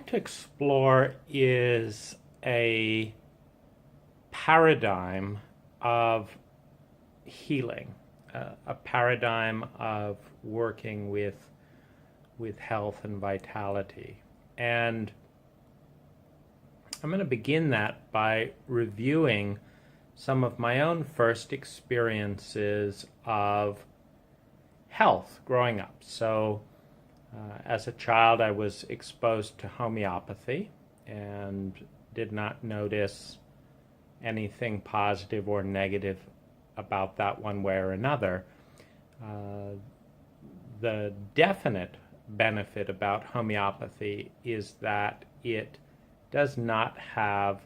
like to explore is a paradigm of healing, a paradigm of working with health and vitality. And I'm going to begin that by reviewing some of my own first experiences of health growing up. So, as a child, I was exposed to homeopathy and did not notice anything positive or negative about that one way or another. The definite benefit about homeopathy is that it does not have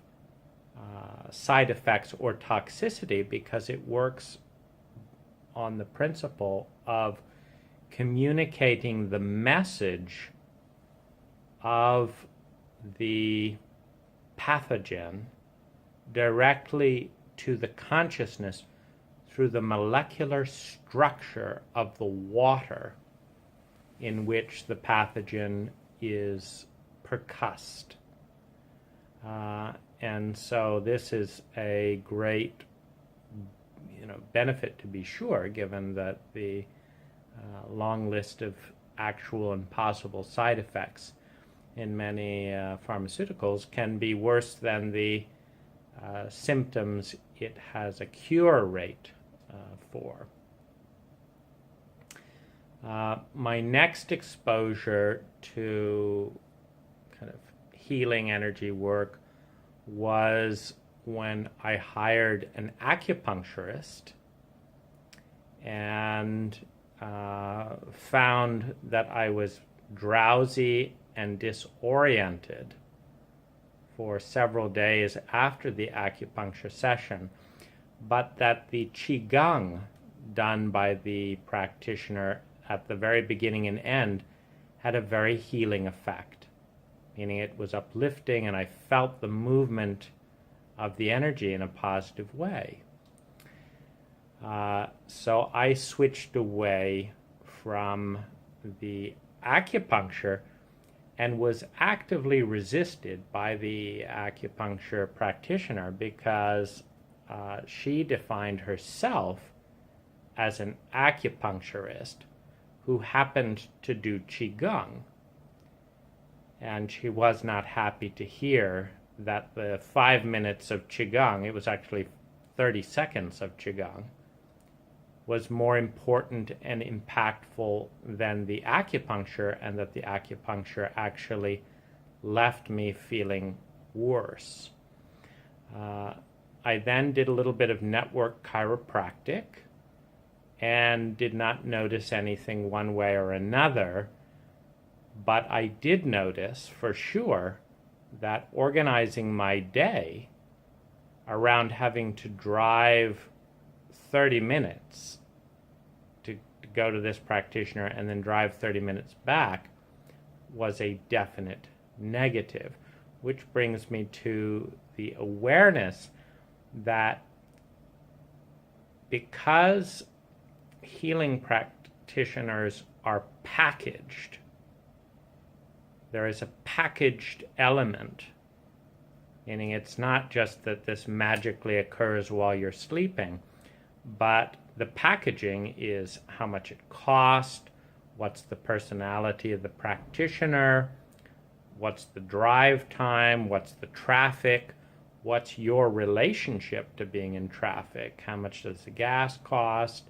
side effects or toxicity because it works on the principle of communicating the message of the pathogen directly to the consciousness through the molecular structure of the water in which the pathogen is percussed. And so this is a great benefit, to be sure, given that the long list of actual and possible side effects in many pharmaceuticals can be worse than the symptoms it has a cure rate for. My next exposure to kind of healing energy work was when I hired an acupuncturist and found that I was drowsy and disoriented for several days after the acupuncture session, but that the Qigong done by the practitioner at the very beginning and end had a very healing effect, meaning it was uplifting and I felt the movement of the energy in a positive way. So I switched away from the acupuncture and was actively resisted by the acupuncture practitioner because she defined herself as an acupuncturist who happened to do Qigong. And she was not happy to hear that the 5 minutes of Qigong, it was actually 30 seconds of Qigong, was more important and impactful than the acupuncture, and that the acupuncture actually left me feeling worse. I then did a little bit of network chiropractic and did not notice anything one way or another, but I did notice for sure that organizing my day around having to drive 30 minutes to go to this practitioner and then drive 30 minutes back was a definite negative, which brings me to the awareness that because healing practitioners are packaged, there is a packaged element, meaning it's not just that this magically occurs while you're sleeping, but the packaging is how much it costs, what's the personality of the practitioner, what's the drive time, what's the traffic, what's your relationship to being in traffic, how much does the gas cost,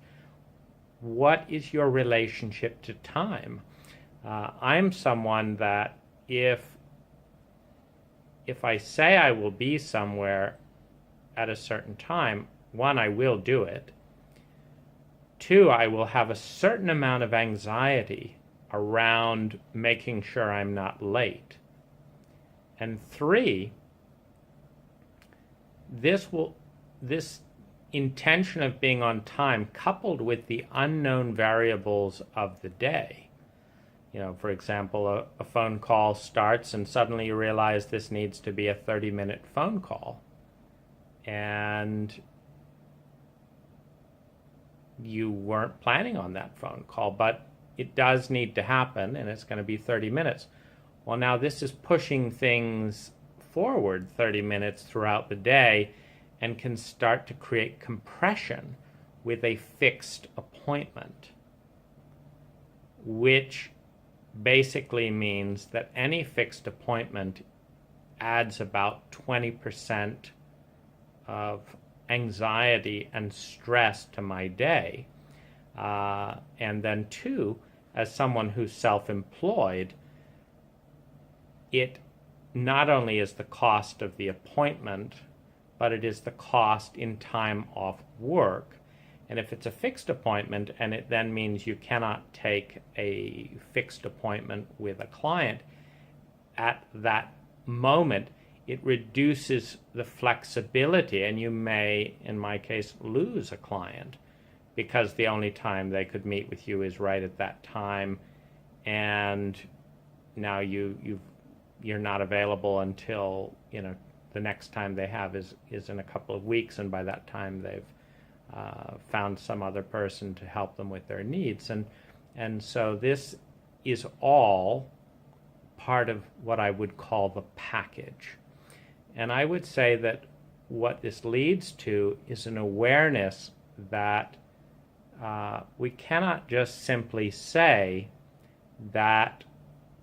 what is your relationship to time. I'm someone that if I say I will be somewhere at a certain time, one, I will do it. Two, I will have a certain amount of anxiety around making sure I'm not late. And three, this intention of being on time, coupled with the unknown variables of the day. For example, a phone call starts and suddenly you realize this needs to be a 30-minute phone call. And you weren't planning on that phone call, but it does need to happen and it's going to be 30 minutes. Well, now this is pushing things forward 30 minutes throughout the day and can start to create compression with a fixed appointment, which basically means that any fixed appointment adds about 20% of anxiety and stress to my day. And then two, as someone who's self-employed, it not only is the cost of the appointment, but it is the cost in time off work. And if it's a fixed appointment, and it then means you cannot take a fixed appointment with a client at that moment, it reduces the flexibility, and you may, in my case, lose a client because the only time they could meet with you is right at that time, and now you're not available until the next time they have is in a couple of weeks, and by that time they've found some other person to help them with their needs, and so this is all part of what I would call the package. And I would say that what this leads to is an awareness that we cannot just simply say that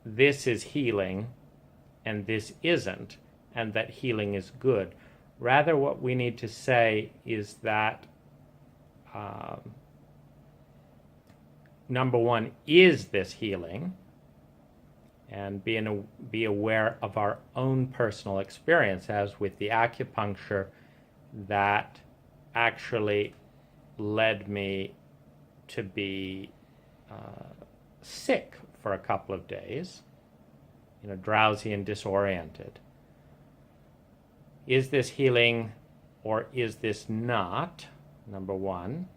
this is healing and this isn't, and that healing is good. Rather, what we need to say is that number one, is this healing? And be aware of our own personal experience, as with the acupuncture that actually led me to be sick for a couple of days, drowsy and disoriented. Is this healing or is this not? Number one.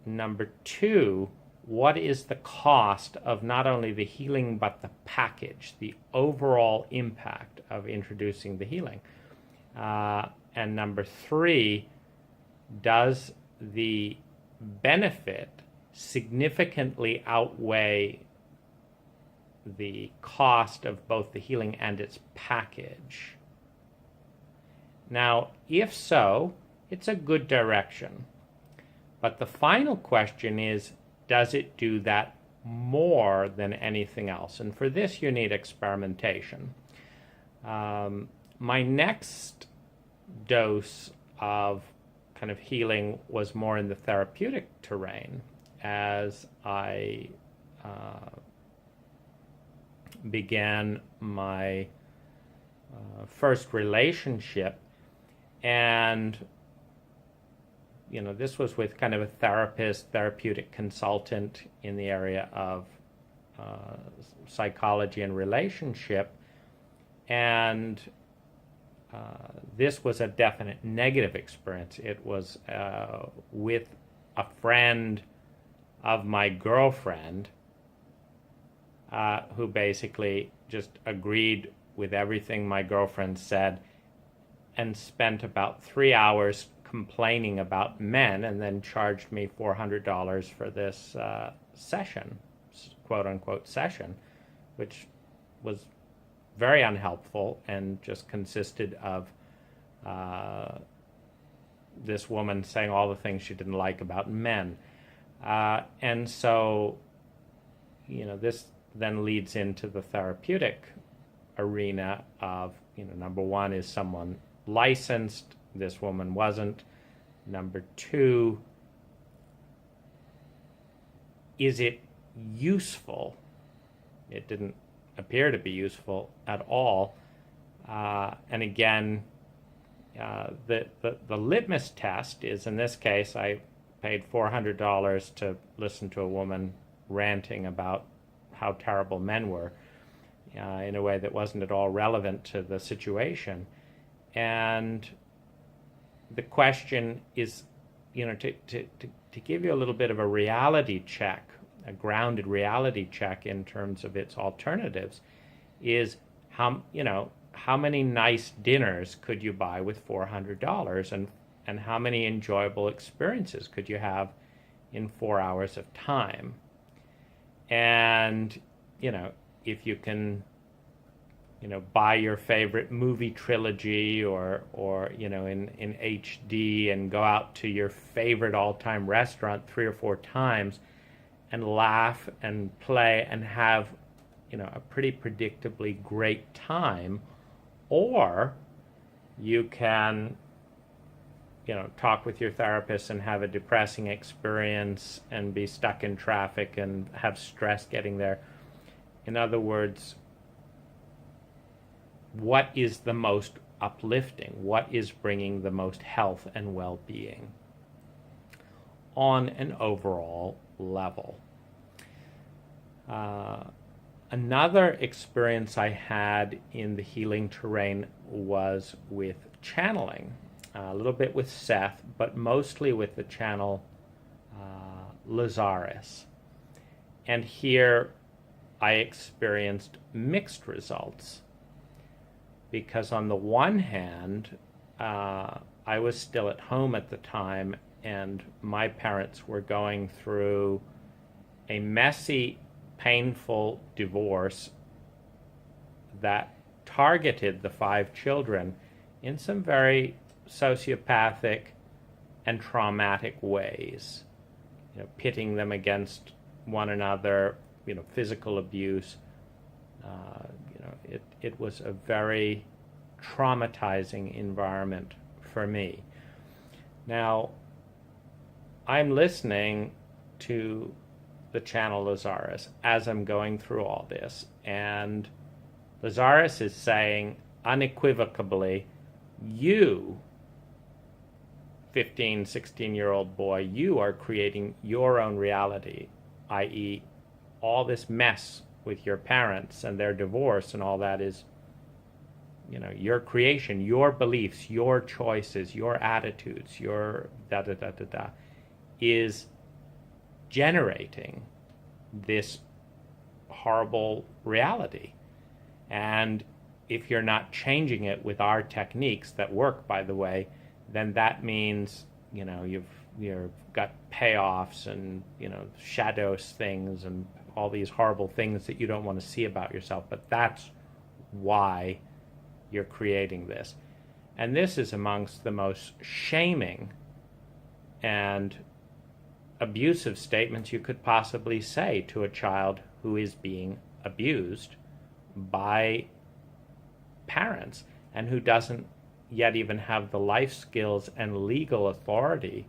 Number two, what is the cost of not only the healing but the package, the overall impact of introducing the healing? And number three, does the benefit significantly outweigh the cost of both the healing and its package? Now, if so, it's a good direction. But the final question is, does it do that more than anything else? And for this, you need experimentation. My next dose of kind of healing was more in the therapeutic terrain, as I began my first relationship. And this was with kind of a therapeutic consultant in the area of psychology and relationship. And this was a definite negative experience. It was with a friend of my girlfriend who basically just agreed with everything my girlfriend said and spent about 3 hours complaining about men, and then charged me $400 for this session, quote-unquote session, which was very unhelpful and just consisted of this woman saying all the things she didn't like about men. And so, this then leads into the therapeutic arena of, number one, is someone licensed? This woman wasn't. Number two, is it useful? It didn't appear to be useful at all. And again, the litmus test is, in this case, I paid $400 to listen to a woman ranting about how terrible men were in a way that wasn't at all relevant to the situation. And the question is, to give you a little bit of a reality check, a grounded reality check in terms of its alternatives, is how many nice dinners could you buy with $400, and how many enjoyable experiences could you have in 4 hours of time? And if you can buy your favorite movie trilogy or in HD and go out to your favorite all-time restaurant 3 or 4 times and laugh and play and have a pretty predictably great time. Or you can talk with your therapist and have a depressing experience and be stuck in traffic and have stress getting there. In other words, what is the most uplifting? What is bringing the most health and well-being on an overall level? Another experience I had in the healing terrain was with channeling, a little bit with Seth, but mostly with the channel Lazarus. And here I experienced mixed results, because on the one hand, I was still at home at the time, and my parents were going through a messy, painful divorce that targeted the 5 children in some very sociopathic and traumatic ways, pitting them against one another, physical abuse. It was a very traumatizing environment for me. Now, I'm listening to the channel Lazarus as I'm going through all this, and Lazarus is saying unequivocally, you, 15, 16-year-old boy, you are creating your own reality, i.e., all this mess with your parents and their divorce and all that is, your creation, your beliefs, your choices, your attitudes, your da-da-da-da-da, is generating this horrible reality. And if you're not changing it with our techniques that work, by the way, then that means, you've got payoffs and, shadows things and all these horrible things that you don't want to see about yourself. But that's why you're creating this. And this is amongst the most shaming and abusive statements you could possibly say to a child who is being abused by parents and who doesn't yet even have the life skills and legal authority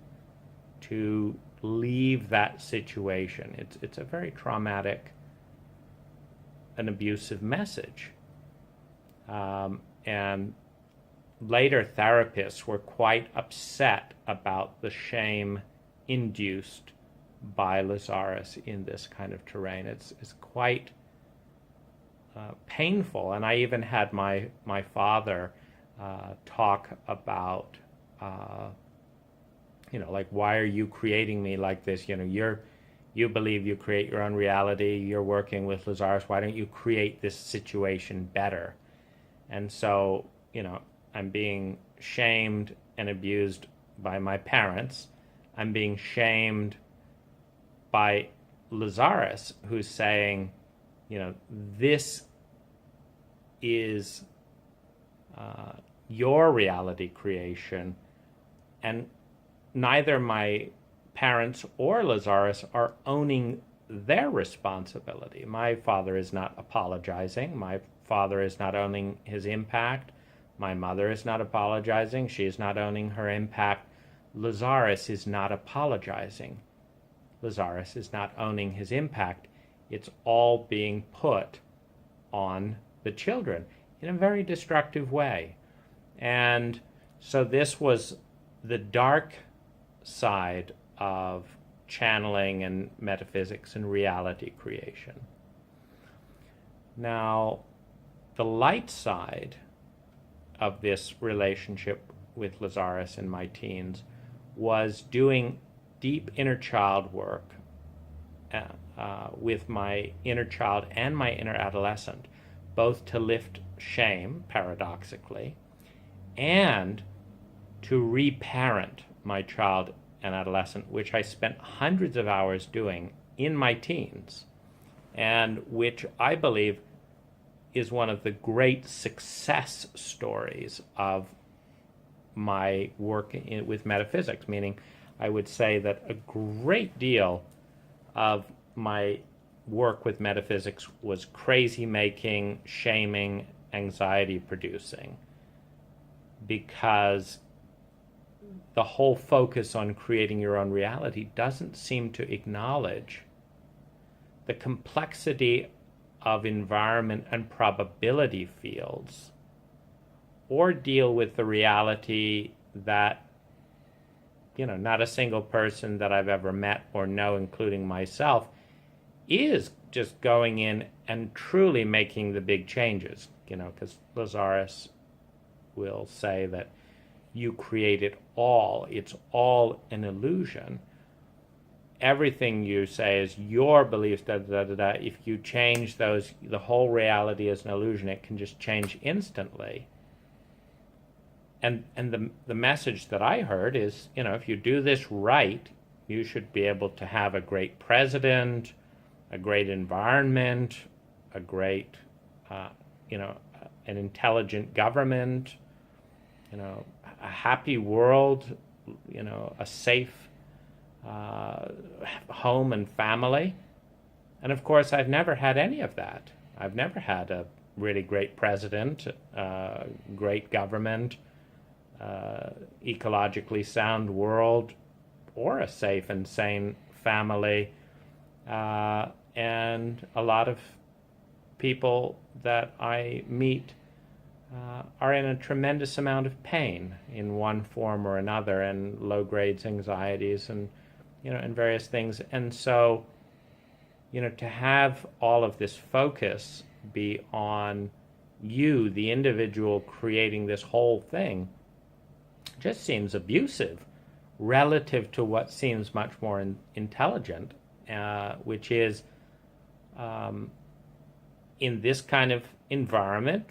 to leave that situation. It's a very traumatic and abusive message. And later therapists were quite upset about the shame induced by Lazarus in this kind of terrain. It's quite painful. And I even had my father talk about, like, why are you creating me like this? You believe you create your own reality. You're working with Lazarus. Why don't you create this situation better? And so, I'm being shamed and abused by my parents. I'm being shamed by Lazarus, who's saying, this is your reality creation, and neither my parents or Lazarus are owning their responsibility. My father is not apologizing. My father is not owning his impact. My mother is not apologizing. She is not owning her impact. Lazarus is not apologizing. Lazarus is not owning his impact. It's all being put on the children in a very destructive way. And so this was the dark side of channeling and metaphysics and reality creation. Now, the light side of this relationship with Lazarus in my teens was doing deep inner child work with my inner child and my inner adolescent, both to lift shame, paradoxically, and to reparent my child and adolescent, which I spent hundreds of hours doing in my teens, and which I believe is one of the great success stories of my work with metaphysics, meaning I would say that a great deal of my work with metaphysics was crazy making, shaming, anxiety producing, because the whole focus on creating your own reality doesn't seem to acknowledge the complexity of environment and probability fields, or deal with the reality that, not a single person that I've ever met or know, including myself, is just going in and truly making the big changes, because Lazarus will say that you create it all. It's all an illusion. Everything you say is your beliefs, If you change those, the whole reality is an illusion. It can just change instantly. And the message that I heard is, if you do this right, you should be able to have a great president, a great environment, a great, an intelligent government, a happy world, a safe home and family. And of course, I've never had any of that. I've never had a really great president, great government, ecologically sound world, or a safe and sane family. And a lot of people that I meet are in a tremendous amount of pain in one form or another, and low grades anxieties and and various things. And so to have all of this focus be on you, the individual, creating this whole thing, just seems abusive relative to what seems much more intelligent, which is in this kind of environment,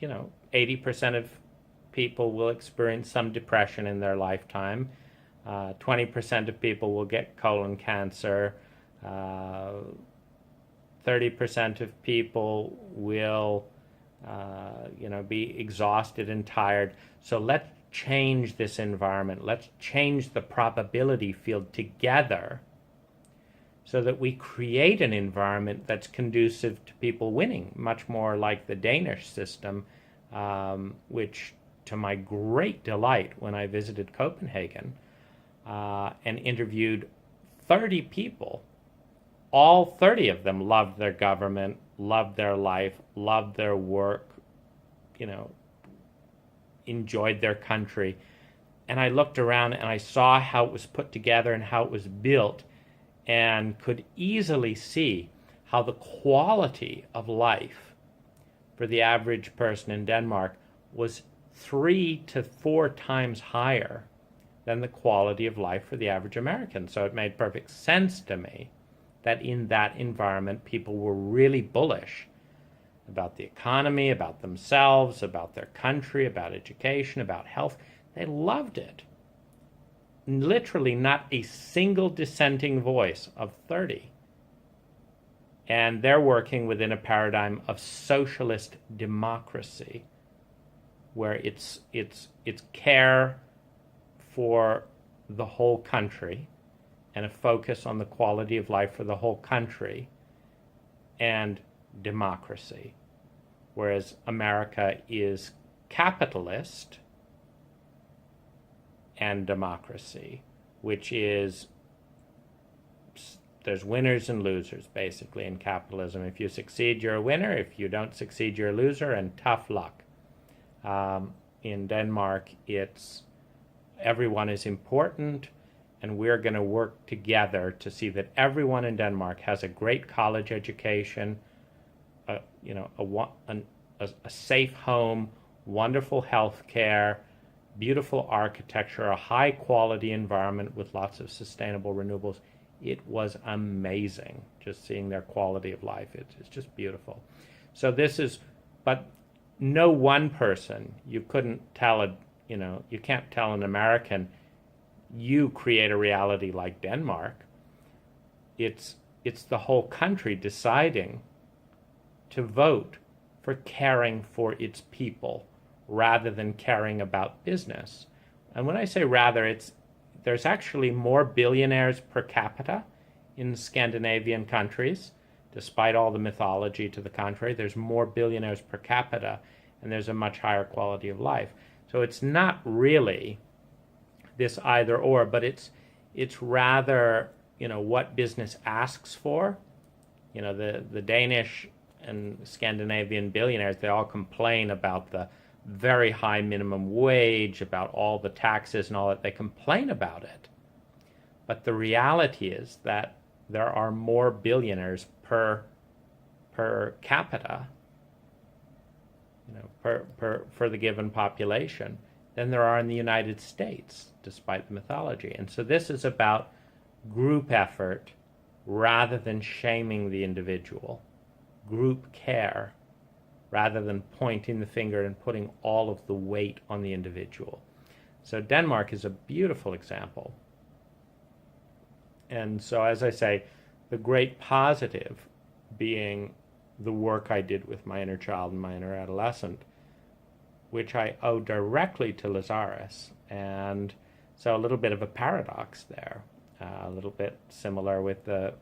80% of people will experience some depression in their lifetime. 20% of people will get colon cancer. 30% of people will, be exhausted and tired. So let's change this environment. Let's change the probability field together so that we create an environment that's conducive to people winning, much more like the Danish system, which, to my great delight, when I visited Copenhagen and interviewed 30 people, all 30 of them loved their government, loved their life, loved their work, enjoyed their country. And I looked around and I saw how it was put together and how it was built, and could easily see how the quality of life for the average person in Denmark was 3 to 4 times higher than the quality of life for the average American. So it made perfect sense to me that in that environment, people were really bullish about the economy, about themselves, about their country, about education, about health. They loved it. Literally not a single dissenting voice of 30. And they're working within a paradigm of socialist democracy, where it's care for the whole country and a focus on the quality of life for the whole country, and democracy. Whereas America is capitalist and democracy, which is, there's winners and losers basically in capitalism. If you succeed, you're a winner. If you don't succeed, you're a loser, and tough luck. In Denmark, it's everyone is important, and we're going to work together to see that everyone in Denmark has a great college education, a safe home, wonderful health care, beautiful architecture, a high-quality environment with lots of sustainable renewables. It was amazing just seeing their quality of life. It's just beautiful. So but no one person, you couldn't tell you can't tell an American, you create a reality like Denmark. It's the whole country deciding to vote for caring for its people rather than caring about business. And when I say rather, there's actually more billionaires per capita in Scandinavian countries, despite all the mythology to the contrary. There's more billionaires per capita, and there's a much higher quality of life. So it's not really this either or, but it's rather, what business asks for. The Danish and Scandinavian billionaires, they all complain about the very high minimum wage, about all the taxes and all that. They complain about it. But the reality is that there are more billionaires per capita, for the given population than there are in the United States, despite the mythology. And so this is about group effort rather than shaming the individual, group care rather than pointing the finger and putting all of the weight on the individual. So Denmark is a beautiful example. And so, as I say, the great positive being the work I did with my inner child and my inner adolescent, which I owe directly to Lazarus. And so a little bit of a paradox there, a little bit similar with the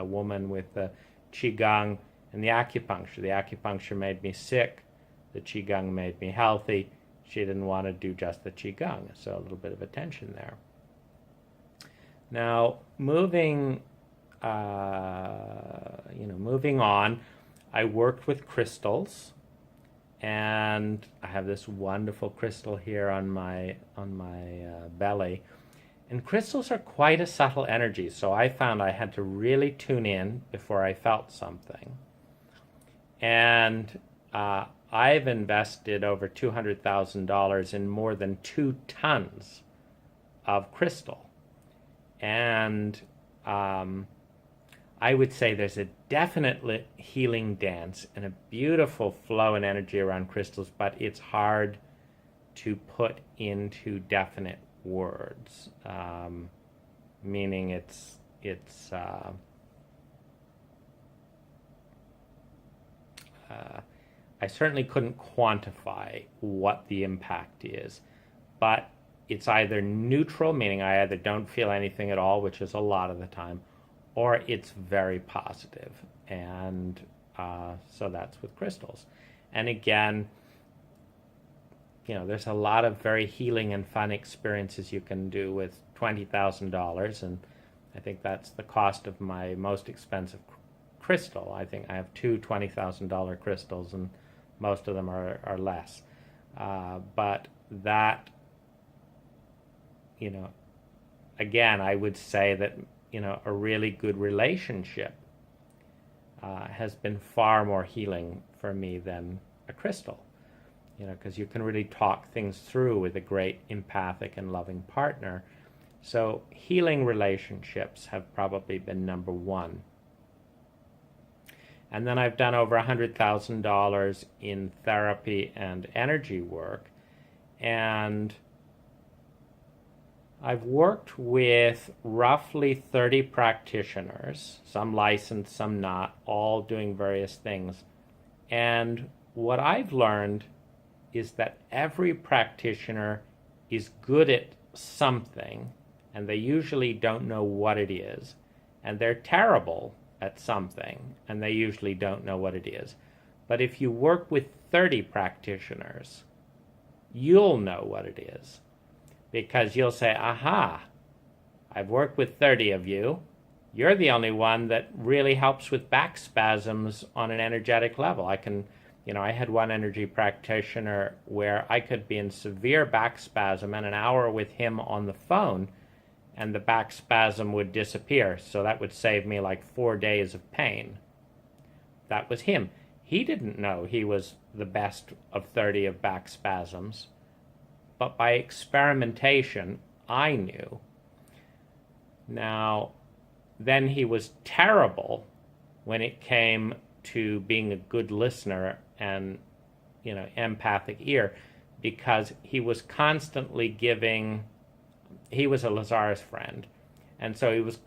woman with the Qigong and the acupuncture. The acupuncture made me sick. The Qigong made me healthy. She didn't want to do just the Qigong, so a little bit of a tension there. Now, moving on, I worked with crystals, and I have this wonderful crystal here on my belly. And crystals are quite a subtle energy, so I found I had to really tune in before I felt something. And I've invested over $200,000 in more than 2 tons of crystal. And I would say there's a definite healing dance and a beautiful flow and energy around crystals, but it's hard to put into definite words, meaning I certainly couldn't quantify what the impact is, but it's either neutral, meaning I either don't feel anything at all, which is a lot of the time, or it's very positive. And so that's with crystals. And again, there's a lot of very healing and fun experiences you can do with $20,000, and I think that's the cost of my most expensive crystal. I think I have 2 $20,000 crystals, and most of them are less. But that, again, I would say that, a really good relationship has been far more healing for me than a crystal. Because you can really talk things through with a great empathic and loving partner. So healing relationships have probably been number one. And then I've done over $100,000 in therapy and energy work. And I've worked with roughly 30 practitioners, some licensed, some not, all doing various things. And what I've learned is that every practitioner is good at something, and they usually don't know what it is. And they're terrible at something, and they usually don't know what it is. But if you work with 30 practitioners, you'll know what it is. Because you'll say, aha, I've worked with 30 of you. You're the only one that really helps with back spasms on an energetic level. I had one energy practitioner where I could be in severe back spasm, and an hour with him on the phone, and the back spasm would disappear. So that would save me like 4 days of pain. That was him. He didn't know he was the best of 30 of back spasms. But by experimentation, I knew. Now, then he was terrible when it came to being a good listener and, empathic ear, because he was constantly giving. He was a Lazarus friend, and so he was,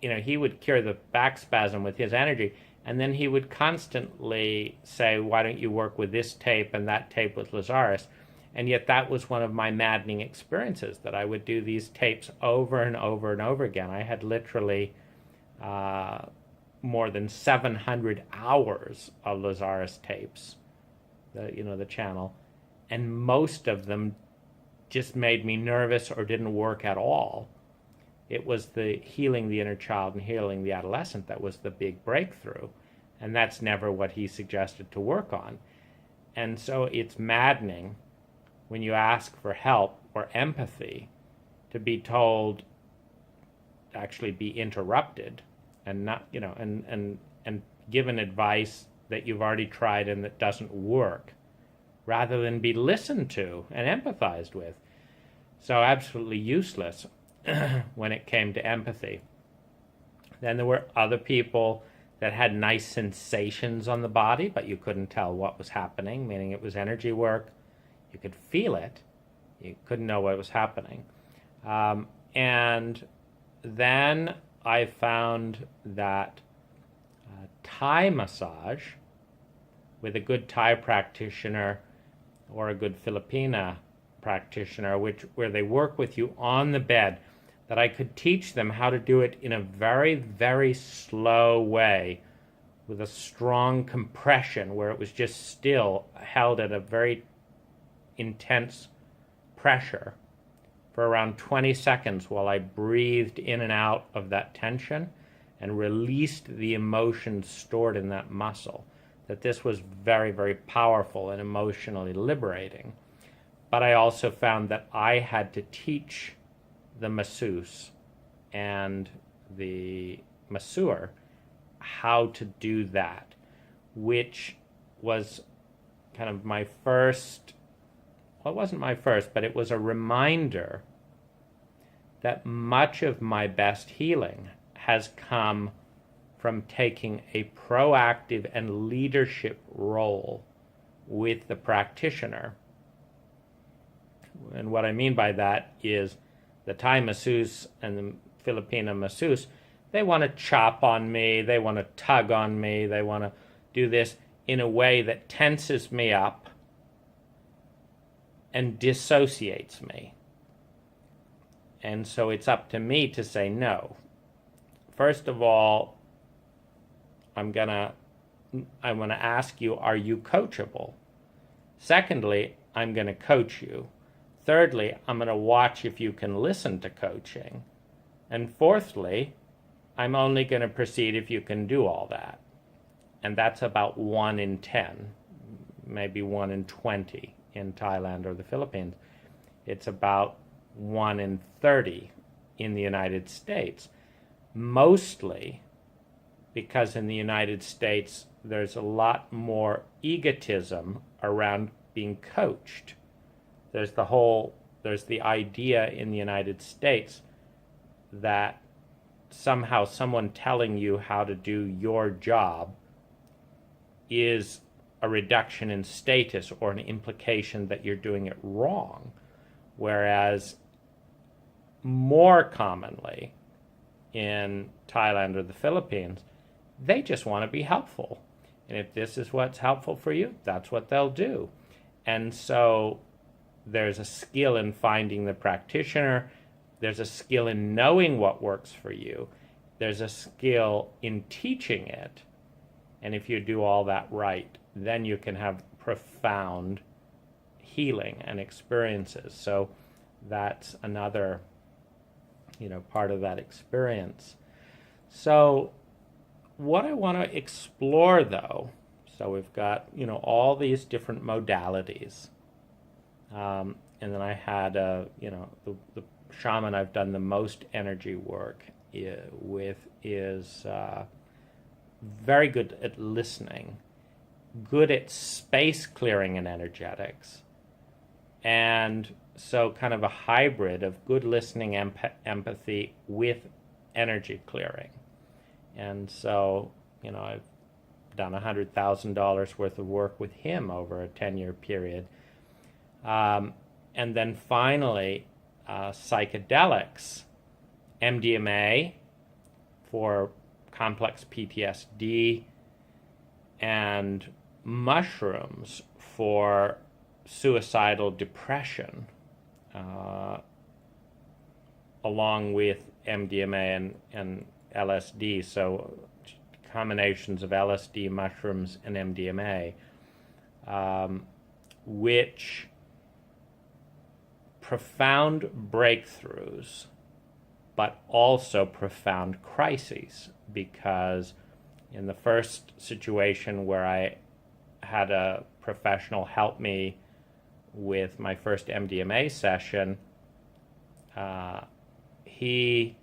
he would cure the back spasm with his energy, And then he would constantly say, why don't you work with this tape and that tape with Lazarus? And yet that was one of my maddening experiences, that I would do these tapes over and over and over again. I had literally more than 700 hours of Lazarus tapes, the channel, and most of them just made me nervous or didn't work at all. It was the healing the inner child and healing the adolescent that was the big breakthrough, and that's never what he suggested to work on. And so it's maddening when you ask for help or empathy to be told, actually be interrupted and not, and given advice that you've already tried and that doesn't work, rather than be listened to and empathized with. So absolutely useless when it came to empathy. Then there were other people that had nice sensations on the body, but you couldn't tell what was happening, meaning it was energy work. You could feel it. You couldn't know what was happening. And then I found that Thai massage with a good Thai practitioner or a good Filipina practitioner, where they work with you on the bed, that I could teach them how to do it in a very, very slow way with a strong compression where it was just still held at a very intense pressure for around 20 seconds while I breathed in and out of that tension and released the emotions stored in that muscle. That this was very, very powerful and emotionally liberating. But I also found that I had to teach the masseuse and the masseur how to do that, which was kind of my first, well, it wasn't my first, but it was a reminder that much of my best healing has come from taking a proactive and leadership role with the practitioner. And what I mean by that is the Thai masseuse and the Filipina masseuse, they want to chop on me, they want to tug on me, they want to do this in a way that tenses me up and dissociates me. And so it's up to me to say no. First of all, I'm going to ask you, are you coachable? Secondly, I'm going to coach you. Thirdly, I'm going to watch if you can listen to coaching. And fourthly, I'm only going to proceed if you can do all that. And that's about 1 in 10, maybe 1 in 20 in Thailand or the Philippines. It's about 1 in 30 in the United States. Mostly because in the United States, there's a lot more egotism around being coached. There's the idea in the United States that somehow someone telling you how to do your job is a reduction in status or an implication that you're doing it wrong. Whereas more commonly in Thailand or the Philippines, they just want to be helpful. And if this is what's helpful for you, that's what they'll do. And so there's a skill in finding the practitioner. There's a skill in knowing what works for you. There's a skill in teaching it. And if you do all that right, then you can have profound healing and experiences. So that's another, part of that experience. So what I want to explore, though, so we've got, all these different modalities. And then I had, the shaman I've done the most energy work with is very good at listening, good at space clearing and energetics, and so kind of a hybrid of good listening, empathy with energy clearing. And so, I've done $100,000 worth of work with him over a 10-year period. And then finally, psychedelics, MDMA for complex PTSD, and mushrooms for suicidal depression, along with MDMA and LSD, so combinations of LSD, mushrooms, and MDMA, which profound breakthroughs, but also profound crises, because in the first situation where I had a professional help me with my first MDMA session, he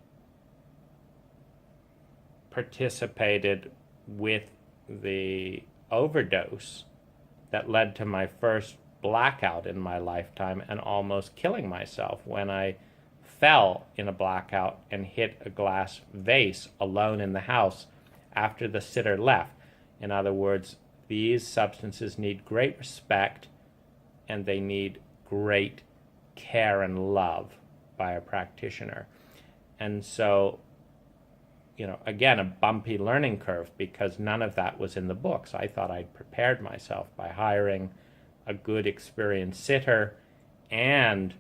participated with the overdose that led to my first blackout in my lifetime and almost killing myself when I fell in a blackout and hit a glass vase alone in the house after the sitter left. In other words, these substances need great respect and they need great care and love by a practitioner. And so, again, a bumpy learning curve, because none of that was in the books. I thought I'd prepared myself by hiring a good, experienced sitter and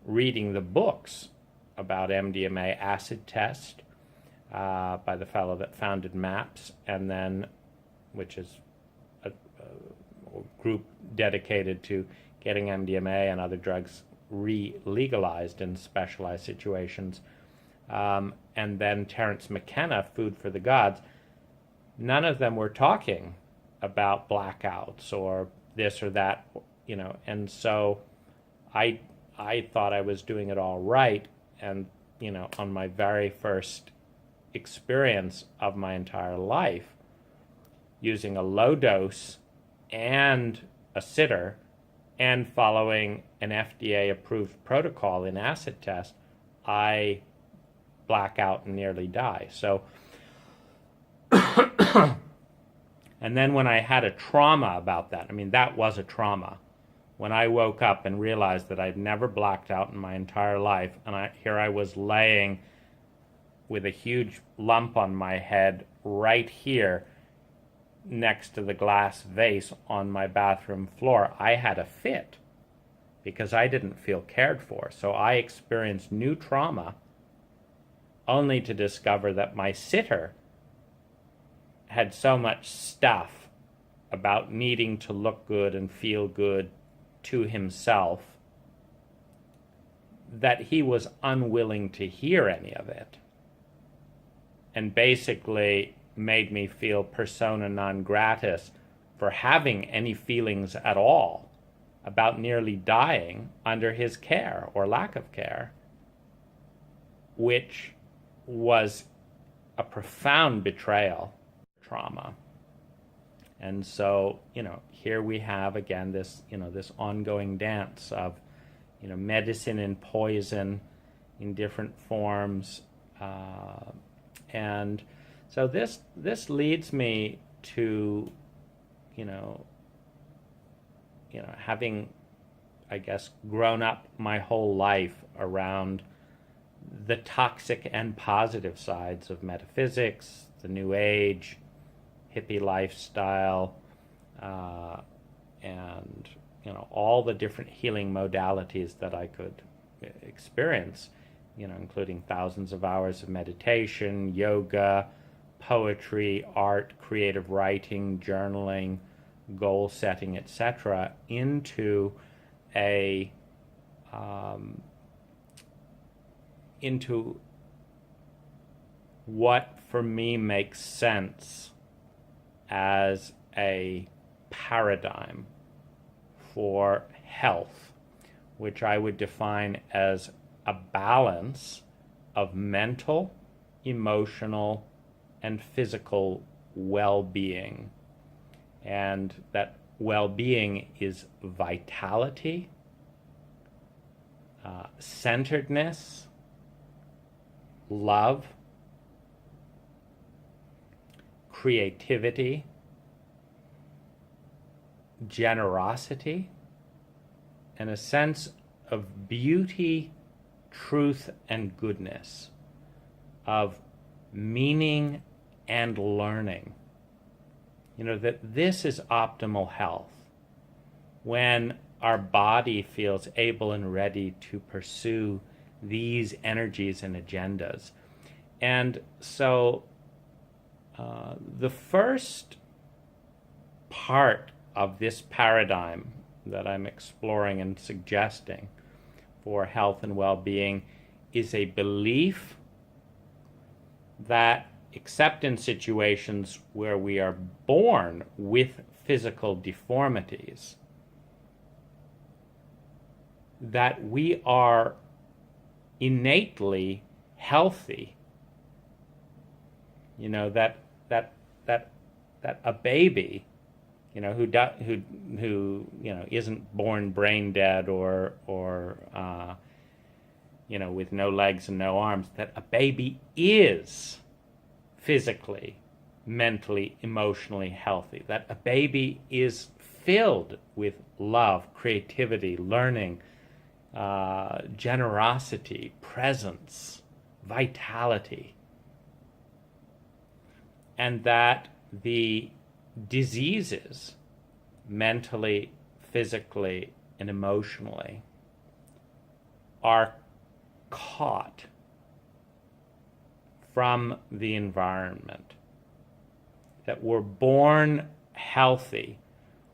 reading the books about MDMA acid test by the fellow that founded MAPS, and then, which is a group dedicated to getting MDMA and other drugs re-legalized in specialized situations, and then Terence McKenna, Food for the Gods. None of them were talking about blackouts or this or that, and so I thought I was doing it all right, and on my very first experience of my entire life, using a low dose and a sitter and following an FDA approved protocol in acid test, I black out and nearly die. So and then when I had a trauma about that, that was a trauma. When I woke up and realized that I'd never blacked out in my entire life, and here I was laying with a huge lump on my head right here next to the glass vase on my bathroom floor, I had a fit because I didn't feel cared for. So I experienced new trauma only to discover that my sitter had so much stuff about needing to look good and feel good to himself that he was unwilling to hear any of it, and basically made me feel persona non gratis for having any feelings at all about nearly dying under his care or lack of care, which was a profound betrayal, trauma. And so, here we have again this, this ongoing dance of, medicine and poison in different forms. And so this leads me to, having, I guess, grown up my whole life around the toxic and positive sides of metaphysics, the New Age, hippie lifestyle, and all the different healing modalities that I could experience, including thousands of hours of meditation, yoga, poetry, art, creative writing, journaling, goal setting, etc., into into what for me makes sense as a paradigm for health, which I would define as a balance of mental, emotional, and physical well-being. And that well-being is vitality, centeredness, love, creativity, generosity, and a sense of beauty, truth, and goodness, of meaning and learning. that this is optimal health, when our body feels able and ready to pursue these energies and agendas. And so the first part of this paradigm that I'm exploring and suggesting for health and well-being is a belief that, except in situations where we are born with physical deformities, that we are innately healthy. That a baby, who isn't born brain dead or with no legs and no arms, that a baby is physically, mentally, emotionally healthy, that a baby is filled with love, creativity, learning, generosity, presence, vitality, and that the diseases, mentally, physically, and emotionally, are caught from the environment, that we're born healthy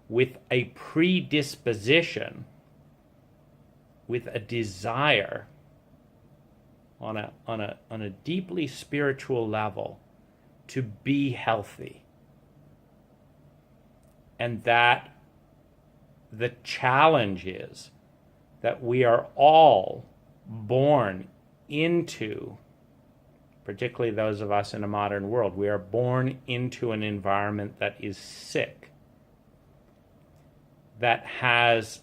with a predisposition, with a desire on a deeply spiritual level to be healthy. And that the challenge is that we are all born into, particularly those of us in a modern world, we are born into an environment that is sick, that has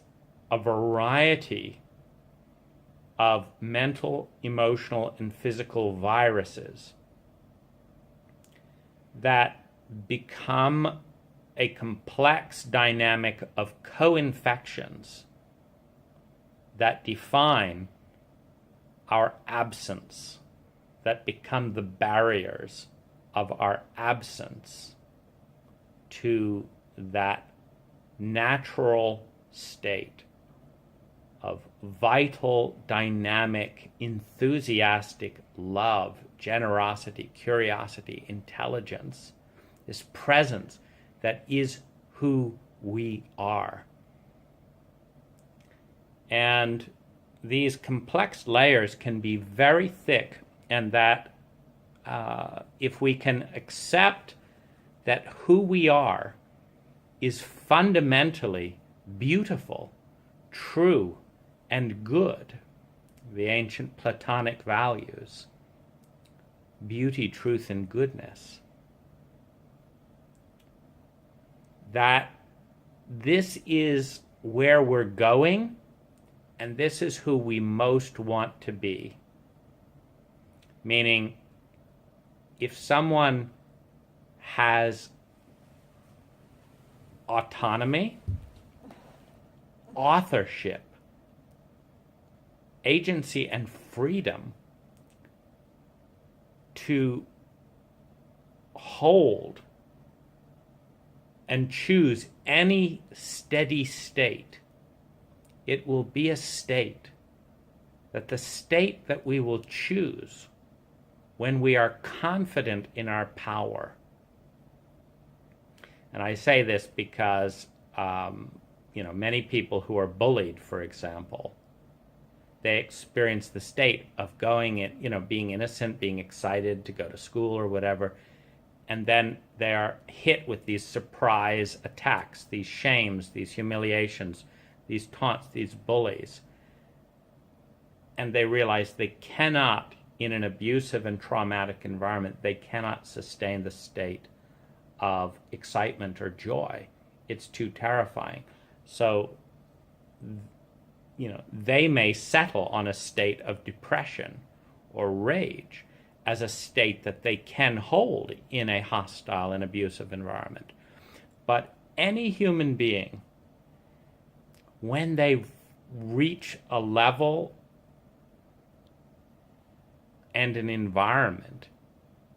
a variety of mental, emotional, and physical viruses that become a complex dynamic of co-infections that define our absence, that become the barriers of our absence to that natural state of vital, dynamic, enthusiastic love, generosity, curiosity, intelligence, this presence that is who we are. And these complex layers can be very thick, and that if we can accept that who we are is fundamentally beautiful, true, and good, the ancient Platonic values, beauty, truth, and goodness, that this is where we're going, and this is who we most want to be. Meaning, if someone has autonomy, authorship, agency, and freedom to hold and choose any steady state, it will be a state that the state that we will choose when we are confident in our power. And I say this because, many people who are bullied, for example, they experience the state of being innocent, being excited to go to school or whatever, and then they are hit with these surprise attacks, these shames, these humiliations, these taunts, these bullies. And they realize they cannot, in an abusive and traumatic environment, they cannot sustain the state of excitement or joy. It's too terrifying. So, they may settle on a state of depression or rage as a state that they can hold in a hostile and abusive environment. But any human being, when they reach a level and an environment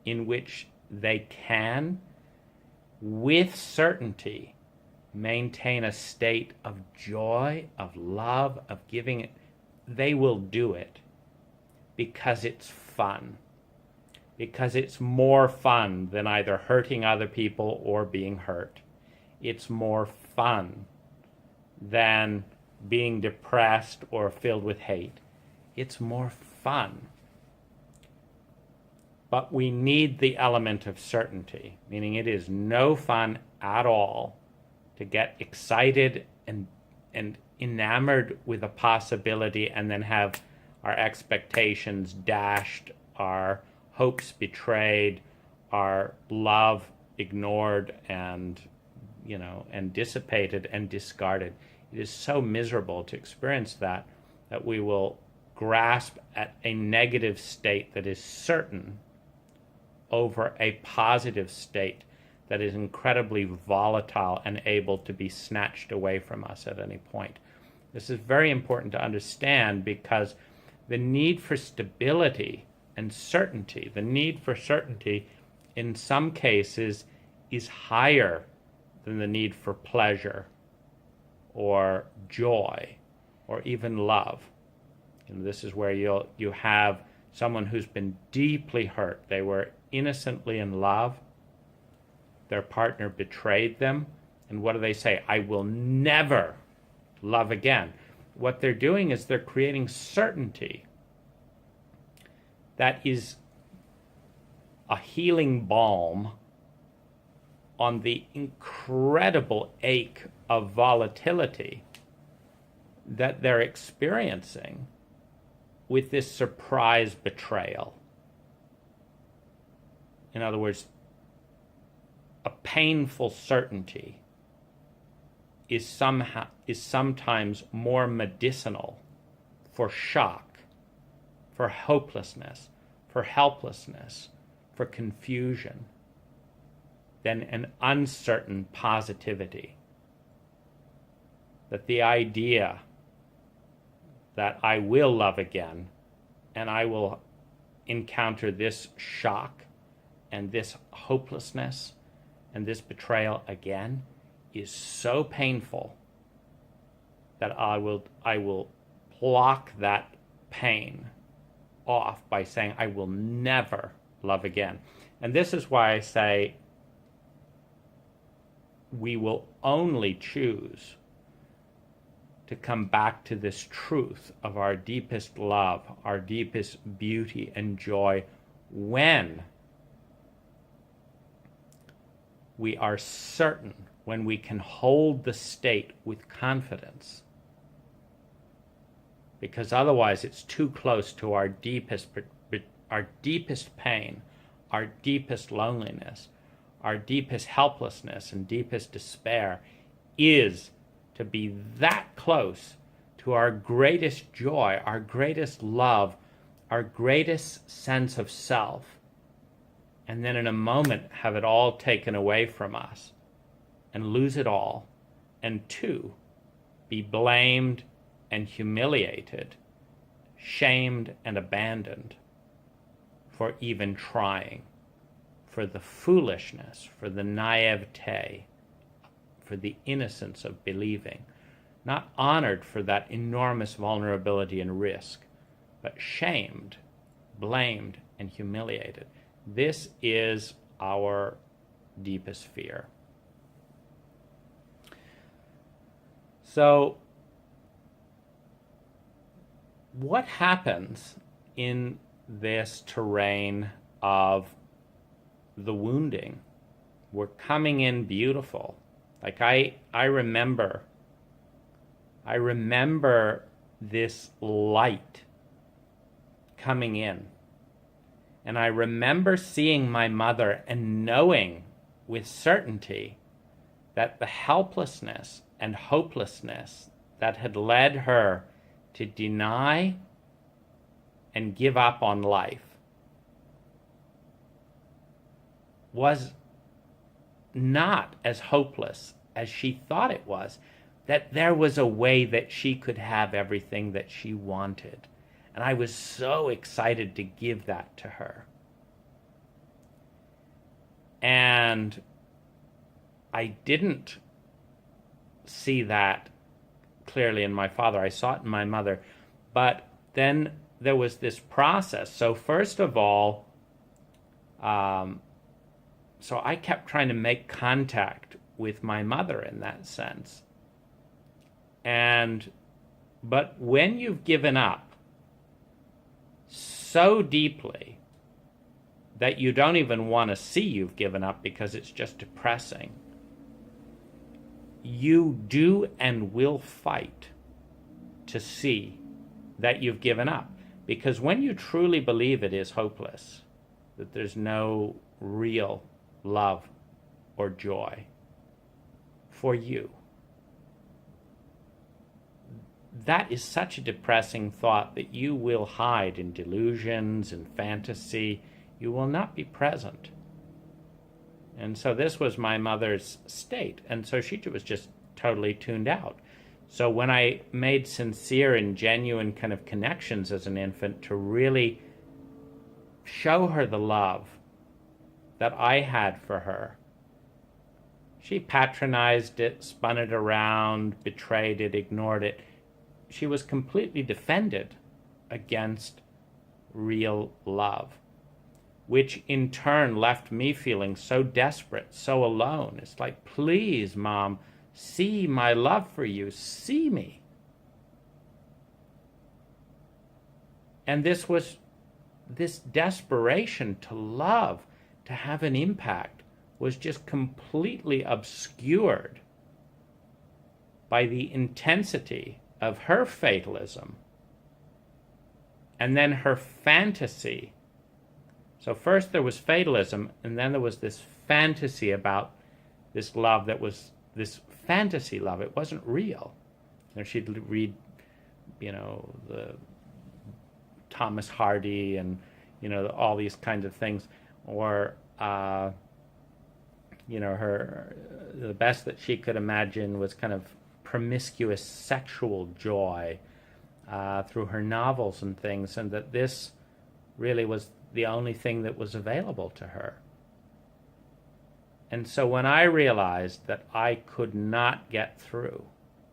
in which they can, with certainty, maintain a state of joy, of love, of giving, they will do it because it's fun. Because it's more fun than either hurting other people or being hurt. It's more fun than being depressed or filled with hate. It's more fun. But we need the element of certainty, meaning it is no fun at all to get excited and enamored with a possibility and then have our expectations dashed, our hopes betrayed, our love ignored and dissipated and discarded. It is so miserable to experience that we will grasp at a negative state that is certain over a positive state that is incredibly volatile and able to be snatched away from us at any point. This is very important to understand because the need for stability and certainty, the need for certainty in some cases is higher than the need for pleasure or joy or even love. And this is where you have someone who's been deeply hurt. They were innocently in love. Their partner betrayed them. And what do they say? I will never love again. What they're doing is they're creating certainty that is a healing balm on the incredible ache of volatility that they're experiencing with this surprise betrayal. In other words, a painful certainty is sometimes more medicinal for shock, for hopelessness, for helplessness, for confusion than an uncertain positivity. That the idea that I will love again and I will encounter this shock and this hopelessness and this betrayal again is so painful that I will block that pain off by saying I will never love again. And this is why I say we will only choose to come back to this truth of our deepest love, our deepest beauty and joy when we are certain, when we can hold the state with confidence. Because otherwise it's too close to our deepest pain, our deepest loneliness, our deepest helplessness and deepest despair is to be that close to our greatest joy, our greatest love, our greatest sense of self, and then in a moment have it all taken away from us and lose it all, and two, be blamed and humiliated, shamed and abandoned for even trying, for the foolishness, for the naivete, for the innocence of believing, not honored for that enormous vulnerability and risk, but shamed, blamed, and humiliated. This is our deepest fear. So, what happens in this terrain of the wounding? We're coming in beautiful. Like I remember this light coming in. And I remember seeing my mother and knowing with certainty that the helplessness and hopelessness that had led her to deny and give up on life was not as hopeless as she thought it was, that there was a way that she could have everything that she wanted. And I was so excited to give that to her. And I didn't see that clearly in my father. I saw it in my mother. But then there was this process. So first of all, so I kept trying to make contact with my mother in that sense. But when you've given up so deeply that you don't even want to see you've given up because it's just depressing, you do and will fight to see that you've given up. Because when you truly believe it is hopeless, that there's no real love or joy for you, that is such a depressing thought that you will hide in delusions and fantasy. You will not be present. And so this was my mother's state. And so she was just totally tuned out. So when I made sincere and genuine kind of connections as an infant to really show her the love that I had for her, she patronized it, spun it around, betrayed it, ignored it. She was completely defended against real love, which in turn left me feeling so desperate, so alone. It's like, please, Mom, see my love for you. See me. And this desperation to love, to have an impact, was just completely obscured by the intensity of her fatalism and then her fantasy. So first there was fatalism, and then there was this fantasy about this love that was this fantasy love. It wasn't real. She'd read, the Thomas Hardy and, all these kinds of things. Or, the best that she could imagine was kind of promiscuous sexual joy through her novels and things, and that this really was the only thing that was available to her. And so when I realized that I could not get through,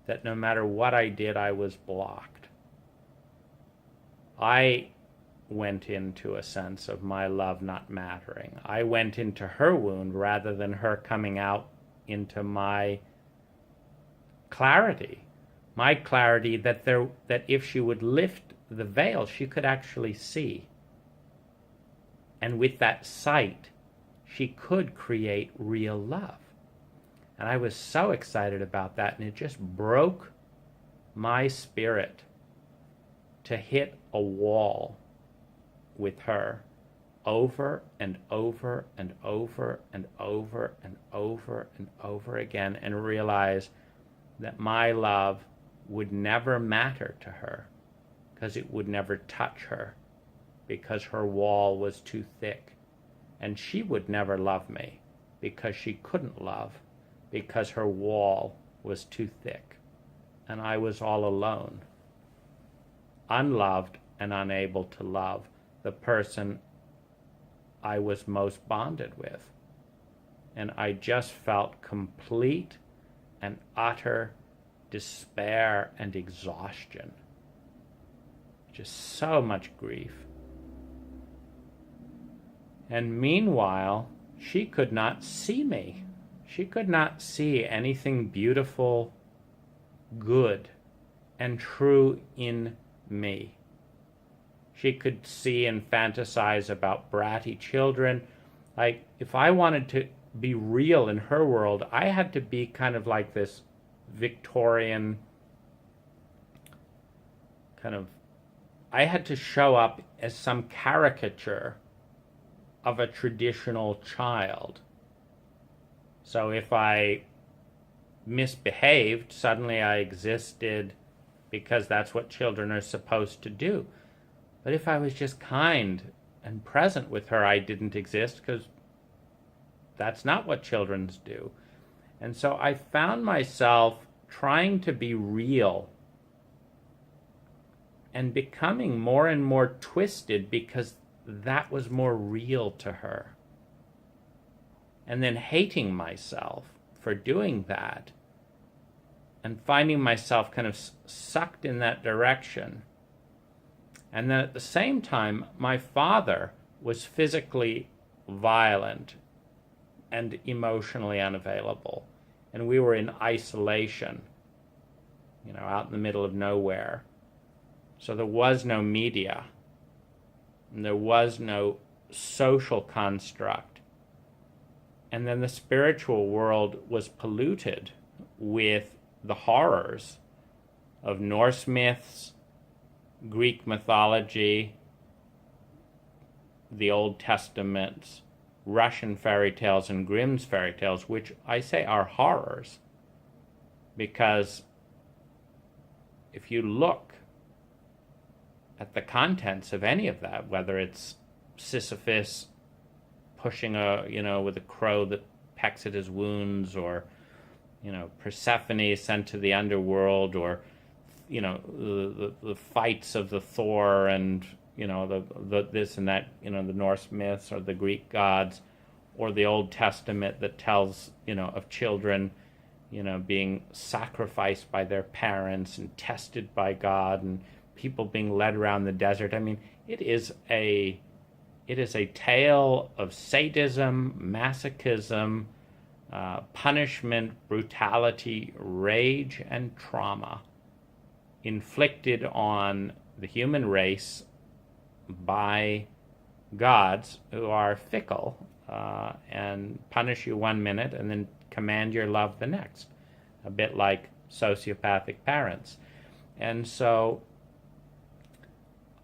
that no matter what I did, I was blocked, I went into a sense of my love not mattering. I went into her wound rather than her coming out into my clarity. My clarity that if she would lift the veil, she could actually see. And with that sight, she could create real love. And I was so excited about that, and it just broke my spirit to hit a wall with her over and over and over and over and over and over again, and realize that my love would never matter to her because it would never touch her, because her wall was too thick. And she would never love me because she couldn't love, because her wall was too thick. And I was all alone, unloved and unable to love the person I was most bonded with. And I just felt complete and utter despair and exhaustion. Just so much grief. And meanwhile, she could not see me. She could not see anything beautiful, good, and true in me. She could see and fantasize about bratty children. Like, if I wanted to be real in her world, I had to be kind of like this Victorian I had to show up as some caricature of a traditional child. So if I misbehaved, suddenly I existed because that's what children are supposed to do. But if I was just kind and present with her, I didn't exist, because that's not what children do. And so I found myself trying to be real and becoming more and more twisted because that was more real to her. And then hating myself for doing that, and finding myself kind of sucked in that direction. And then at the same time, my father was physically violent and emotionally unavailable. And we were in isolation, out in the middle of nowhere. So there was no media, and there was no social construct. And then the spiritual world was polluted with the horrors of Norse myths, Greek mythology, the Old Testament, Russian fairy tales, and Grimm's fairy tales, which I say are horrors. Because if you look at the contents of any of that, whether it's Sisyphus pushing with a crow that pecks at his wounds, or Persephone sent to the underworld, or the fights of the Thor and the this and that, the Norse myths or the Greek gods, or the Old Testament that tells of children being sacrificed by their parents and tested by God, and people being led around the desert. I mean, it is a tale of sadism, masochism, punishment, brutality, rage, and trauma inflicted on the human race by gods who are fickle and punish you one minute and then command your love the next, a bit like sociopathic parents. And so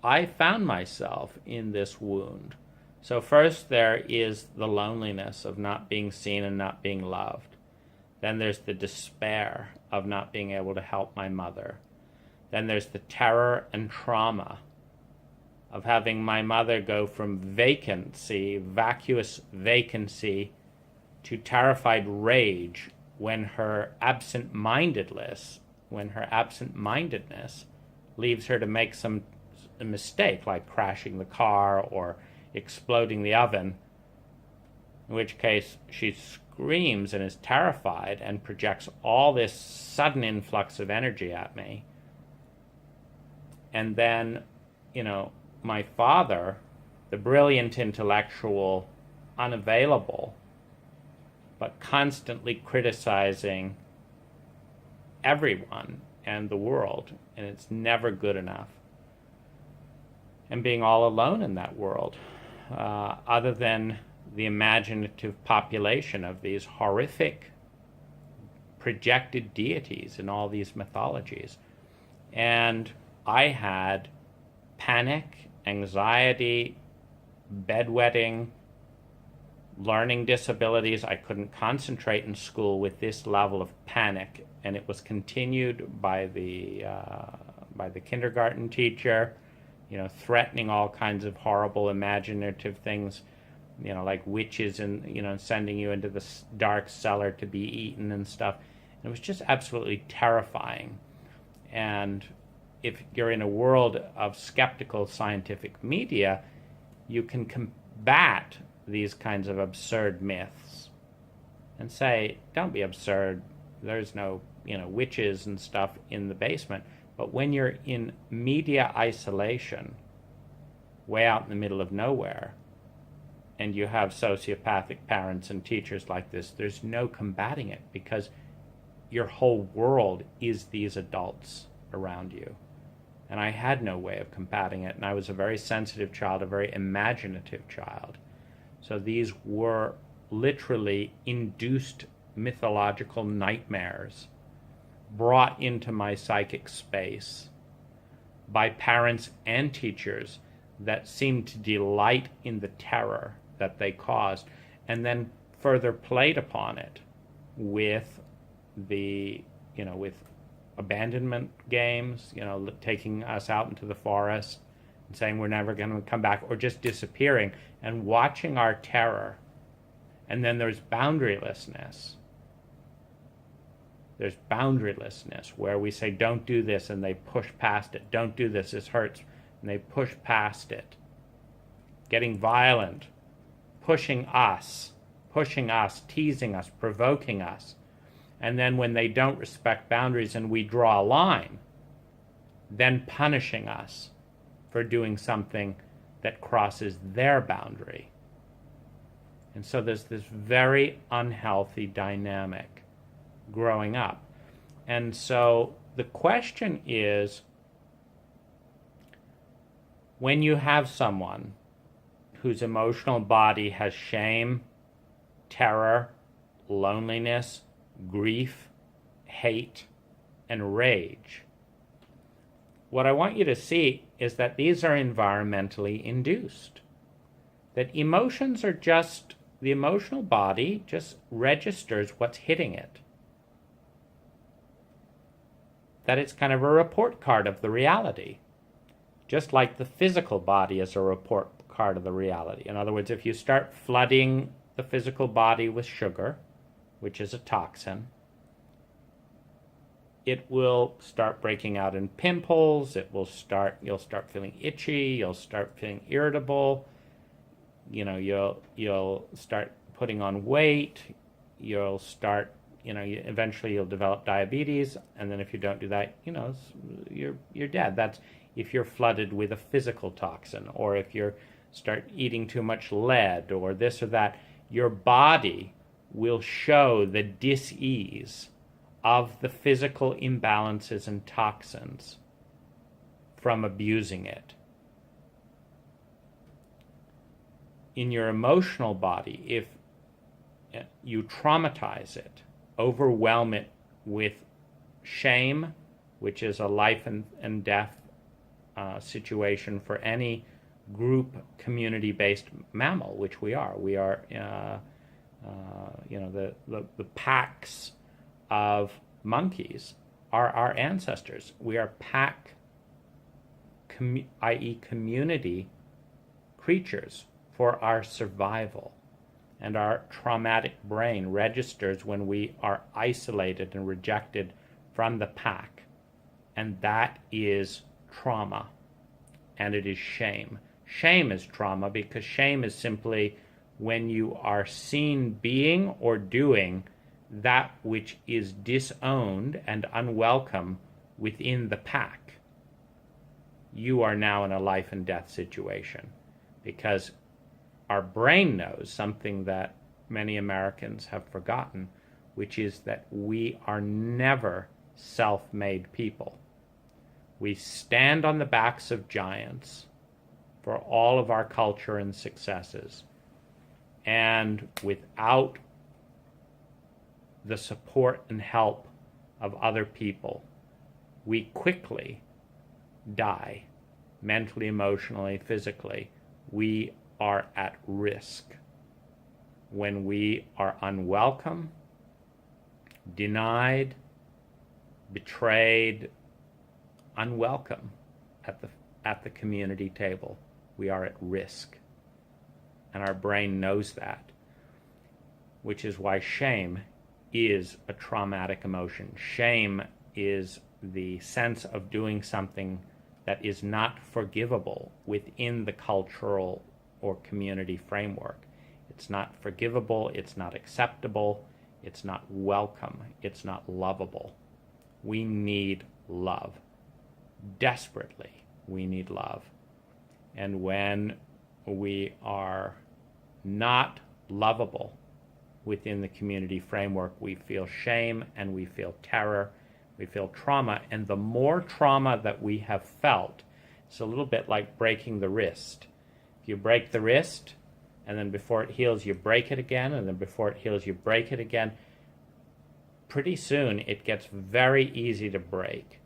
I found myself in this wound. So first there is the loneliness of not being seen and not being loved. Then there's the despair of not being able to help my mother. Then there's the terror and trauma of having my mother go from vacuous vacancy, to terrified rage when her absent-mindedness leaves her to make some mistake, like crashing the car or exploding the oven, in which case she screams and is terrified and projects all this sudden influx of energy at me. And then, my father, the brilliant intellectual, unavailable, but constantly criticizing everyone and the world, and it's never good enough. And being all alone in that world, other than the imaginative population of these horrific projected deities in all these mythologies. And I had panic, anxiety, bedwetting, learning disabilities. I couldn't concentrate in school with this level of panic, and it was continued by the kindergarten teacher, threatening all kinds of horrible imaginative things, like witches and sending you into the dark cellar to be eaten and stuff. And it was just absolutely terrifying. And if you're in a world of skeptical scientific media, you can combat these kinds of absurd myths and say, don't be absurd, there's no witches and stuff in the basement. But when you're in media isolation, way out in the middle of nowhere, and you have sociopathic parents and teachers like this, there's no combating it, because your whole world is these adults around you. And I had no way of combating it, and I was a very sensitive child, a very imaginative child. So these were literally induced mythological nightmares brought into my psychic space by parents and teachers that seemed to delight in the terror that they caused, and then further played upon it with with abandonment games, taking us out into the forest and saying we're never going to come back, or just disappearing and watching our terror. And then there's boundarylessness. There's boundarylessness where we say, don't do this, and they push past it. Don't do this, this hurts, and they push past it. Getting violent, pushing us, teasing us, provoking us, And then when they don't respect boundaries and we draw a line, then punishing us for doing something that crosses their boundary. And so there's this very unhealthy dynamic growing up. And so the question is, when you have someone whose emotional body has shame, terror, loneliness, grief, hate, and rage, what I want you to see is that these are environmentally induced. That emotions are just, the emotional body just registers what's hitting it. That it's kind of a report card of the reality. Just like the physical body is a report card of the reality. In other words, if you start flooding the physical body with sugar, which is a toxin, it will start breaking out in pimples, you'll start feeling itchy, you'll start feeling irritable, you'll start putting on weight, you'll start, eventually you'll develop diabetes, and then if you don't do that, you're dead. That's if you're flooded with a physical toxin, or if you start eating too much lead, or this or that, your body will show the dis-ease of the physical imbalances and toxins from abusing it. In your emotional body, if you traumatize it, overwhelm it with shame, which is a life and death situation for any group community-based mammal, which we are. We are, the packs of monkeys are our ancestors. We are pack, i.e. community creatures for our survival. And our traumatic brain registers when we are isolated and rejected from the pack. And that is trauma. And it is shame. Shame is trauma because shame is simply when you are seen being or doing that which is disowned and unwelcome within the pack. You are now in a life and death situation because our brain knows something that many Americans have forgotten, which is that we are never self-made people. We stand on the backs of giants for all of our culture and successes. And without the support and help of other people, we quickly die, mentally, emotionally, physically. We are at risk when we are unwelcome, denied, betrayed, unwelcome at the community table. We are at risk. And our brain knows that, which is why shame is a traumatic emotion. Shame is the sense of doing something that is not forgivable within the cultural or community framework. It's not forgivable, it's not acceptable, it's not welcome, it's not lovable. We need love. Desperately, we need love. And when we are not lovable within the community framework, we feel shame and we feel terror, we feel trauma. And the more trauma that we have felt, it's a little bit like breaking the wrist. If you break the wrist, and then before it heals, you break it again, and then before it heals, you break it again, pretty soon it gets very easy to break.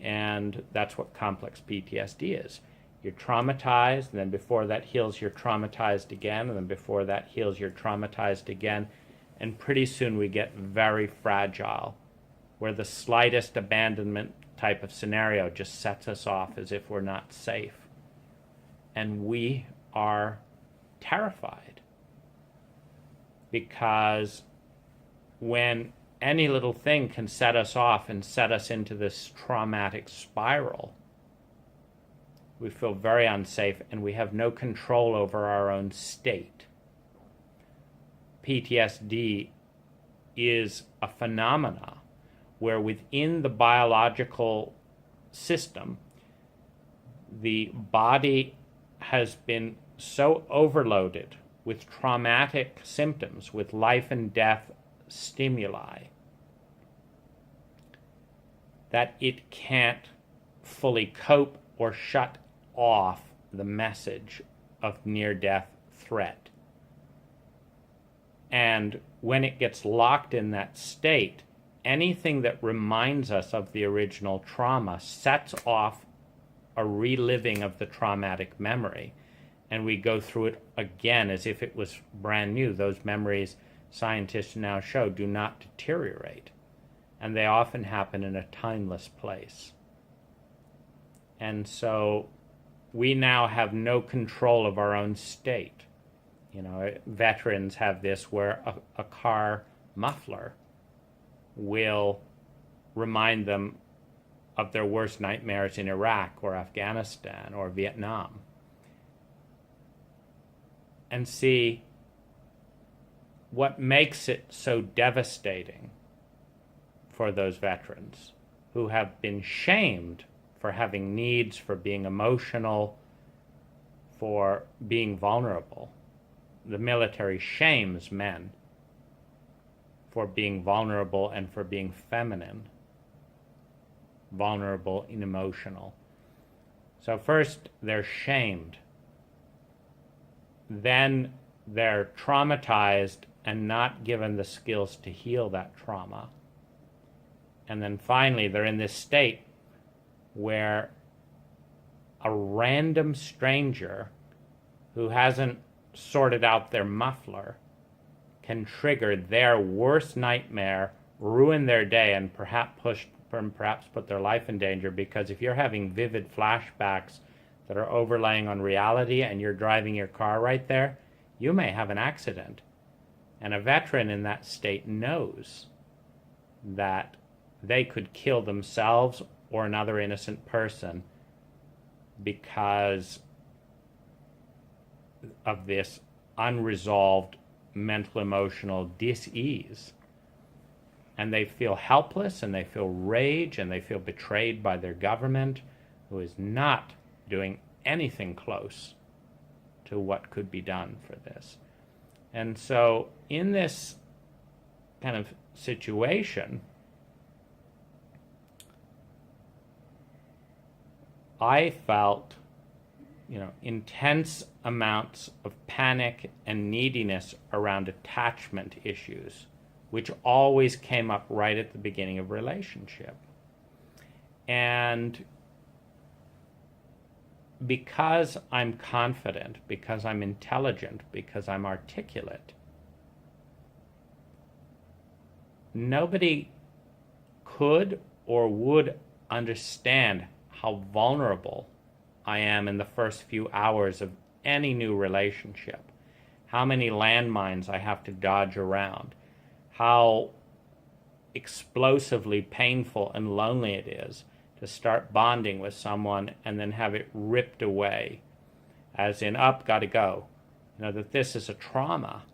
And that's what complex PTSD is. You're traumatized, and then before that heals, you're traumatized again, and then before that heals, you're traumatized again. And pretty soon we get very fragile, where the slightest abandonment type of scenario just sets us off as if we're not safe. And we are terrified because when any little thing can set us off and set us into this traumatic spiral, we feel very unsafe and we have no control over our own state. PTSD is a phenomena where within the biological system, the body has been so overloaded with traumatic symptoms, with life and death stimuli, that it can't fully cope or shut off the message of near-death threat. And when it gets locked in that state, anything that reminds us of the original trauma sets off a reliving of the traumatic memory. And we go through it again as if it was brand new. Those memories, scientists now show, do not deteriorate. And they often happen in a timeless place. And so we now have no control of our own state. You know, veterans have this where a car muffler will remind them of their worst nightmares in Iraq or Afghanistan or Vietnam. And see, what makes it so devastating for those veterans who have been shamed for having needs, for being emotional, for being vulnerable. The military shames men for being vulnerable and for being feminine, vulnerable and emotional. So first, they're shamed. Then they're traumatized and not given the skills to heal that trauma. And then finally, they're in this state where a random stranger who hasn't sorted out their muffler can trigger their worst nightmare, ruin their day, and perhaps put their life in danger. Because if you're having vivid flashbacks that are overlaying on reality and you're driving your car right there, you may have an accident. And a veteran in that state knows that they could kill themselves or another innocent person because of this unresolved mental emotional dis-ease. And they feel helpless, and they feel rage, and they feel betrayed by their government, who is not doing anything close to what could be done for this. And so in this kind of situation, I felt, intense amounts of panic and neediness around attachment issues, which always came up right at the beginning of a relationship. And because I'm confident, because I'm intelligent, because I'm articulate, nobody could or would understand how vulnerable I am in the first few hours of any new relationship, how many landmines I have to dodge around, how explosively painful and lonely it is to start bonding with someone and then have it ripped away, as in, up, gotta go. That this is a trauma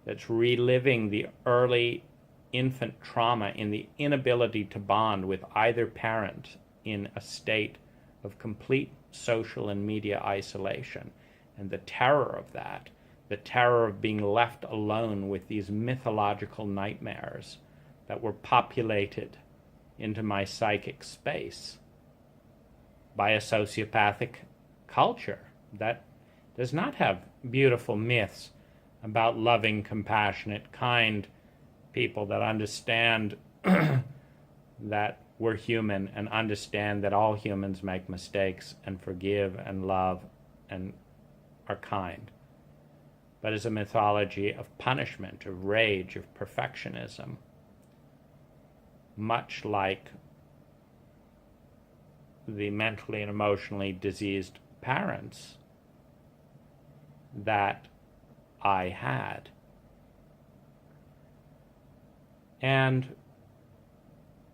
that's reliving the early infant trauma in the inability to bond with either parent in a state of complete social and media isolation. And the terror of that, the terror of being left alone with these mythological nightmares that were populated into my psychic space by a sociopathic culture that does not have beautiful myths about loving, compassionate, kind people that understand that we're human and understand that all humans make mistakes and forgive and love and are kind. But as a mythology of punishment, of rage, of perfectionism, much like the mentally and emotionally diseased parents that I had. And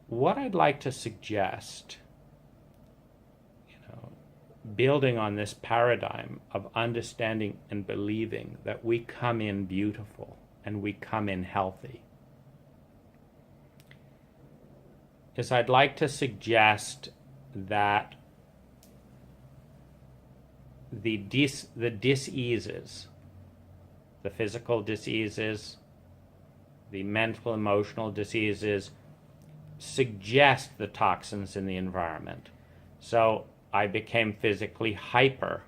what I'd like to suggest, building on this paradigm of understanding and believing that we come in beautiful and we come in healthy, is I'd like to suggest that the diseases, the physical diseases, the mental, emotional diseases, suggest the toxins in the environment. So I became physically hyper.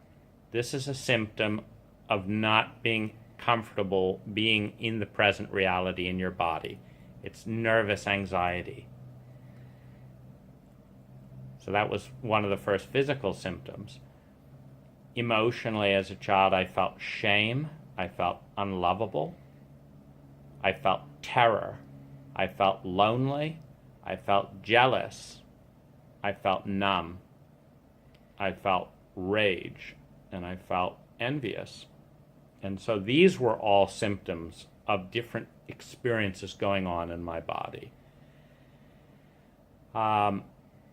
This is a symptom of not being comfortable being in the present reality in your body. It's nervous anxiety. So that was one of the first physical symptoms. Emotionally, as a child, I felt shame. I felt unlovable. I felt terror. I felt lonely. I felt jealous. I felt numb. I felt rage. And I felt envious. And so these were all symptoms of different experiences going on in my body.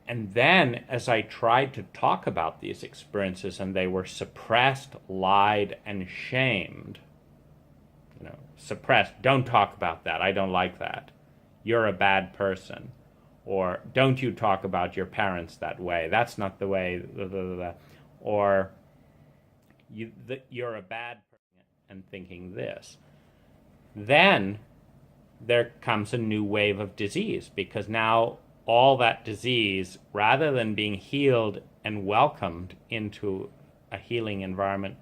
And then, as I tried to talk about these experiences and they were suppressed, lied, and shamed, suppressed, don't talk about that, I don't like that, you're a bad person, or don't you talk about your parents that way, that's not the way, or you're a bad person, and thinking this. Then there comes a new wave of disease, because now all that disease, rather than being healed and welcomed into a healing environment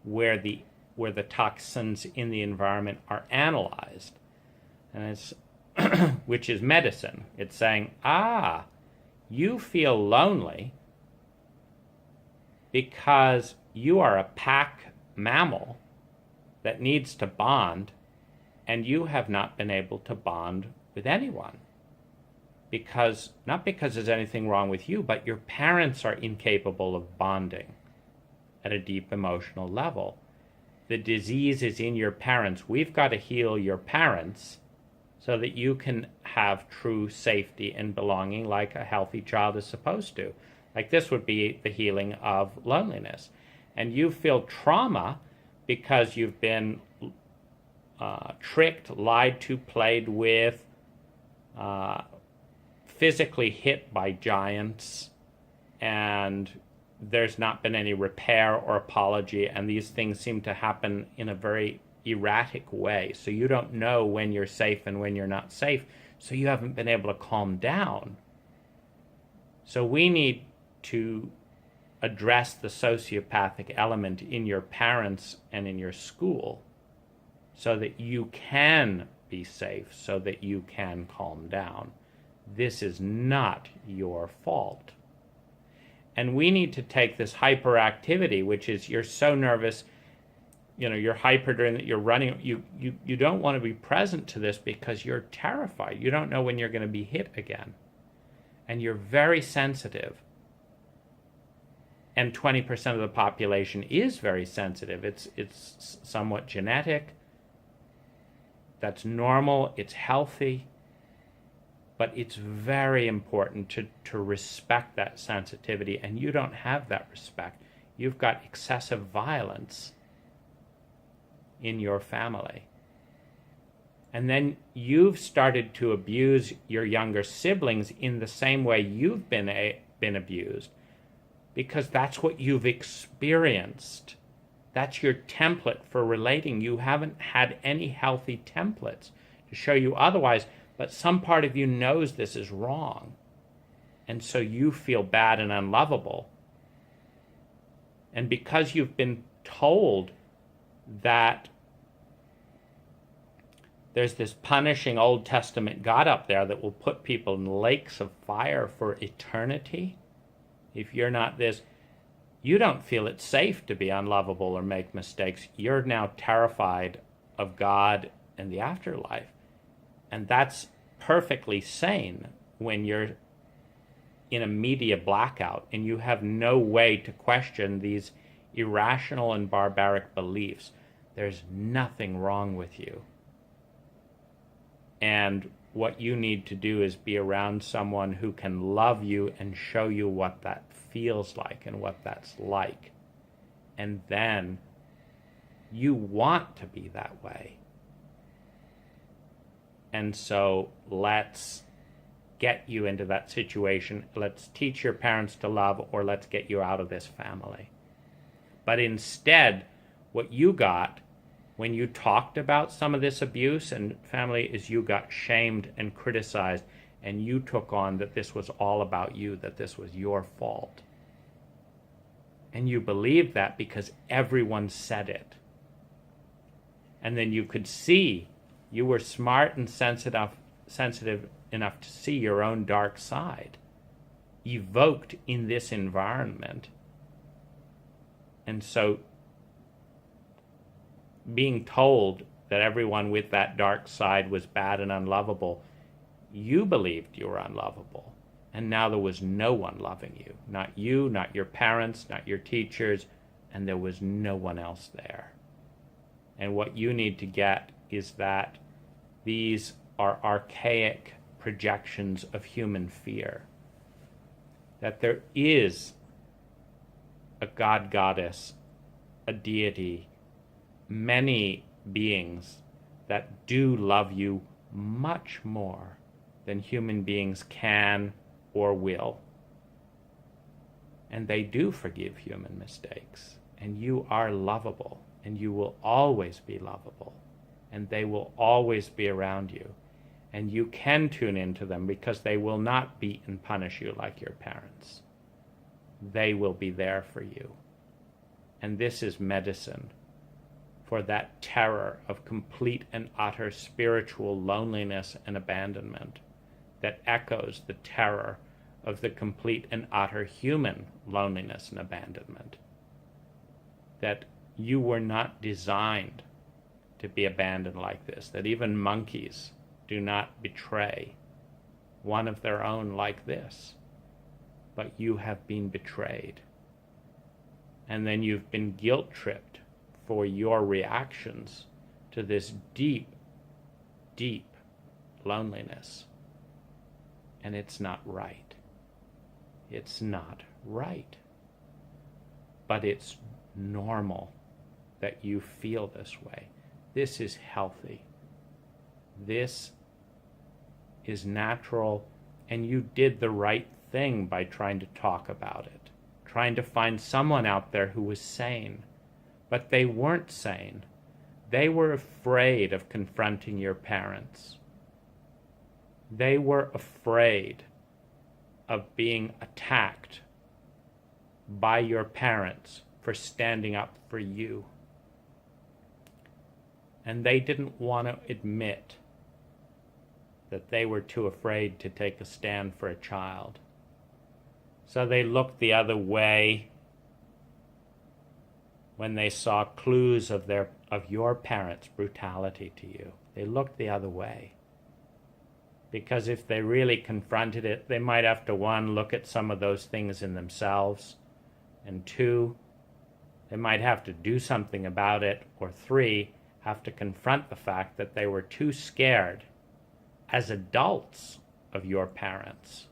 where the toxins in the environment are analyzed, and it's which is medicine. It's saying, you feel lonely because you are a pack mammal that needs to bond, and you have not been able to bond with anyone. Not because there's anything wrong with you, but your parents are incapable of bonding at a deep emotional level. The disease is in your parents. We've got to heal your parents so that you can have true safety and belonging like a healthy child is supposed to. Like this would be the healing of loneliness. And you feel trauma because you've been tricked, lied to, played with, physically hit by giants, and there's not been any repair or apology, and these things seem to happen in a very erratic way. So you don't know when you're safe and when you're not safe, so you haven't been able to calm down. So we need to address the sociopathic element in your parents and in your school so that you can be safe, so that you can calm down. This is not your fault. And we need to take this hyperactivity, which is you're so nervous, you're hyper during that, you're running, you don't want to be present to this because you're terrified. You don't know when you're going to be hit again. And you're very sensitive. And 20% of the population is very sensitive. It's somewhat genetic. That's normal. It's healthy. But it's very important to respect that sensitivity, and you don't have that respect. You've got excessive violence in your family. And then you've started to abuse your younger siblings in the same way you've been abused, because that's what you've experienced. That's your template for relating. You haven't had any healthy templates to show you otherwise. But some part of you knows this is wrong. And so you feel bad and unlovable. And because you've been told that there's this punishing Old Testament God up there that will put people in lakes of fire for eternity, if you're not this, you don't feel it's safe to be unlovable or make mistakes. You're now terrified of God and the afterlife. And that's perfectly sane when you're in a media blackout and you have no way to question these irrational and barbaric beliefs. There's nothing wrong with you. And what you need to do is be around someone who can love you and show you what that feels like and what that's like. And then you want to be that way. And so let's get you into that situation. Let's teach your parents to love, or let's get you out of this family. But instead, what you got when you talked about some of this abuse and family is you got shamed and criticized, and you took on that this was all about you, that this was your fault. And you believed that because everyone said it. And then you could see you were smart and sensitive enough to see your own dark side evoked in this environment. And so being told that everyone with that dark side was bad and unlovable, you believed you were unlovable. And now there was no one loving you. Not you, not your parents, not your teachers, and there was no one else there. And what you need to get is that these are archaic projections of human fear. That there is a god, goddess, a deity, many beings that do love you much more than human beings can or will. And they do forgive human mistakes. And you are lovable. And you will always be lovable. And they will always be around you. And you can tune into them because they will not beat and punish you like your parents. They will be there for you. And this is medicine for that terror of complete and utter spiritual loneliness and abandonment that echoes the terror of the complete and utter human loneliness and abandonment. That you were not designed to be abandoned like this, that even monkeys do not betray one of their own like this, but you have been betrayed. And then you've been guilt-tripped for your reactions to this deep, deep loneliness. And it's not right. It's not right. But it's normal that you feel this way. This is healthy. This is natural, and you did the right thing by trying to talk about it, trying to find someone out there who was sane. But they weren't sane. They were afraid of confronting your parents. They were afraid of being attacked by your parents for standing up for you. And they didn't want to admit that they were too afraid to take a stand for a child. So they looked the other way when they saw clues of your parents' brutality to you. They looked the other way. Because if they really confronted it, they might have to, one, look at some of those things in themselves, and two, they might have to do something about it, or three, have to confront the fact that they were too scared as adults of your parents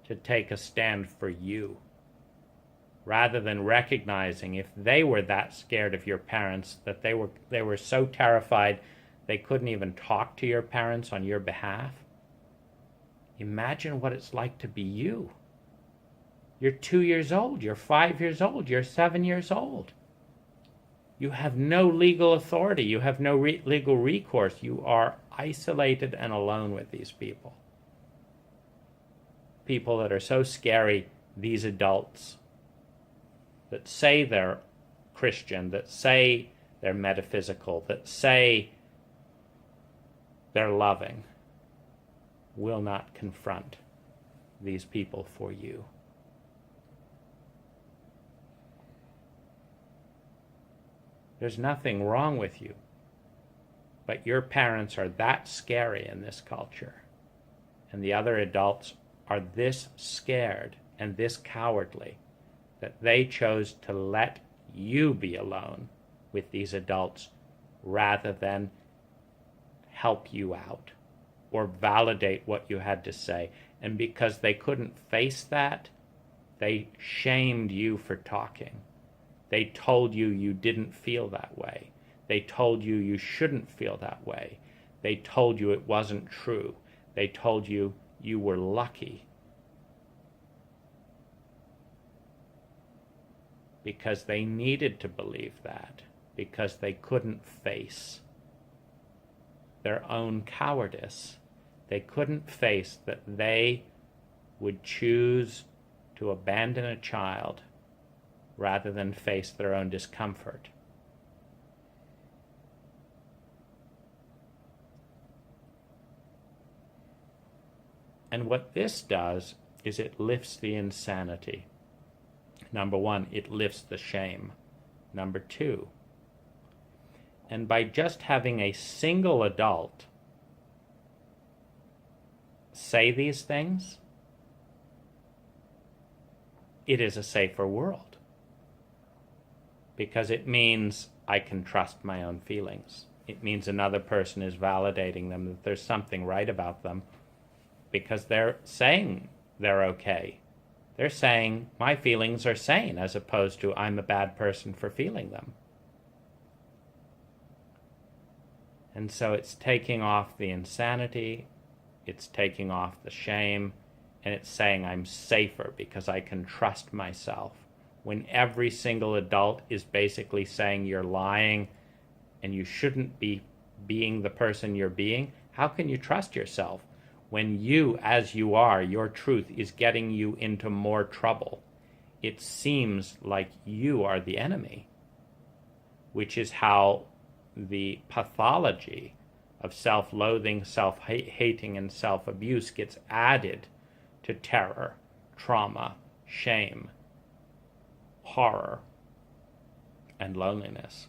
to take a stand for you, rather than recognizing if they were that scared of your parents that they were so terrified they couldn't even talk to your parents on your behalf. Imagine what it's like to be you. You're 2 years old, you're 5 years old, you're 7 years old. You have no legal authority, you have no legal recourse. You are isolated and alone with these people. People that are so scary, these adults that say they're Christian, that say they're metaphysical, that say they're loving, will not confront these people for you. There's nothing wrong with you, but your parents are that scary in this culture, and the other adults are this scared and this cowardly that they chose to let you be alone with these adults rather than help you out or validate what you had to say. And because they couldn't face that, they shamed you for talking. They told you you didn't feel that way. They told you you shouldn't feel that way. They told you it wasn't true. They told you you were lucky because they needed to believe that, because they couldn't face their own cowardice. They couldn't face that they would choose to abandon a child rather than face their own discomfort. And what this does is it lifts the insanity. Number one, it lifts the shame. Number two, and by just having a single adult say these things, it is a safer world. Because it means I can trust my own feelings. It means another person is validating them, that there's something right about them, because they're saying they're okay. They're saying my feelings are sane, as opposed to I'm a bad person for feeling them. And so it's taking off the insanity, it's taking off the shame, and it's saying I'm safer because I can trust myself. When every single adult is basically saying you're lying and you shouldn't be being the person you're being, how can you trust yourself when you, as you are, your truth is getting you into more trouble? It seems like you are the enemy, which is how the pathology of self-loathing, self-hating, and self-abuse gets added to terror, trauma, shame, horror, and loneliness.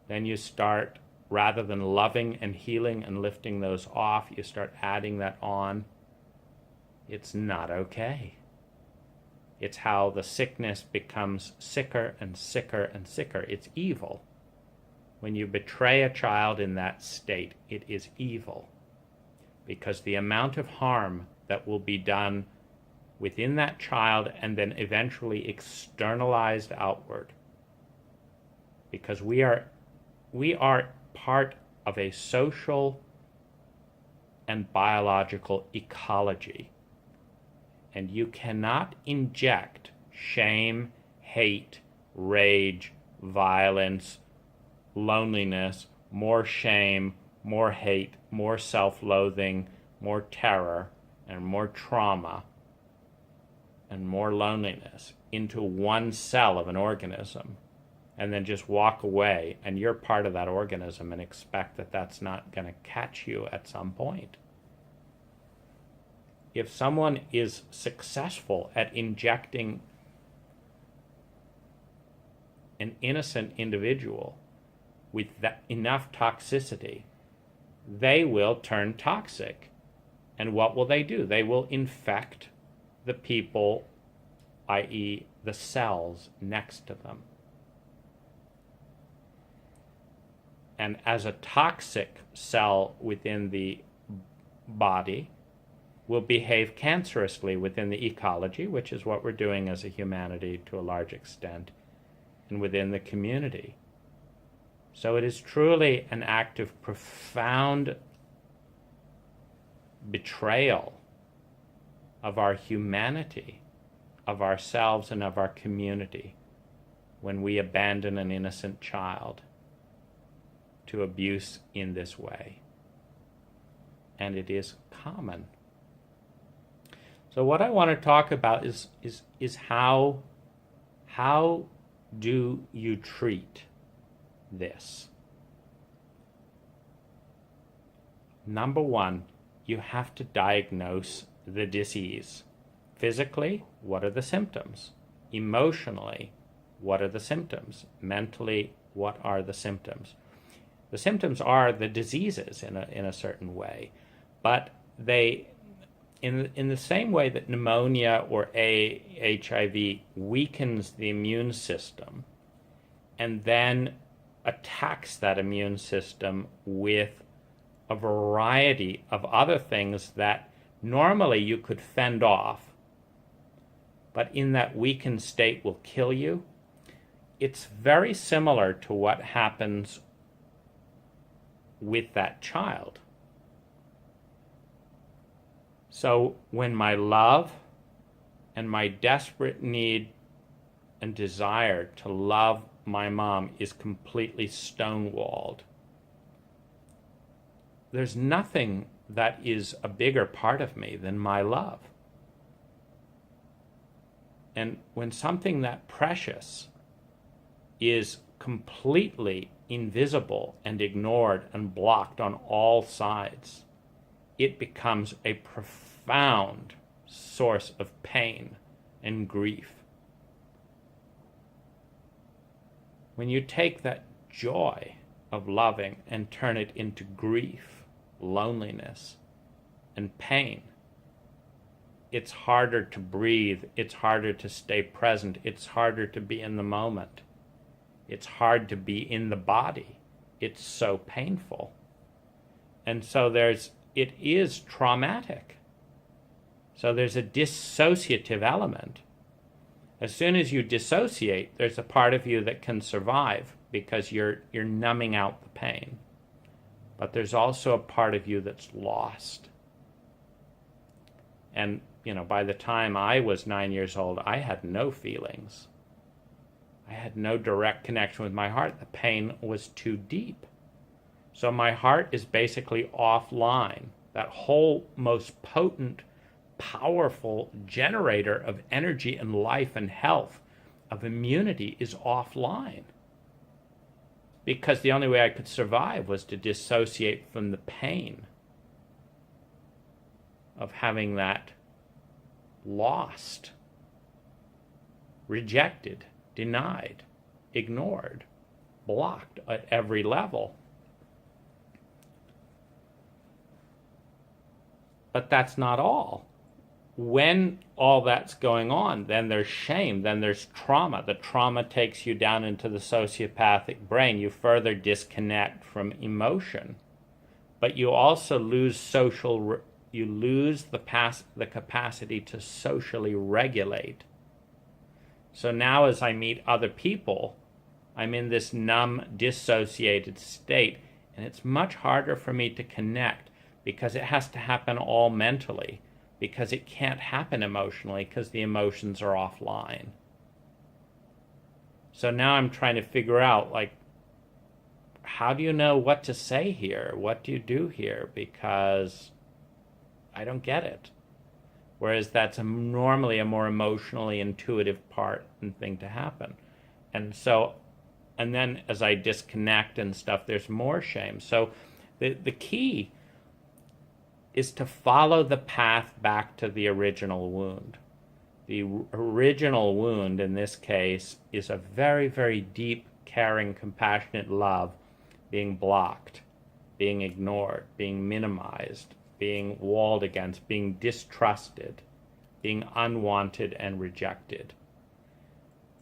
Then you start, rather than loving and healing and lifting those off, you start adding that on. It's not okay. It's how the sickness becomes sicker and sicker and sicker. It's evil. When you betray a child in that state, it is evil. Because the amount of harm that will be done within that child and then eventually externalized outward. Because we are part of a social and biological ecology. And you cannot inject shame, hate, rage, violence, loneliness, more shame, more hate, more self-loathing, more terror, and more trauma, and more loneliness into one cell of an organism, and then just walk away, and you're part of that organism, and expect that that's not going to catch you at some point. If someone is successful at injecting an innocent individual with enough toxicity, they will turn toxic. And what will they do? They will infect the people, i.e. the cells next to them. And as a toxic cell within the body will behave cancerously within the ecology, which is what we're doing as a humanity to a large extent, and within the community. So it is truly an act of profound betrayal of our humanity, of ourselves and of our community, when we abandon an innocent child to abuse in this way. And it is common. So what I want to talk about is how do you treat this? Number one, you have to diagnose the disease. Physically, what are the symptoms? Emotionally, what are the symptoms? Mentally, what are the symptoms? The symptoms are the diseases in a certain way, but they, in the same way that pneumonia or HIV weakens the immune system and then attacks that immune system with a variety of other things that normally you could fend off, but in that weakened state will kill you. It's very similar to what happens with that child. So when my love and my desperate need and desire to love my mom is completely stonewalled, there's nothing that is a bigger part of me than my love. And when something that precious is completely invisible and ignored and blocked on all sides, it becomes a profound source of pain and grief. When you take that joy of loving and turn it into grief, loneliness, and pain, it's harder to breathe, it's harder to stay present, it's harder to be in the moment. It's hard to be in the body. It's so painful. And so it is traumatic. So there's a dissociative element. As soon as you dissociate, there's a part of you that can survive because you're numbing out the pain. But there's also a part of you that's lost. And, by the time I was 9 years old, I had no feelings. I had no direct connection with my heart. The pain was too deep. So my heart is basically offline. That whole most potent, powerful generator of energy and life and health, of immunity, is offline. Because the only way I could survive was to dissociate from the pain of having that lost, rejected, denied, ignored, blocked at every level. But that's not all. When all that's going on, then there's shame, then there's trauma. The trauma takes you down into the sociopathic brain. You further disconnect from emotion. But you also lose the capacity to socially regulate. So now as I meet other people, I'm in this numb, dissociated state, and it's much harder for me to connect because it has to happen all mentally, because it can't happen emotionally because the emotions are offline. So now I'm trying to figure out, how do you know what to say here? What do you do here? Because I don't get it. Whereas that's normally a more emotionally intuitive part and thing to happen. And then as I disconnect and stuff, there's more shame. So the key is to follow the path back to the original wound. The original wound, in this case, is a very, very deep, caring, compassionate love being blocked, being ignored, being minimized, being walled against, being distrusted, being unwanted and rejected,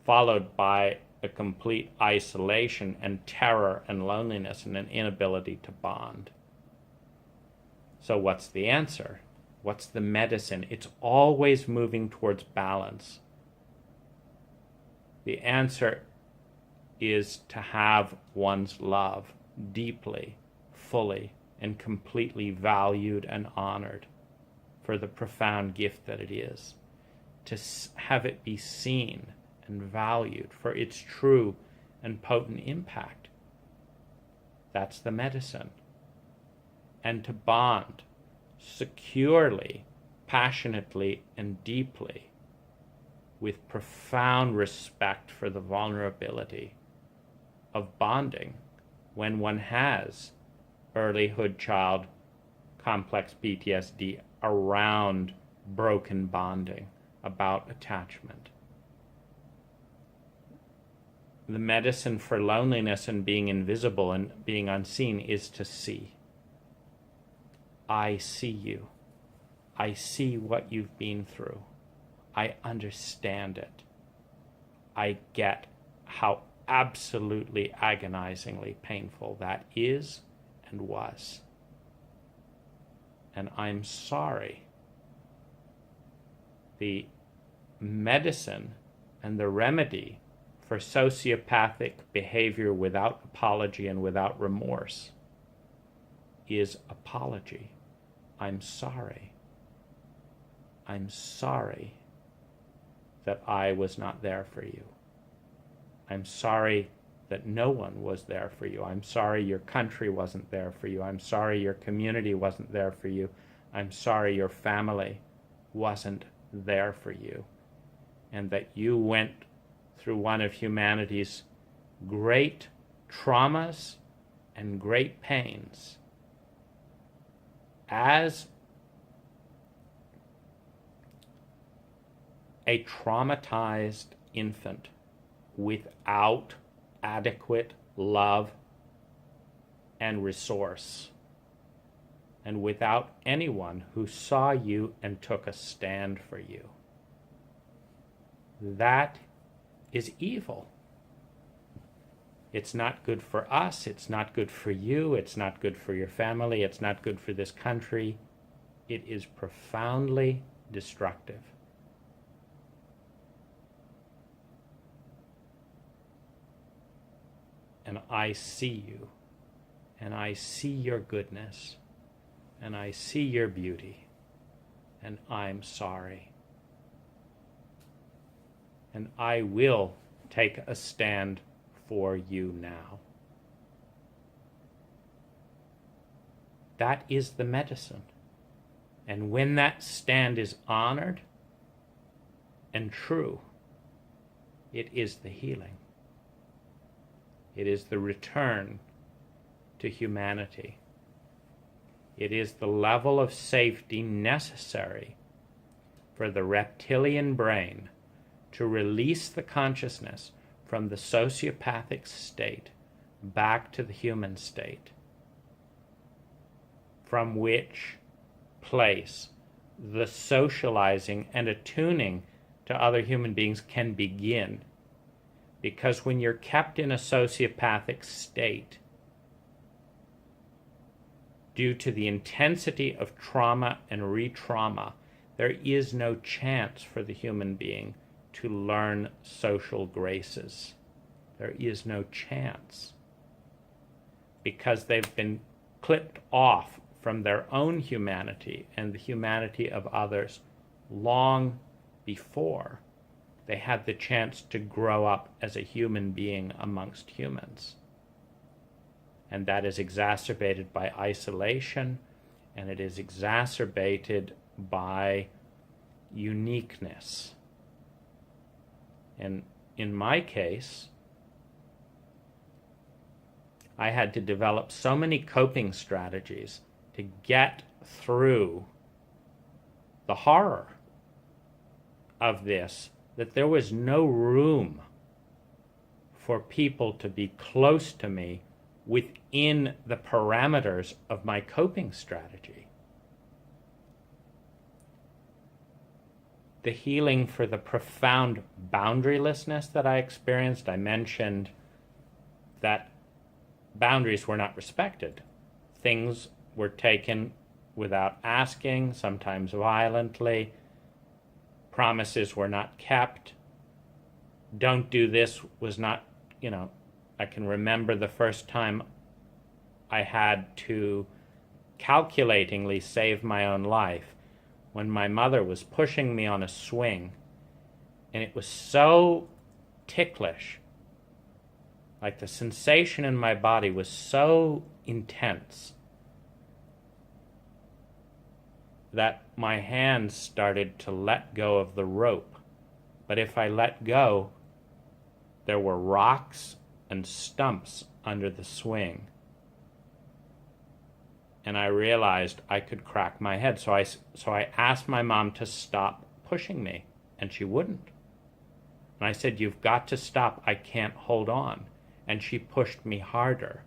followed by a complete isolation and terror and loneliness and an inability to bond. So what's the answer? What's the medicine? It's always moving towards balance. The answer is to have one's love deeply, fully, and completely valued and honored for the profound gift that it is. To have it be seen and valued for its true and potent impact. That's the medicine. And to bond securely, passionately, and deeply with profound respect for the vulnerability of bonding when one has early hood child complex PTSD around broken bonding, about attachment. The medicine for loneliness and being invisible and being unseen is to see. I see you. I see what you've been through. I understand it. I get how absolutely agonizingly painful that is and was. And I'm sorry. The medicine and the remedy for sociopathic behavior without apology and without remorse is apology. I'm sorry. I'm sorry that I was not there for you. I'm sorry that no one was there for you. I'm sorry your country wasn't there for you. I'm sorry your community wasn't there for you. I'm sorry your family wasn't there for you. And that you went through one of humanity's great traumas and great pains as a traumatized infant without adequate love and resource, and without anyone who saw you and took a stand for you. That is evil. It's not good for us, it's not good for you, it's not good for your family, it's not good for this country. It is profoundly destructive. And I see you, and I see your goodness, and I see your beauty, and I'm sorry. And I will take a stand for you now. That is the medicine. And when that stand is honored and true, it is the healing. It is the return to humanity. It is the level of safety necessary for the reptilian brain to release the consciousness from the sociopathic state back to the human state, from which place the socializing and attuning to other human beings can begin. Because when you're kept in a sociopathic state, due to the intensity of trauma and re-trauma, there is no chance for the human being to learn social graces. There is no chance. Because they've been clipped off from their own humanity and the humanity of others long before they had the chance to grow up as a human being amongst humans. And that is exacerbated by isolation, and it is exacerbated by uniqueness. And in my case, I had to develop so many coping strategies to get through the horror of this, that there was no room for people to be close to me within the parameters of my coping strategy. The healing for the profound boundarylessness that I experienced, I mentioned that boundaries were not respected. Things were taken without asking, sometimes violently. Promises were not kept. Don't do this was not, I can remember the first time I had to calculatingly save my own life when my mother was pushing me on a swing, and it was so ticklish. Like the sensation in my body was so intense that my hands started to let go of the rope. But if I let go, there were rocks and stumps under the swing. And I realized I could crack my head. So I asked my mom to stop pushing me, and she wouldn't. And I said, "You've got to stop. I can't hold on." And she pushed me harder.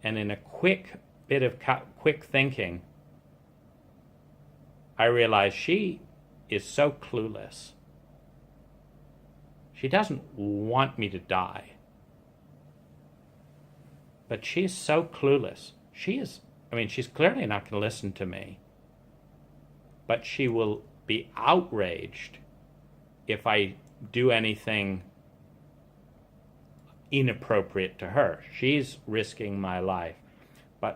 And in a quick bit of quick thinking, I realized she is so clueless. She doesn't want me to die. But she's so clueless. She's clearly not going to listen to me. But she will be outraged if I do anything inappropriate to her. She's risking my life.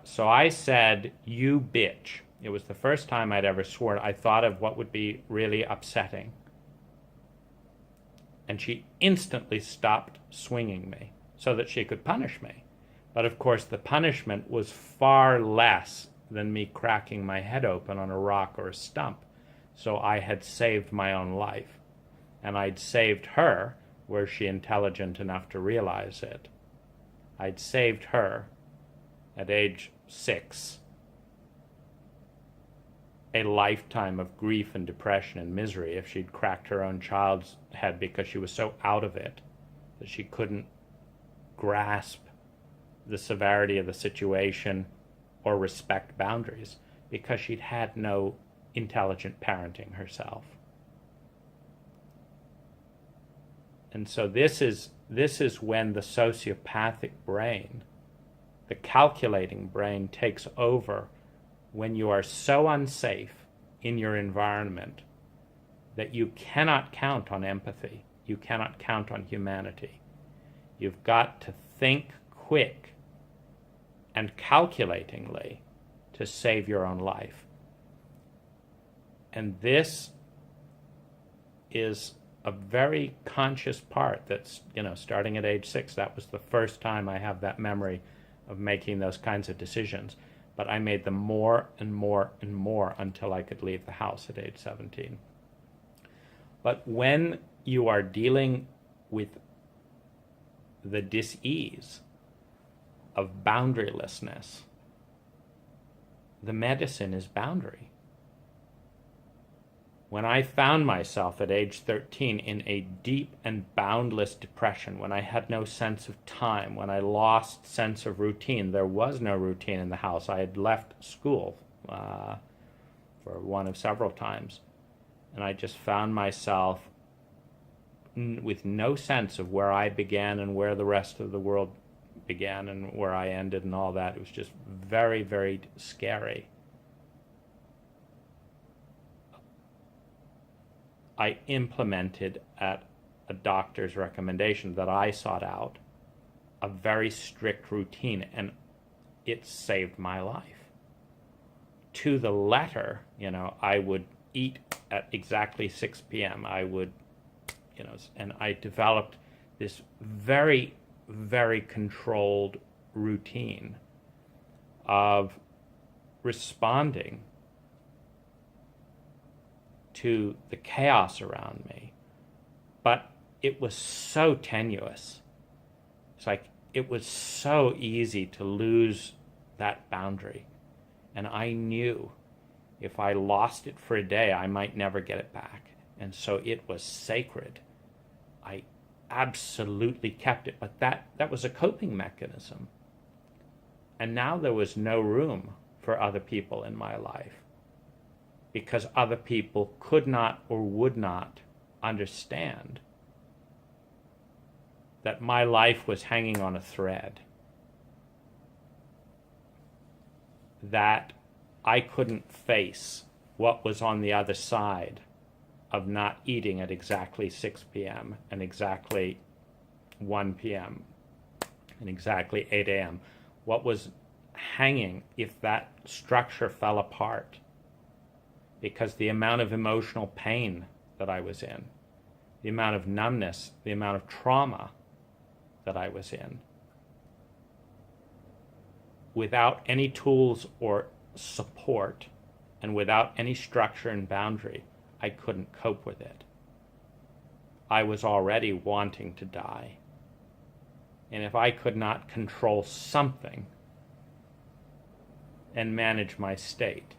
So I said, "You bitch." It was the first time I'd ever sworn. I thought of what would be really upsetting. And she instantly stopped swinging me so that she could punish me. But of course, the punishment was far less than me cracking my head open on a rock or a stump. So I had saved my own life. And I'd saved her, were she intelligent enough to realize it. I'd saved her at age 6 a lifetime of grief and depression and misery if she'd cracked her own child's head because she was so out of it that she couldn't grasp the severity of the situation or respect boundaries because she'd had no intelligent parenting herself. And so this is when the sociopathic brain, the calculating brain, takes over when you are so unsafe in your environment that you cannot count on empathy. You cannot count on humanity. You've got to think quick and calculatingly to save your own life. And this is a very conscious part that's, starting at age 6, that was the first time I have that memory of making those kinds of decisions. But I made them more and more and more until I could leave the house at age 17. But when you are dealing with the dis-ease of boundarylessness, the medicine is boundary. When I found myself at age 13 in a deep and boundless depression, when I had no sense of time, when I lost sense of routine, there was no routine in the house. I had left school for one of several times, and I just found myself with no sense of where I began and where the rest of the world began and where I ended and all that. It was just very, very scary. I implemented, at a doctor's recommendation that I sought out, a very strict routine, and it saved my life. To the letter, I would eat at exactly 6 p.m. I would, and I developed this very, very controlled routine of responding to the chaos around me. But it was so tenuous. It's like it was so easy to lose that boundary. And I knew if I lost it for a day, I might never get it back. And so it was sacred. I absolutely kept it. But that was a coping mechanism. And now there was no room for other people in my life, because other people could not or would not understand that my life was hanging on a thread, that I couldn't face what was on the other side of not eating at exactly 6 p.m. and exactly 1 p.m. and exactly 8 a.m. What was hanging if that structure fell apart? Because the amount of emotional pain that I was in, the amount of numbness, the amount of trauma that I was in, without any tools or support and without any structure and boundary, I couldn't cope with it. I was already wanting to die. And if I could not control something and manage my state,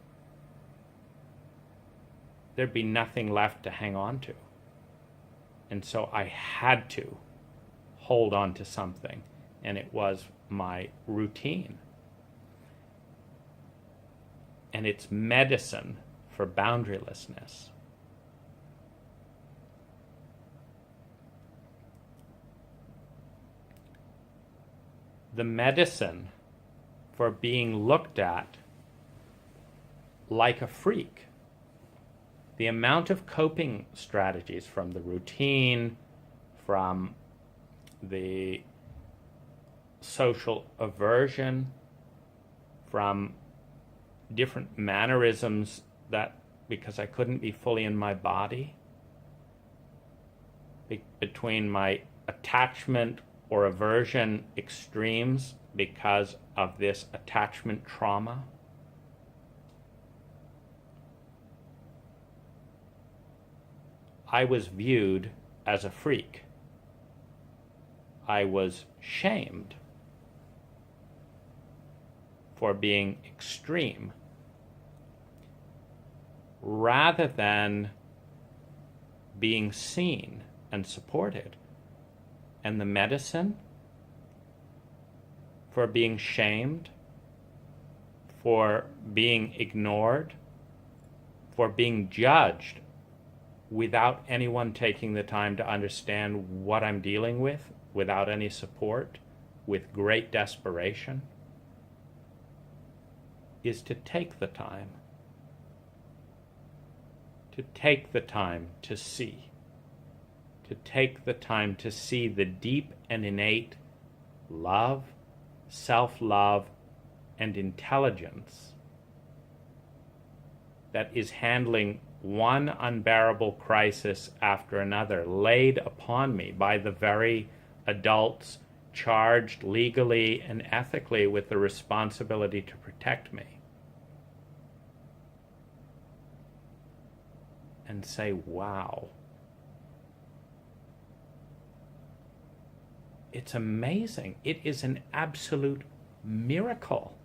there'd be nothing left to hang on to. And so I had to hold on to something, and it was my routine. And it's medicine for boundarylessness. The medicine for being looked at like a freak. The amount of coping strategies, from the routine, from the social aversion, from different mannerisms that, because I couldn't be fully in my body, between my attachment or aversion extremes because of this attachment trauma. I was viewed as a freak. I was shamed for being extreme, rather than being seen and supported. And the medicine for being shamed, for being ignored, for being judged without anyone taking the time to understand what I'm dealing with, without any support, with great desperation, is to take the time. To take the time to see. To take the time to see the deep and innate love, self-love, and intelligence that is handling one unbearable crisis after another laid upon me by the very adults charged legally and ethically with the responsibility to protect me. And say, wow. It's amazing. It is an absolute miracle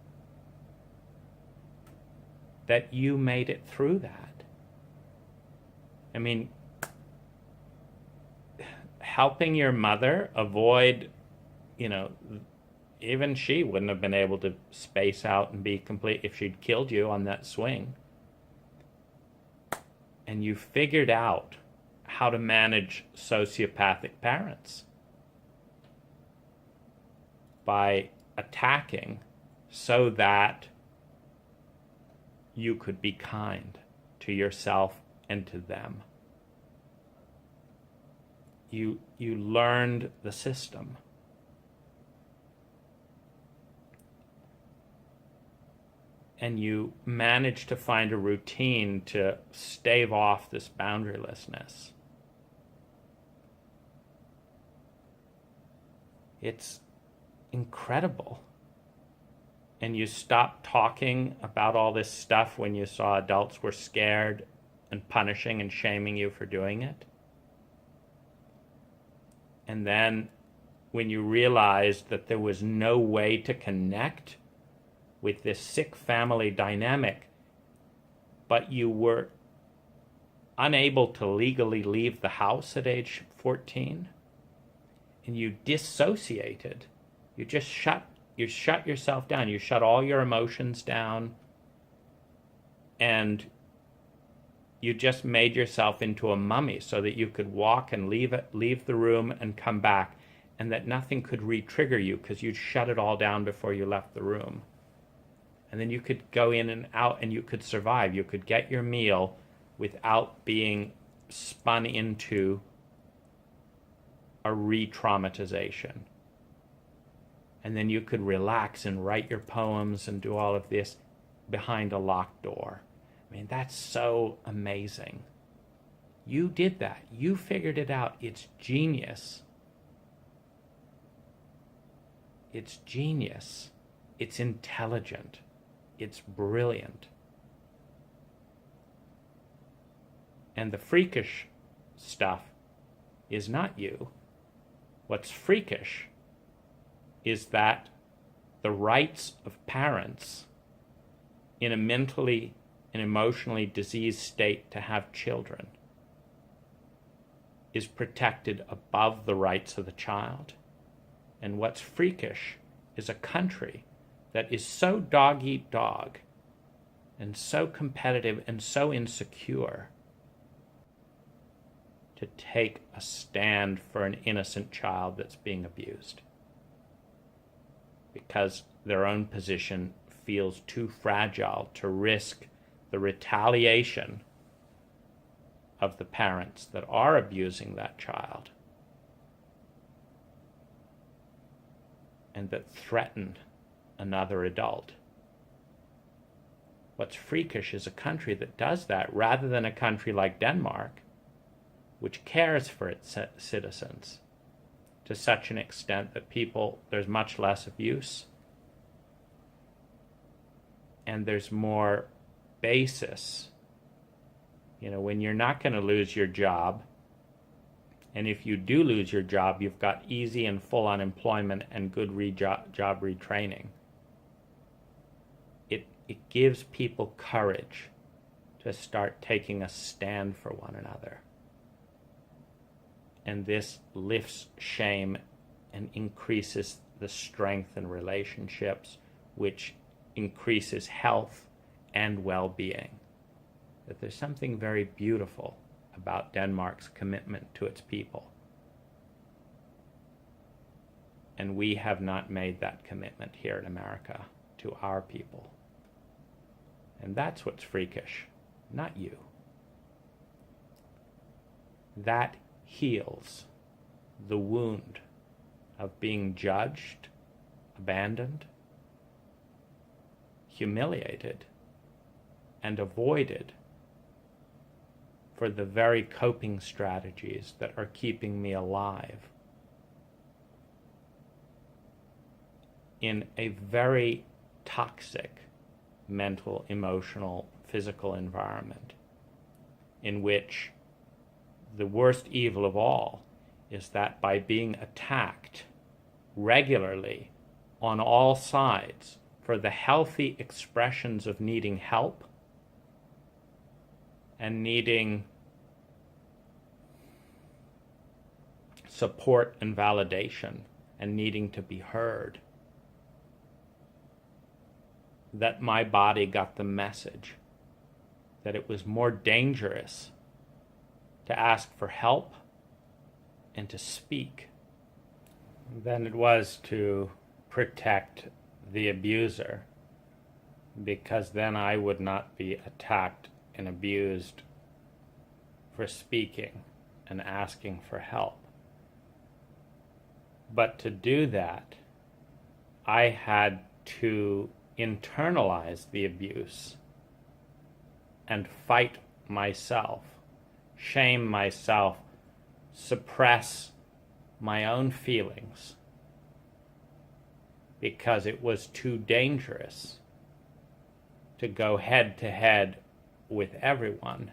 that you made it through that. I mean, helping your mother avoid, even she wouldn't have been able to space out and be complete if she'd killed you on that swing. And you figured out how to manage sociopathic parents by attacking so that you could be kind to yourself and to them. You learned the system. And you managed to find a routine to stave off this boundarylessness. It's incredible. And you stopped talking about all this stuff when you saw adults were scared and punishing and shaming you for doing it. And then when you realized that there was no way to connect with this sick family dynamic, but you were unable to legally leave the house at age 14, and you dissociated. You just shut yourself down. You shut all your emotions down, and you just made yourself into a mummy so that you could walk and leave the room and come back, and that nothing could re-trigger you because you'd shut it all down before you left the room. And then you could go in and out and you could survive. You could get your meal without being spun into a re-traumatization. And then you could relax and write your poems and do all of this behind a locked door. I mean, that's so amazing. You did that. You figured it out. It's genius. It's genius. It's intelligent. It's brilliant. And the freakish stuff is not you. What's freakish is that the rights of parents in a mentally and emotionally diseased state to have children is protected above the rights of the child. And what's freakish is a country that is so dog-eat-dog and so competitive and so insecure to take a stand for an innocent child that's being abused because their own position feels too fragile to risk the retaliation of the parents that are abusing that child and that threaten another adult. What's freakish is a country that does that rather than a country like Denmark, which cares for its citizens to such an extent that there's much less abuse and there's more basis. When you're not going to lose your job, and if you do lose your job, you've got easy and full unemployment and good job retraining. It gives people courage to start taking a stand for one another. And this lifts shame and increases the strength in relationships, which increases health and well-being. That there's something very beautiful about Denmark's commitment to its people. And we have not made that commitment here in America to our people. And that's what's freakish, not you. That heals the wound of being judged, abandoned, humiliated, and avoided for the very coping strategies that are keeping me alive in a very toxic mental, emotional, physical environment in which the worst evil of all is that by being attacked regularly on all sides for the healthy expressions of needing help and needing support and validation and needing to be heard, that my body got the message that it was more dangerous to ask for help and to speak than it was to protect the abuser, because then I would not be attacked and abused for speaking and asking for help. But to do that, I had to internalize the abuse and fight myself, shame myself, suppress my own feelings because it was too dangerous to go head to head with everyone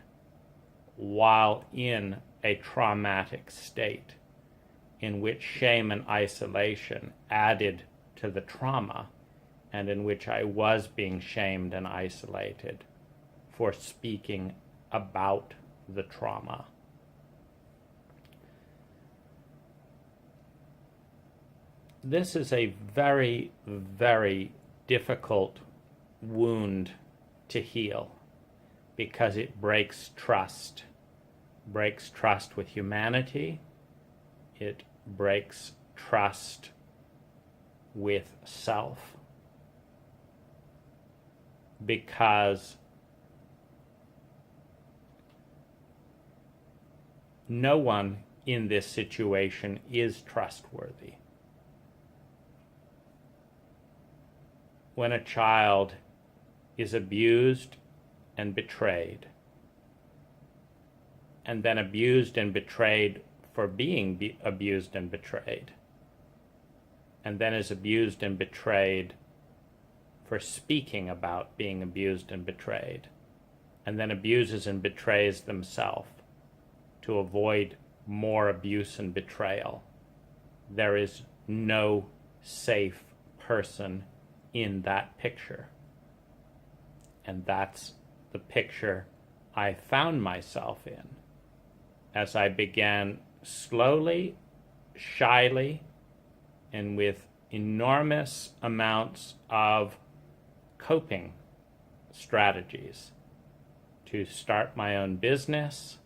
while in a traumatic state in which shame and isolation added to the trauma, and in which I was being shamed and isolated for speaking about the trauma. This is a very, very difficult wound to heal because it breaks trust with humanity, it breaks trust with self, because no one in this situation is trustworthy. When a child is abused and betrayed, and then abused and betrayed for being abused and betrayed, and then is abused and betrayed for speaking about being abused and betrayed, and then abuses and betrays themselves to avoid more abuse and betrayal, there is no safe person in that picture. And that's the picture I found myself in as I began slowly, shyly, and with enormous amounts of coping strategies to start my own business,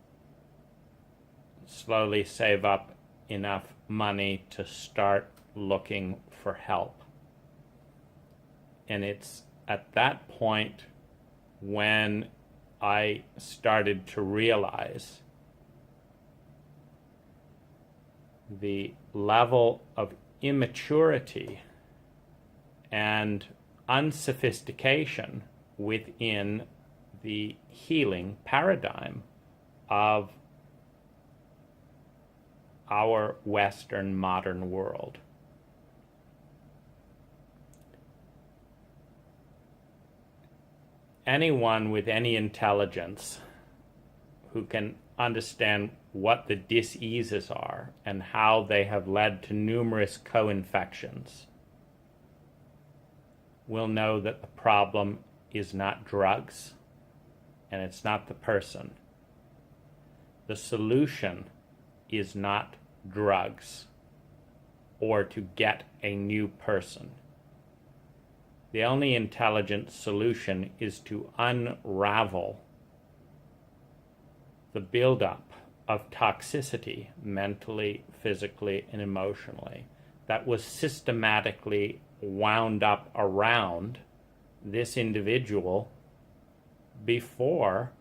slowly save up enough money to start looking for help. And it's at that point when I started to realize the level of immaturity and unsophistication within the healing paradigm of our Western modern world. Anyone with any intelligence who can understand what the diseases are and how they have led to numerous co-infections will know that the problem is not drugs and it's not the person. The solution is not drugs or to get a new person. The only intelligent solution is to unravel the buildup of toxicity mentally, physically, and emotionally that was systematically wound up around this individual before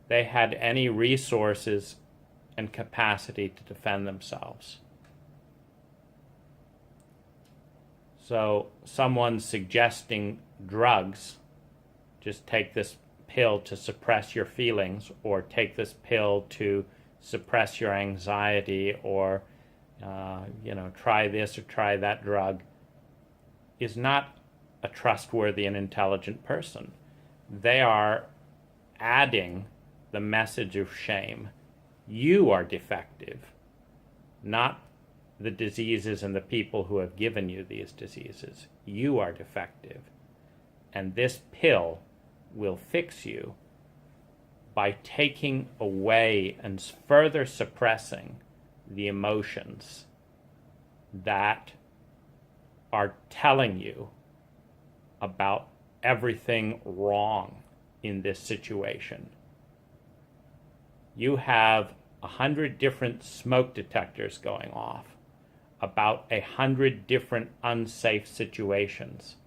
they had any resources and capacity to defend themselves. So someone suggesting drugs, just take this pill to suppress your feelings, or take this pill to suppress your anxiety, or try this or try that drug, is not a trustworthy and intelligent person. They are adding the message of shame. You are defective, not the diseases and the people who have given you these diseases. You are defective. And this pill will fix you by taking away and further suppressing the emotions that are telling you about everything wrong in this situation. You have 100 different smoke detectors going off about 100 different unsafe situations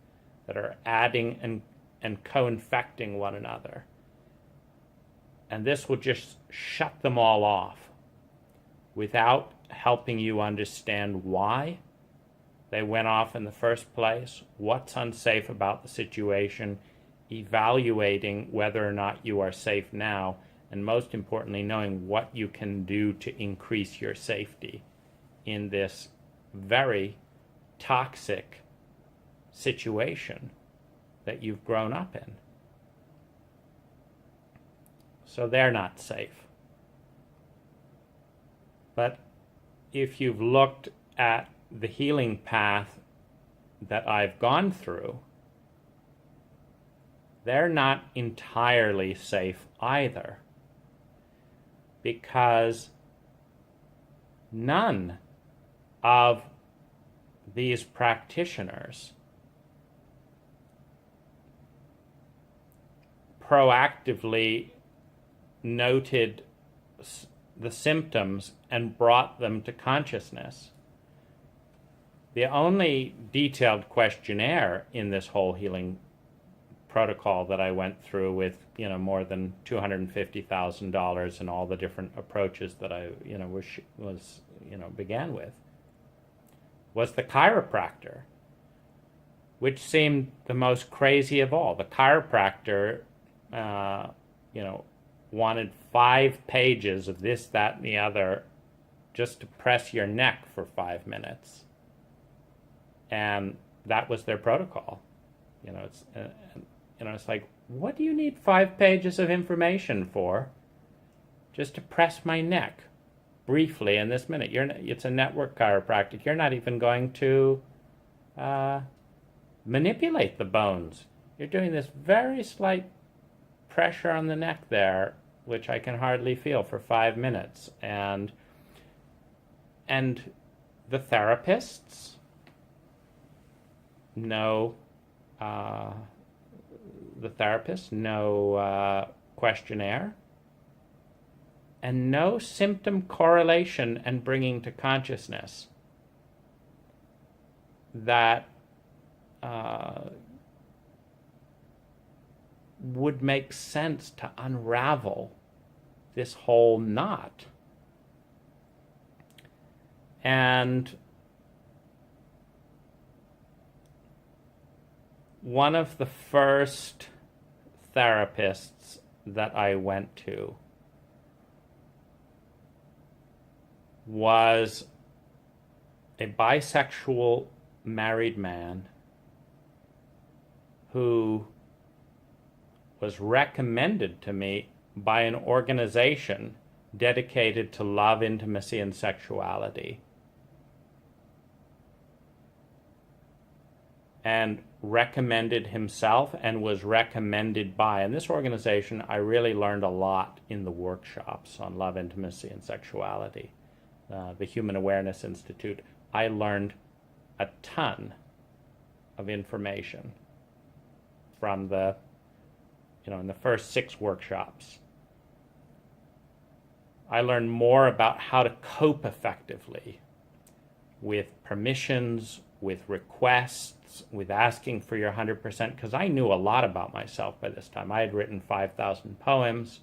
that are adding and co-infecting one another. And this will just shut them all off without helping you understand why they went off in the first place, what's unsafe about the situation, evaluating whether or not you are safe now, and most importantly, knowing what you can do to increase your safety in this very toxic situation that you've grown up in. So they're not safe. But if you've looked at the healing path that I've gone through, they're not entirely safe either, because none of these practitioners proactively noted the symptoms and brought them to consciousness. The only detailed questionnaire in this whole healing protocol that I went through with, more than $250,000 and all the different approaches that I, began with, was the chiropractor, which seemed the most crazy of all. The chiropractor, wanted 5 pages of this, that, and the other just to press your neck for 5 minutes. And that was their protocol. It's like, what do you need 5 pages of information for? Just to press my neck briefly in this minute. It's a network chiropractic. You're not even going to manipulate the bones. You're doing this very slight pressure on the neck there, which I can hardly feel, for 5 minutes. And the therapists no questionnaire, and no symptom correlation and bringing to consciousness that would make sense to unravel this whole knot. And one of the first therapists that I went to was a bisexual married man who was recommended to me by an organization dedicated to love, intimacy, and sexuality, and recommended himself and was recommended by. And this organization, I really learned a lot in the workshops on love, intimacy, and sexuality. The Human Awareness Institute, I learned a ton of information from in the first 6 workshops. I learned more about how to cope effectively with permissions, with requests, with asking for your 100%, because I knew a lot about myself by this time. I had written 5,000 poems.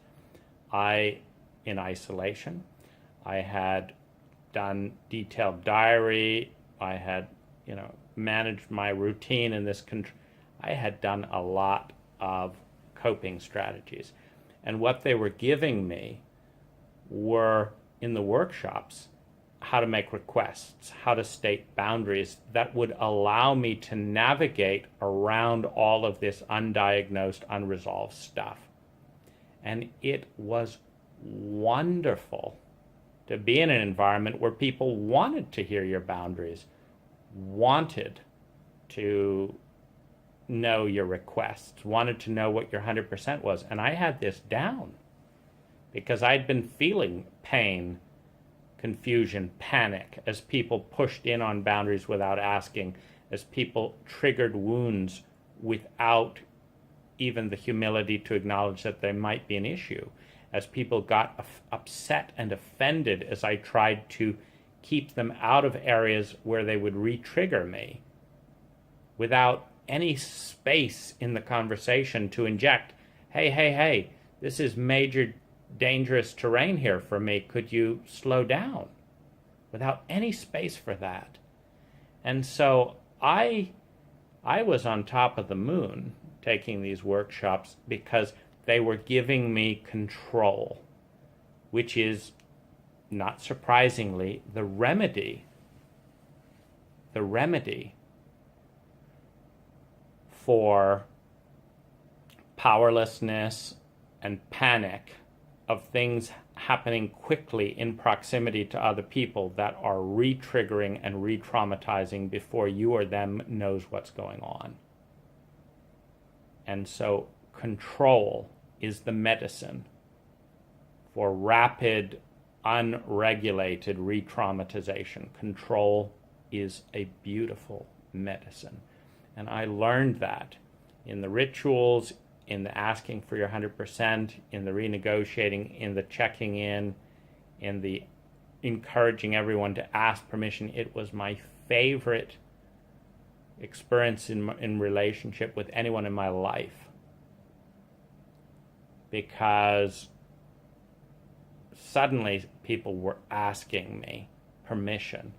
In isolation, I had done detailed diary. I had, managed my routine in this. I had done a lot of coping strategies. And what they were giving me were, in the workshops, how to make requests, how to state boundaries that would allow me to navigate around all of this undiagnosed, unresolved stuff. And it was wonderful to be in an environment where people wanted to hear your boundaries, wanted to know your requests, wanted to know what your 100% was. And I had this down because I'd been feeling pain, confusion, panic as people pushed in on boundaries without asking, as people triggered wounds without even the humility to acknowledge that there might be an issue, as people got upset and offended as I tried to keep them out of areas where they would re-trigger me without any space in the conversation to inject, hey, this is major dangerous terrain here for me. Could you slow down? Without any space for that. And so I was on top of the moon taking these workshops because they were giving me control, which is, not surprisingly, the remedy for powerlessness and panic of things happening quickly in proximity to other people that are re-triggering and re-traumatizing before you or them knows what's going on. And so control is the medicine for rapid, unregulated re-traumatization. Control is a beautiful medicine. And I learned that in the rituals, in the asking for your 100%, in the renegotiating, in the checking in the encouraging everyone to ask permission. It was my favorite experience in relationship with anyone in my life, because suddenly people were asking me permission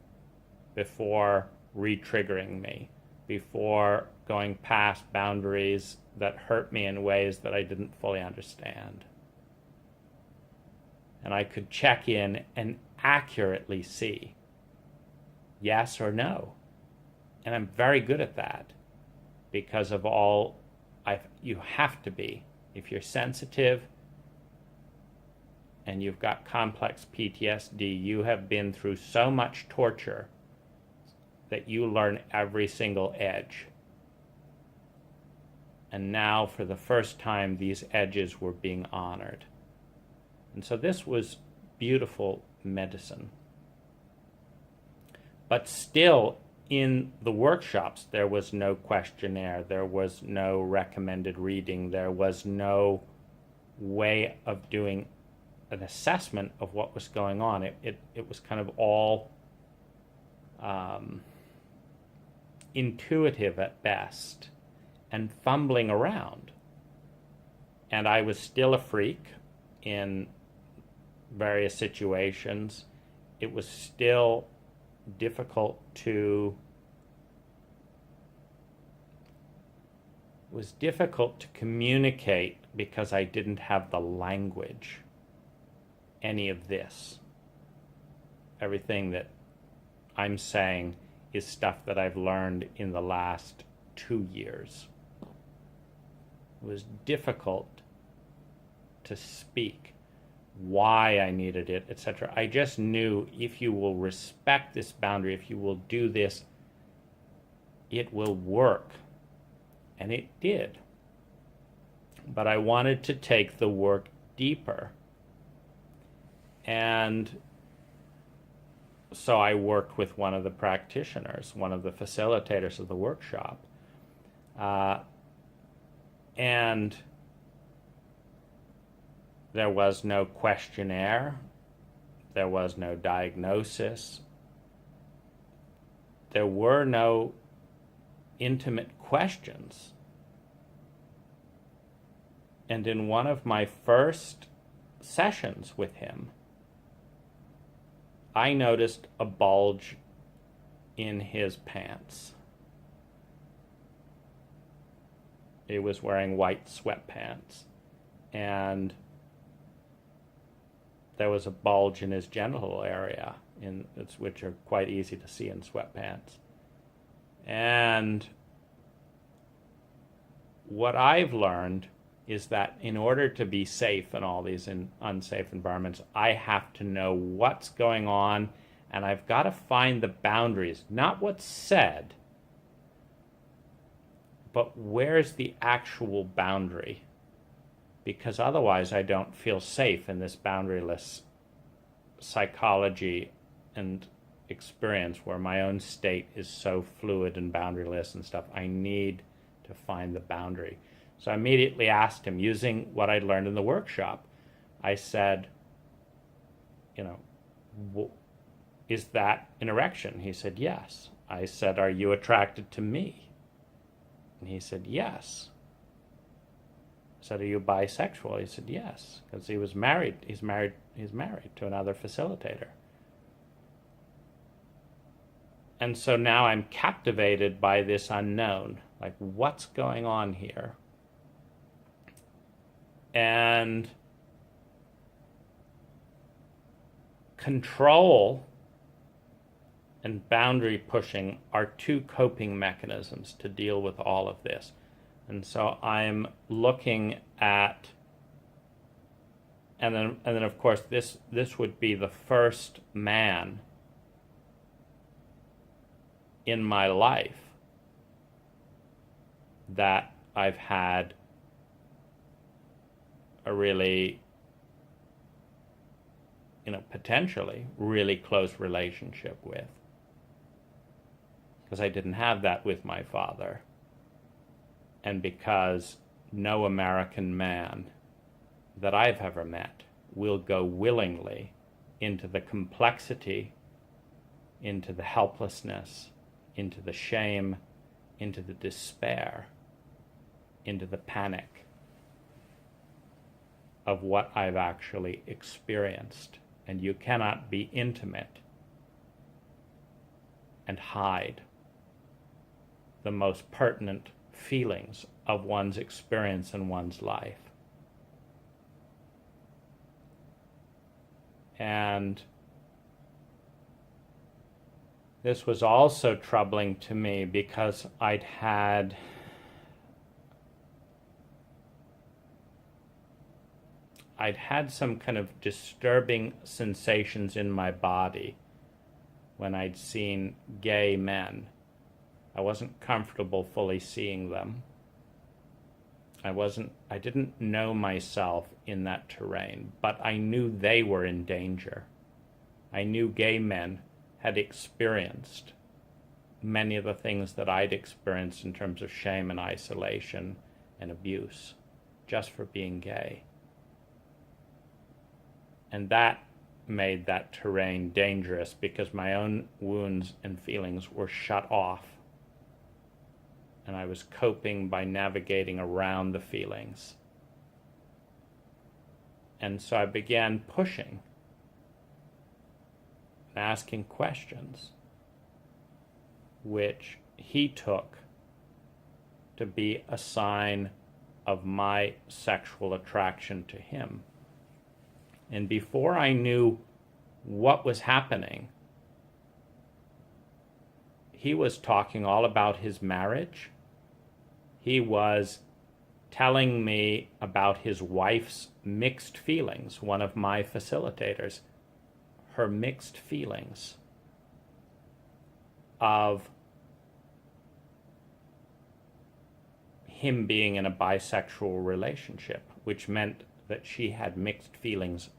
before re-triggering me, before going past boundaries that hurt me in ways that I didn't fully understand. And I could check in and accurately see yes or no. And I'm very good at that because of you have to be. If you're sensitive and you've got complex PTSD, you have been through so much torture that you learn every single edge. And now, for the first time, these edges were being honored. And so this was beautiful medicine. But still, in the workshops, there was no questionnaire. There was no recommended reading. There was no way of doing an assessment of what was going on. It was kind of all intuitive at best, and fumbling around. And I was still a freak in various situations. It was still difficult to communicate because I didn't have the language. Any of this. Everything that I'm saying is stuff that I've learned in the last 2 years. It was difficult to speak why I needed it, etc. I just knew if you will respect this boundary, if you will do this, it will work. And it did. But I wanted to take the work deeper. And so I worked with one of the practitioners, one of the facilitators of the workshop. And there was no questionnaire. There was no diagnosis. There were no intimate questions. And in one of my first sessions with him, I noticed a bulge in his pants. He was wearing white sweatpants, and there was a bulge in his genital area, which are quite easy to see in sweatpants. And what I've learned is that in order to be safe in all these unsafe environments, I have to know what's going on, and I've got to find the boundaries, not what's said, but where's the actual boundary? Because otherwise I don't feel safe in this boundaryless psychology and experience where my own state is so fluid and boundaryless and stuff. I need to find the boundary. So I immediately asked him, using what I learned in the workshop, I said, is that an erection? He said, yes. I said, are you attracted to me? And he said, yes. I said, are you bisexual? He said, yes, because he was married. He's married to another facilitator. And so now I'm captivated by this unknown. Like, what's going on here? And control and boundary pushing are two coping mechanisms to deal with all of this. And so I'm looking at, and then of course this would be the first man in my life that I've had a really, potentially really close relationship with. Because I didn't have that with my father. And because no American man that I've ever met will go willingly into the complexity, into the helplessness, into the shame, into the despair, into the panic of what I've actually experienced. And you cannot be intimate and hide the most pertinent feelings of one's experience in one's life. And this was also troubling to me because I'd had some kind of disturbing sensations in my body when I'd seen gay men. I wasn't comfortable fully seeing them. I didn't know myself in that terrain, but I knew they were in danger. I knew gay men had experienced many of the things that I'd experienced in terms of shame and isolation and abuse just for being gay. And that made that terrain dangerous because my own wounds and feelings were shut off. And I was coping by navigating around the feelings. And so I began pushing and asking questions, which he took to be a sign of my sexual attraction to him. And before I knew what was happening, he was talking all about his marriage. He was telling me about his wife's mixed feelings, one of my facilitators, her mixed feelings of him being in a bisexual relationship, which meant that she had mixed feelings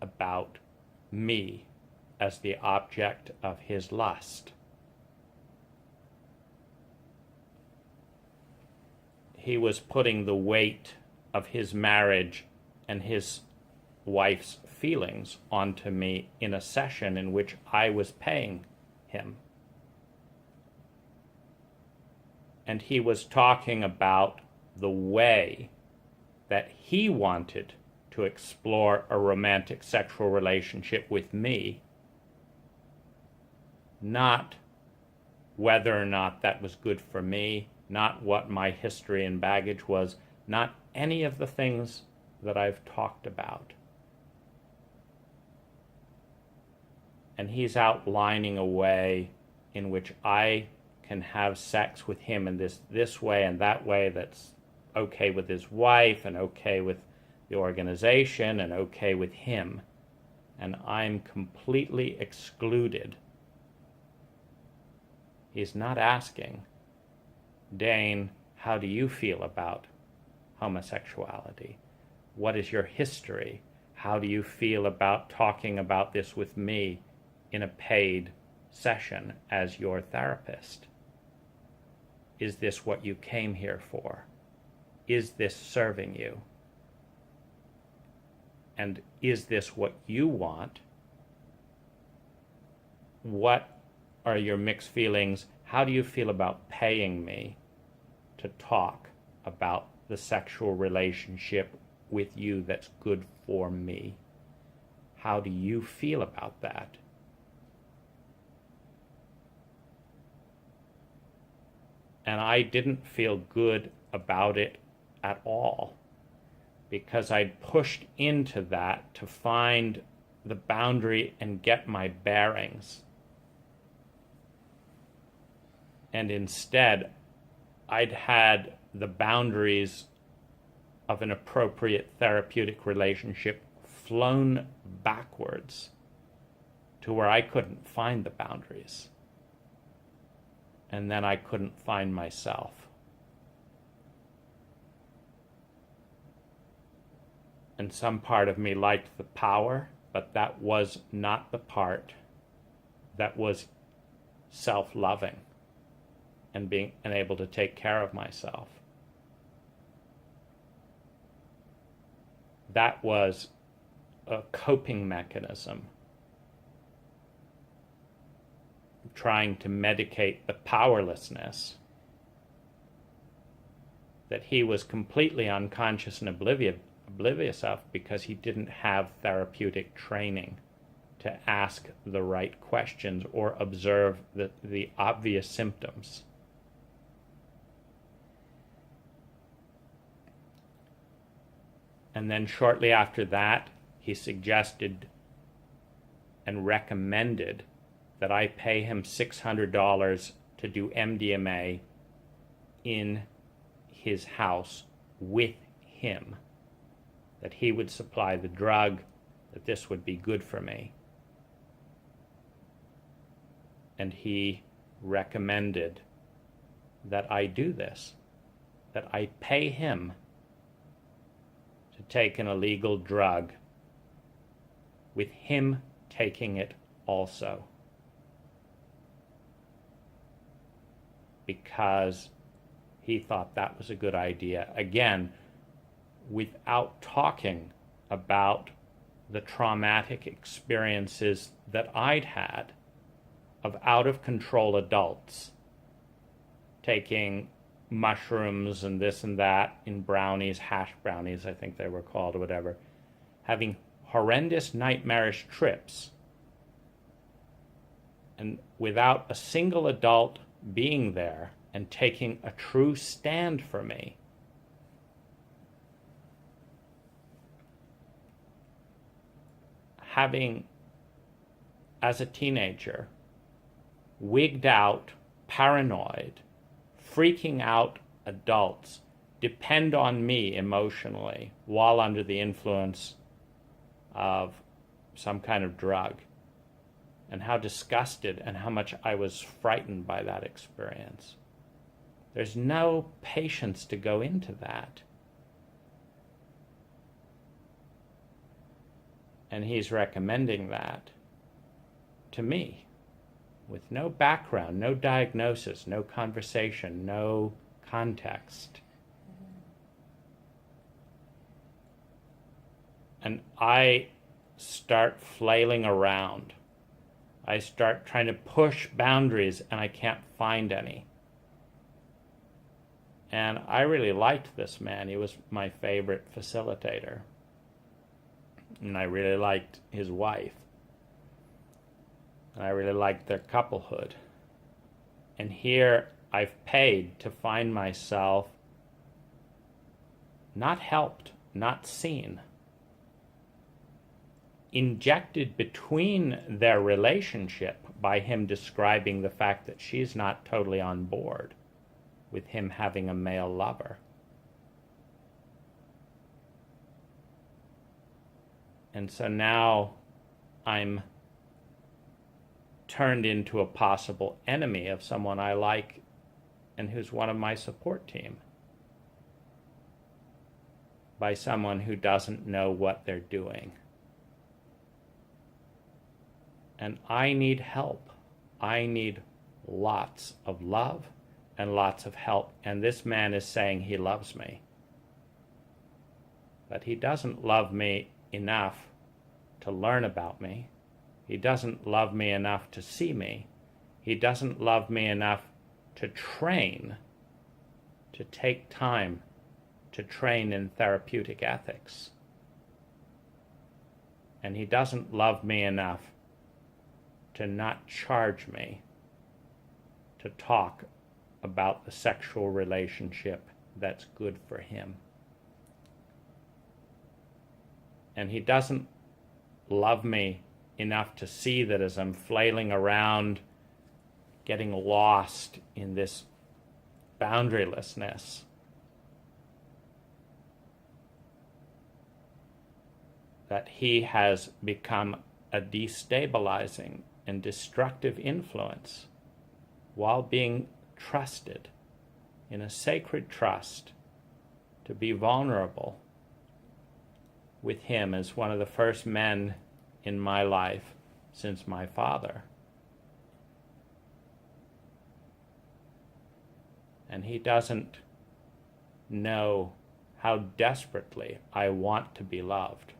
about me as the object of his lust. He was putting the weight of his marriage and his wife's feelings onto me in a session in which I was paying him. And he was talking about the way that he wanted to explore a romantic sexual relationship with me, not whether or not that was good for me, not what my history and baggage was, not any of the things that I've talked about. And he's outlining a way in which I can have sex with him in this way and that way that's okay with his wife and okay with the organization and okay with him. And I'm completely excluded. He's not asking, Dane, how do you feel about homosexuality? What is your history? How do you feel about talking about this with me in a paid session as your therapist? Is this what you came here for? Is this serving you? And is this what you want? What are your mixed feelings? How do you feel about paying me to talk about the sexual relationship with you that's good for me? How do you feel about that? And I didn't feel good about it at all, because I'd pushed into that to find the boundary and get my bearings. And instead, I'd had the boundaries of an appropriate therapeutic relationship flown backwards to where I couldn't find the boundaries. And then I couldn't find myself. And some part of me liked the power, but that was not the part that was self-loving and being able to take care of myself. That was a coping mechanism, trying to medicate the powerlessness that he was completely unconscious and oblivious of, because he didn't have therapeutic training to ask the right questions or observe the obvious symptoms. And then shortly after that, he suggested and recommended that I pay him $600 to do MDMA in his house with him, that he would supply the drug, that this would be good for me. And he recommended that I do this, that I pay him to take an illegal drug, with him taking it also. Because he thought that was a good idea. Again, without talking about the traumatic experiences that I'd had of out-of-control adults taking mushrooms and this and that in brownies, hash brownies, I think they were called, or whatever, having horrendous nightmarish trips, and without a single adult being there and taking a true stand for me. having, as a teenager, wigged out, paranoid, freaking out adults depend on me emotionally while under the influence of some kind of drug, and how disgusted and how much I was frightened by that experience. There's no patience to go into that. And he's recommending that to me with no background, no diagnosis, no conversation, no context. And I start flailing around. I start trying to push boundaries and I can't find any. And I really liked this man. He was my favorite facilitator. And I really liked his wife. And I really liked their couplehood. And here I've paid to find myself not helped, not seen, injected between their relationship by him describing the fact that she's not totally on board with him having a male lover. And so now I'm turned into a possible enemy of someone I like and who's one of my support team, by someone who doesn't know what they're doing. And I need help. I need lots of love and lots of help. And this man is saying he loves me. But he doesn't love me enough to learn about me. He doesn't love me enough to see me. He doesn't love me enough to train, to take time to train in therapeutic ethics. And he doesn't love me enough to not charge me to talk about the sexual relationship that's good for him. And he doesn't love me enough to see that as I'm flailing around, getting lost in this boundarylessness, that he has become a destabilizing and destructive influence while being trusted in a sacred trust to be vulnerable with him as one of the first men in my life since my father. And he doesn't know how desperately I want to be loved,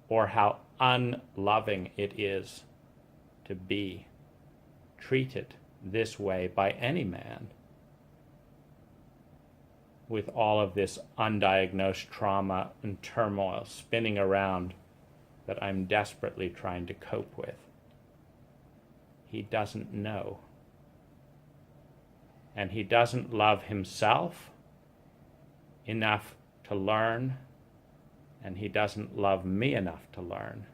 or how unloving it is to be treated this way by any man with all of this undiagnosed trauma and turmoil spinning around that I'm desperately trying to cope with. He doesn't know. And he doesn't love himself enough to learn, and he doesn't love me enough to learn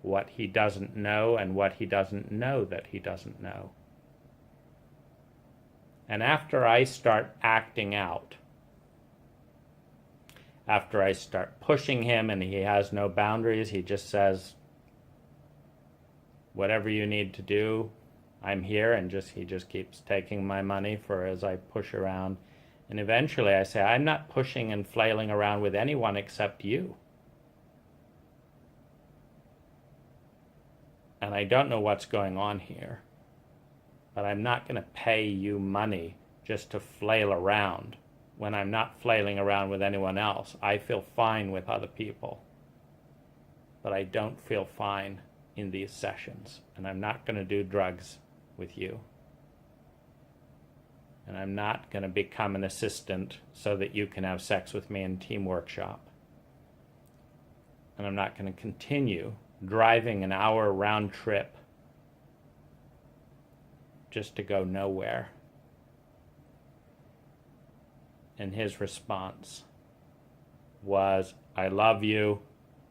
what he doesn't know and what he doesn't know that he doesn't know. And after I start acting out, after I start pushing him and he has no boundaries, he just says, whatever you need to do, I'm here, and he just keeps taking my money for as I push around. And eventually I say, I'm not pushing and flailing around with anyone except you. And I don't know what's going on here, but I'm not going to pay you money just to flail around when I'm not flailing around with anyone else. I feel fine with other people, but I don't feel fine in these sessions, and I'm not going to do drugs with you. And I'm not going to become an assistant so that you can have sex with me in Team Workshop. And I'm not going to continue driving an hour round trip just to go nowhere. And his response was, I love you,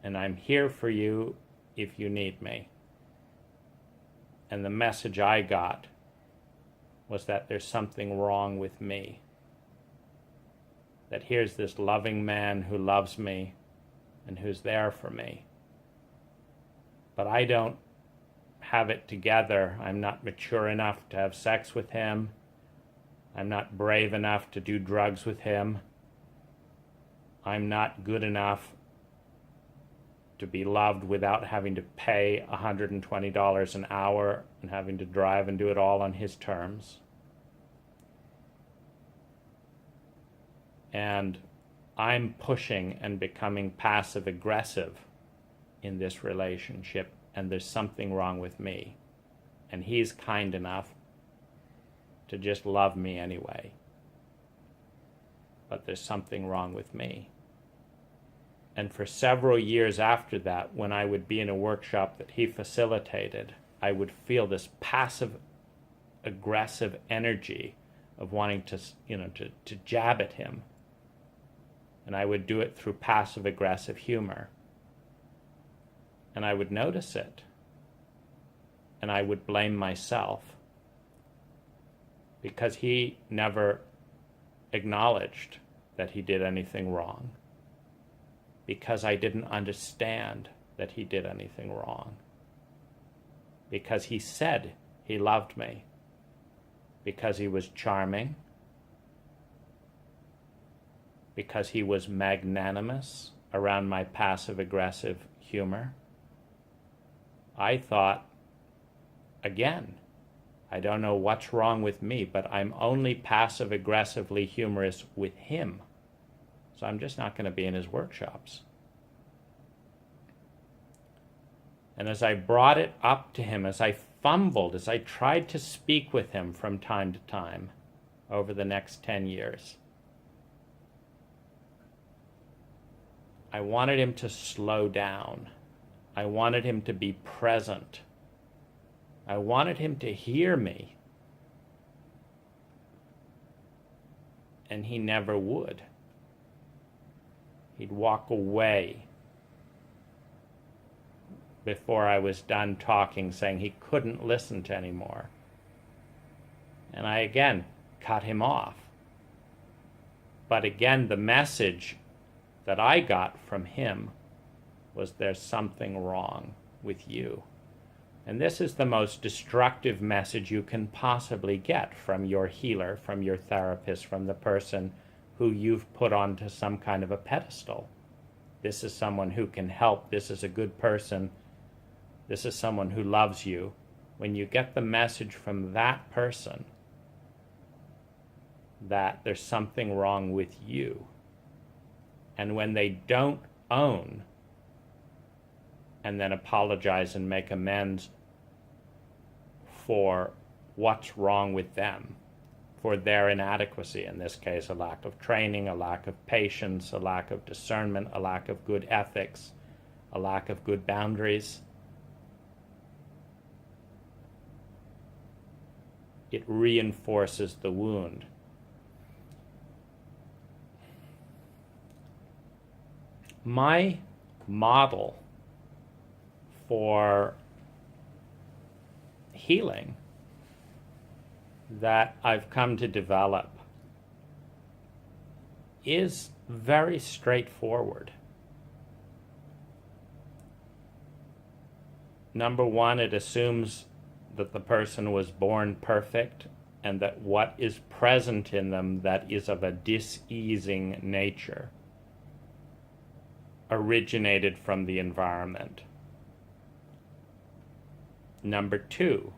and I'm here for you if you need me. And the message I got was that there's something wrong with me. That here's this loving man who loves me and who's there for me. But I don't have it together. I'm not mature enough to have sex with him. I'm not brave enough to do drugs with him. I'm not good enough to be loved without having to pay $120 an hour and having to drive and do it all on his terms. And I'm pushing and becoming passive aggressive in this relationship, and there's something wrong with me. And he's kind enough to just love me anyway. But there's something wrong with me. And for several years after that, when I would be in a workshop that he facilitated, I would feel this passive aggressive energy of wanting to jab at him. And I would do it through passive aggressive humor. And I would notice it. And I would blame myself because he never acknowledged that he did anything wrong, because I didn't understand that he did anything wrong, because he said he loved me, because he was charming, because he was magnanimous around my passive-aggressive humor. I thought, again, I don't know what's wrong with me, but I'm only passive-aggressively humorous with him. So I'm just not going to be in his workshops. And as I brought it up to him, as I fumbled, as I tried to speak with him from time to time over the next 10 years, I wanted him to slow down. I wanted him to be present. I wanted him to hear me. And he never would. He'd walk away before I was done talking, saying he couldn't listen to anymore. And I again cut him off. But again, the message that I got from him was, there's something wrong with you. And this is the most destructive message you can possibly get from your healer, from your therapist, from the person who you've put onto some kind of a pedestal. This is someone who can help. This is a good person. This is someone who loves you. When you get the message from that person that there's something wrong with you, and when they don't own and then apologize and make amends for what's wrong with them, for their inadequacy, in this case a lack of training, a lack of patience, a lack of discernment, a lack of good ethics, a lack of good boundaries, it reinforces the wound. My model for healing that I've come to develop is very straightforward. Number one, it assumes that the person was born perfect and that what is present in them that is of a diseasing nature originated from the environment. Number two,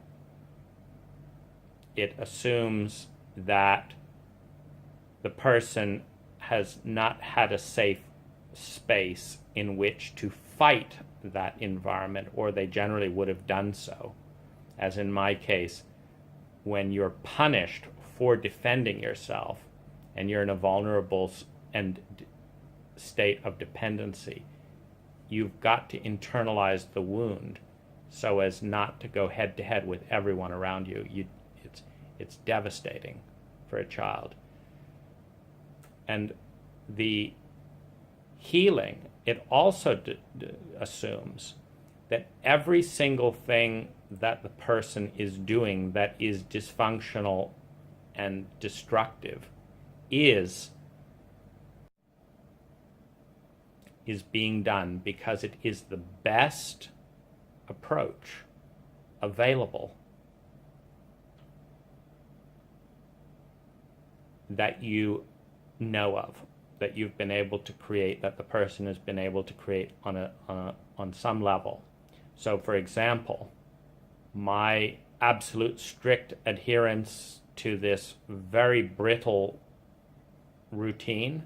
it assumes that the person has not had a safe space in which to fight that environment, or they generally would have done so. As in my case, when you're punished for defending yourself and you're in a vulnerable state of dependency, you've got to internalize the wound so as not to go head to head with everyone around you. It's devastating for a child. And the healing, it also assumes that every single thing that the person is doing that is dysfunctional and destructive is being done because it is the best approach available that you know of, that you've been able to create, that the person has been able to create on some level. So, for example, my absolute strict adherence to this very brittle routine,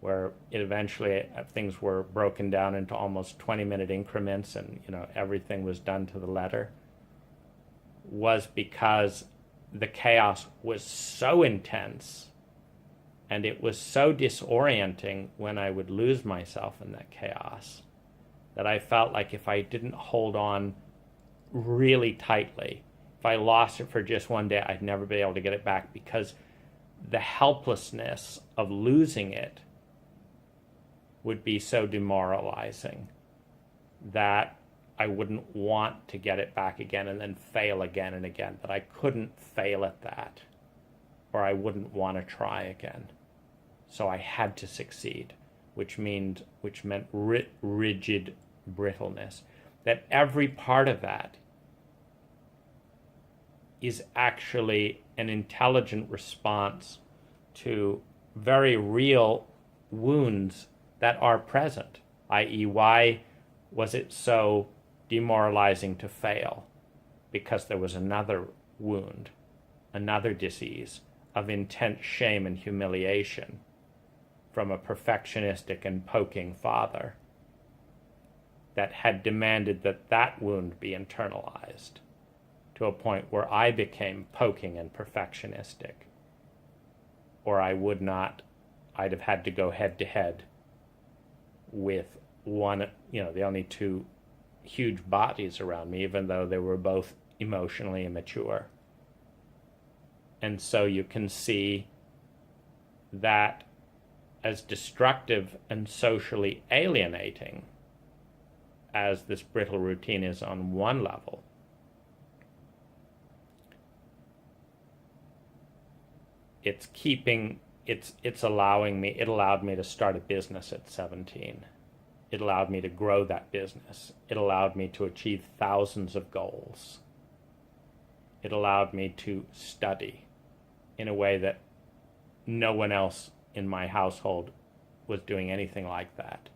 where it eventually things were broken down into almost 20-minute increments, and everything was done to the letter, was because the chaos was so intense and it was so disorienting when I would lose myself in that chaos, that I felt like if I didn't hold on really tightly, if I lost it for just one day, I'd never be able to get it back, because the helplessness of losing it would be so demoralizing that I wouldn't want to get it back again and then fail again and again. But I couldn't fail at that, or I wouldn't want to try again. So I had to succeed, which meant rigid brittleness. That every part of that is actually an intelligent response to very real wounds that are present, i.e., why was it so demoralizing to fail? Because there was another wound, another disease of intense shame and humiliation from a perfectionistic and poking father that had demanded that that wound be internalized to a point where I became poking and perfectionistic, or I'd have had to go head to head with one, the only two huge bodies around me, even though they were both emotionally immature. And so you can see that as destructive and socially alienating as this brittle routine is on one level, it allowed me to start a business at 17. It allowed me to grow that business. It allowed me to achieve thousands of goals. It allowed me to study in a way that no one else in my household was doing anything like that.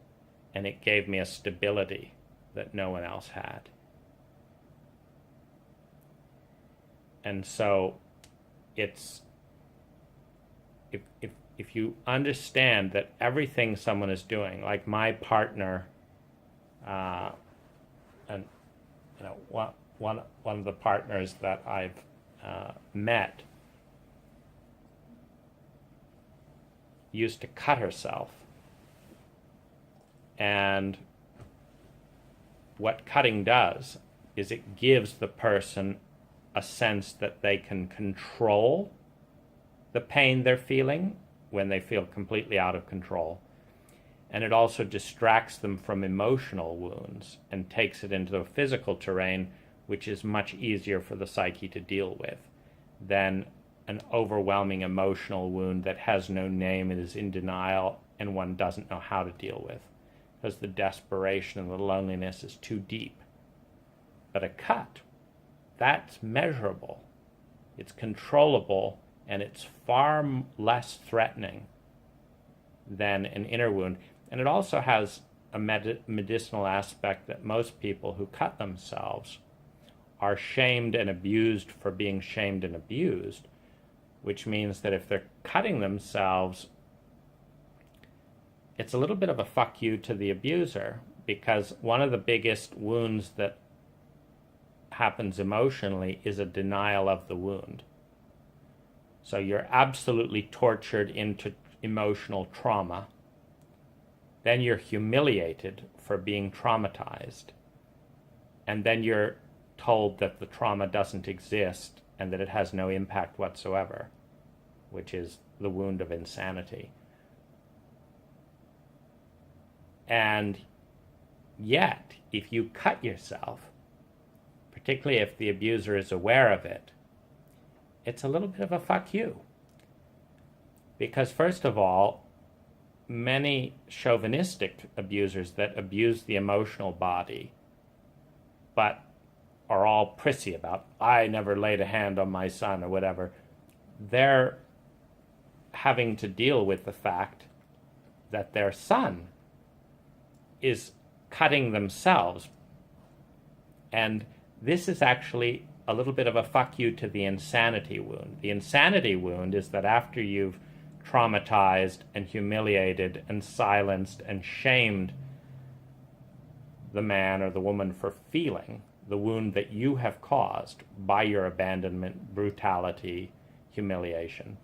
And it gave me a stability that no one else had. And so it's, if you understand that everything someone is doing, like my partner, and one of the partners that I've met used to cut herself, and what cutting does is it gives the person a sense that they can control the pain they're feeling when they feel completely out of control. And it also distracts them from emotional wounds and takes it into the physical terrain, which is much easier for the psyche to deal with than an overwhelming emotional wound that has no name and is in denial and one doesn't know how to deal with, because the desperation and the loneliness is too deep. But a cut, that's measurable, it's controllable, and it's far less threatening than an inner wound. And it also has a medicinal aspect that most people who cut themselves are shamed and abused for being shamed and abused, which means that if they're cutting themselves, it's a little bit of a fuck you to the abuser, because one of the biggest wounds that happens emotionally is a denial of the wound. So you're absolutely tortured into emotional trauma. Then you're humiliated for being traumatized. And then you're told that the trauma doesn't exist and that it has no impact whatsoever, which is the wound of insanity. And Yet, if you cut yourself, particularly if the abuser is aware of it, it's a little bit of a fuck you. Because first of all, many chauvinistic abusers that abuse the emotional body, but are all prissy about, I never laid a hand on my son or whatever, they're having to deal with the fact that their son is cutting themselves. And this is actually a little bit of a fuck you to the insanity wound. The insanity wound is that after you've traumatized and humiliated and silenced and shamed the man or the woman for feeling the wound that you have caused by your abandonment, brutality, humiliation,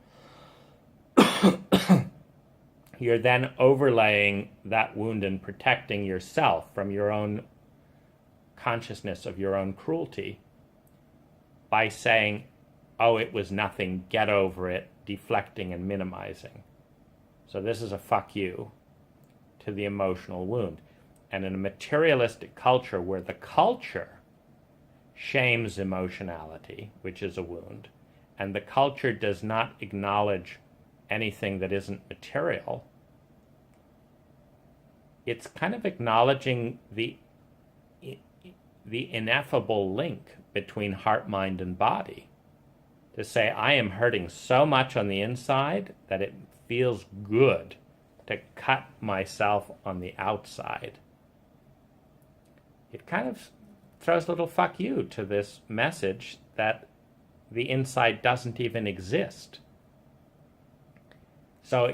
you're then overlaying that wound and protecting yourself from your own consciousness of your own cruelty by saying, oh, it was nothing, get over it, deflecting and minimizing. So this is a fuck you to the emotional wound. And in a materialistic culture where the culture shames emotionality, which is a wound, and the culture does not acknowledge anything that isn't material, it's kind of acknowledging the ineffable link between heart, mind, and body. To say, I am hurting so much on the inside that it feels good to cut myself on the outside. It kind of throws a little fuck you to this message that the inside doesn't even exist. So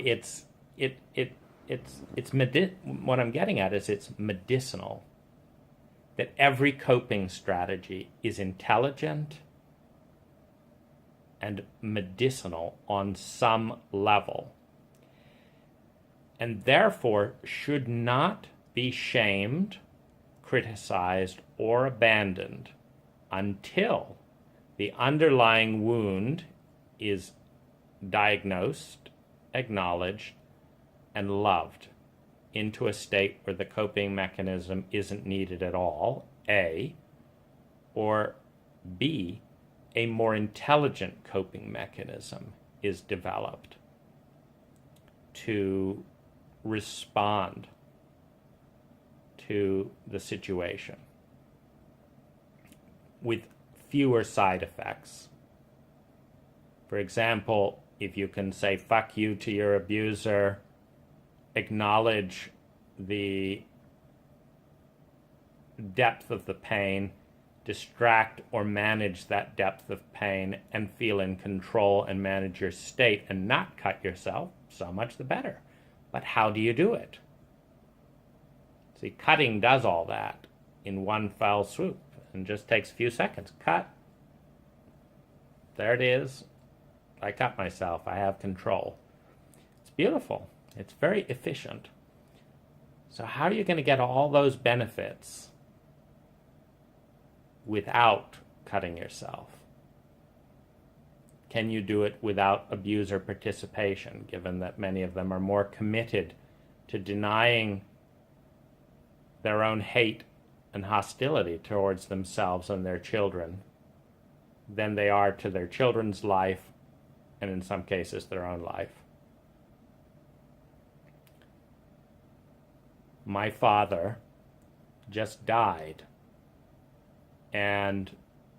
what I'm getting at is it's medicinal. That every coping strategy is intelligent and medicinal on some level, and therefore should not be shamed, criticized, or abandoned until the underlying wound is diagnosed, acknowledged, and loved into a state where the coping mechanism isn't needed at all, A, or B, a more intelligent coping mechanism is developed to respond to the situation with fewer side effects. For example, if you can say fuck you to your abuser, acknowledge the depth of the pain, distract or manage that depth of pain, and feel in control and manage your state and not cut yourself, so much the better. But how do you do it? See, cutting does all that in one fell swoop and just takes a few seconds. Cut. There it is. I cut myself. I have control. It's beautiful. It's very efficient. So how are you going to get all those benefits without cutting yourself? Can you do it without abuser participation, given that many of them are more committed to denying their own hate and hostility towards themselves and their children than they are to their children's life, and in some cases their own life? My father just died, and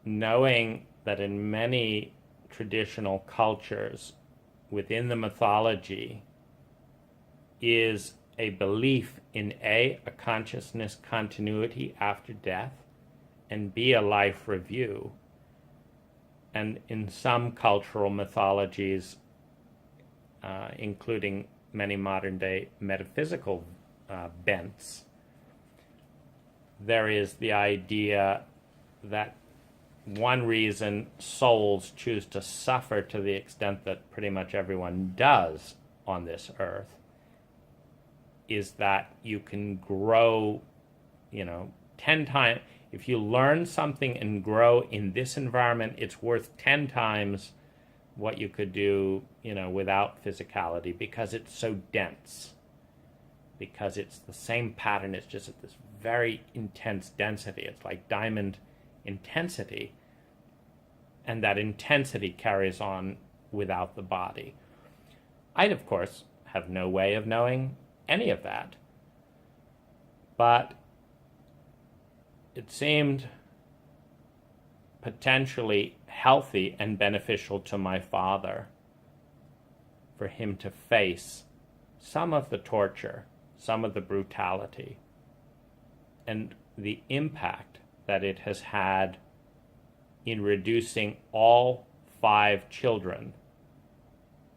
knowing that in many traditional cultures within the mythology is a belief in a consciousness continuity after death, and B, a life review, and in some cultural mythologies, including many modern day metaphysical bents, there is the idea that one reason souls choose to suffer to the extent that pretty much everyone does on this earth is that you can grow, 10 times. If you learn something and grow in this environment, it's worth 10 times what you could do, without physicality, because it's so dense. because it's the same pattern. It's just at this very intense density. It's like diamond intensity, and that intensity carries on without the body. I'd, of course, have no way of knowing any of that, but it seemed potentially healthy and beneficial to my father for him to face some of the torture, some of the brutality, and the impact that it has had in reducing all 5 children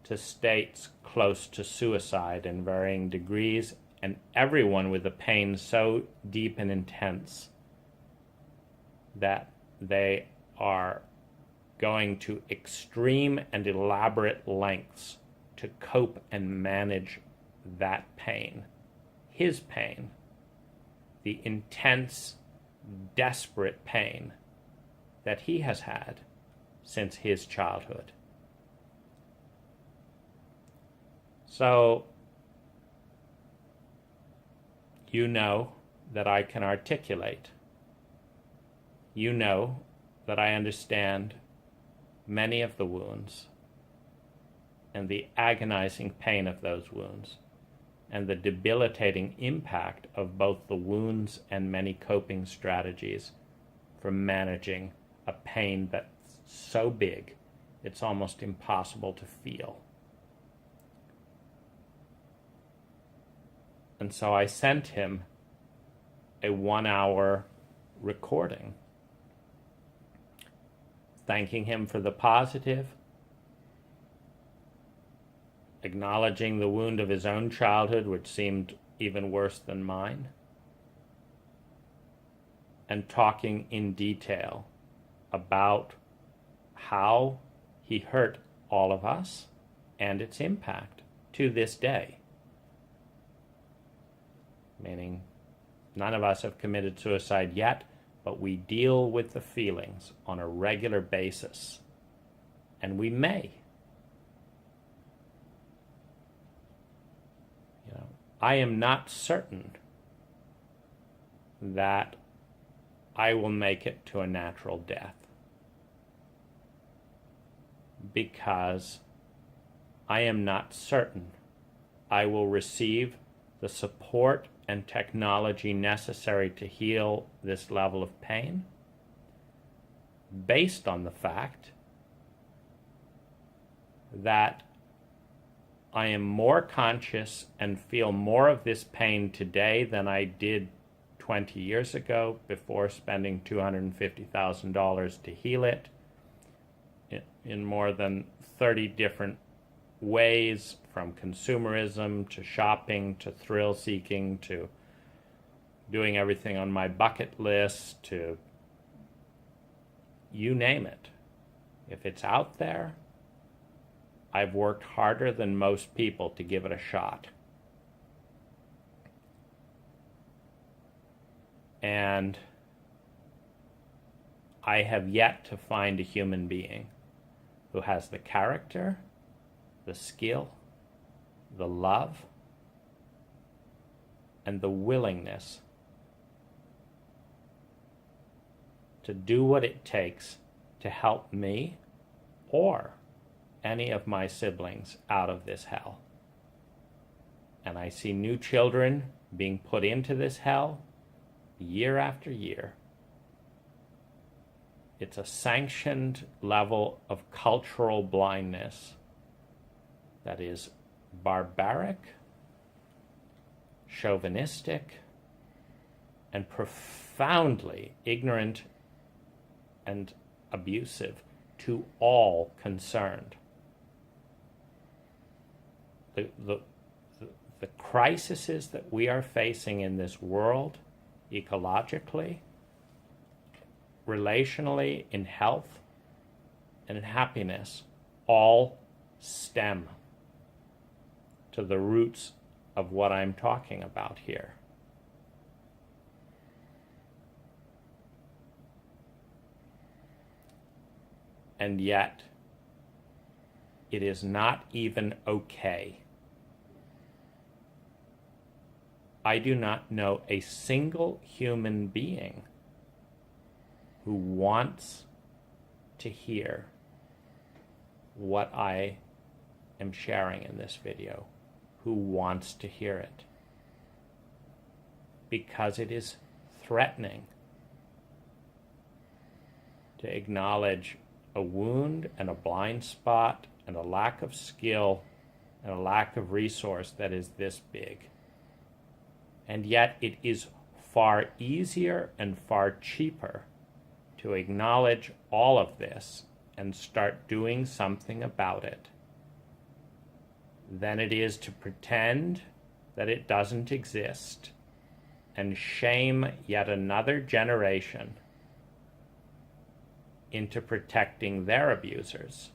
to states close to suicide in varying degrees, and everyone with a pain so deep and intense that they are going to extreme and elaborate lengths to cope and manage that pain, his pain, the intense, desperate pain that he has had since his childhood. So, you know that I can articulate. You know that I understand many of the wounds and the agonizing pain of those wounds and the debilitating impact of both the wounds and many coping strategies for managing a pain that's so big it's almost impossible to feel. And so I sent him a 1-hour recording, thanking him for the positive, acknowledging the wound of his own childhood, which seemed even worse than mine, and talking in detail about how he hurt all of us and its impact to this day. Meaning, none of us have committed suicide yet, but we deal with the feelings on a regular basis. And we may. I am not certain that I will make it to a natural death, because I am not certain I will receive the support and technology necessary to heal this level of pain, based on the fact that I am more conscious and feel more of this pain today than I did 20 years ago, before spending $250,000 to heal it in more than 30 different ways, from consumerism to shopping to thrill seeking to doing everything on my bucket list to you name it. If it's out there, I've worked harder than most people to give it a shot. And I have yet to find a human being who has the character, the skill, the love, and the willingness to do what it takes to help me or any of my siblings out of this hell. And I see new children being put into this hell year after year. It's a sanctioned level of cultural blindness that is barbaric, chauvinistic, and profoundly ignorant and abusive to all concerned. The crises that we are facing in this world, ecologically, relationally, in health, and in happiness, all stem to the roots of what I'm talking about here. And yet, it is not even okay I do not know a single human being who wants to hear what I am sharing in this video, who wants to hear it, because it is threatening to acknowledge a wound and a blind spot and a lack of skill and a lack of resource that is this big. And yet it is far easier and far cheaper to acknowledge all of this and start doing something about it than it is to pretend that it doesn't exist and shame yet another generation into protecting their abusers,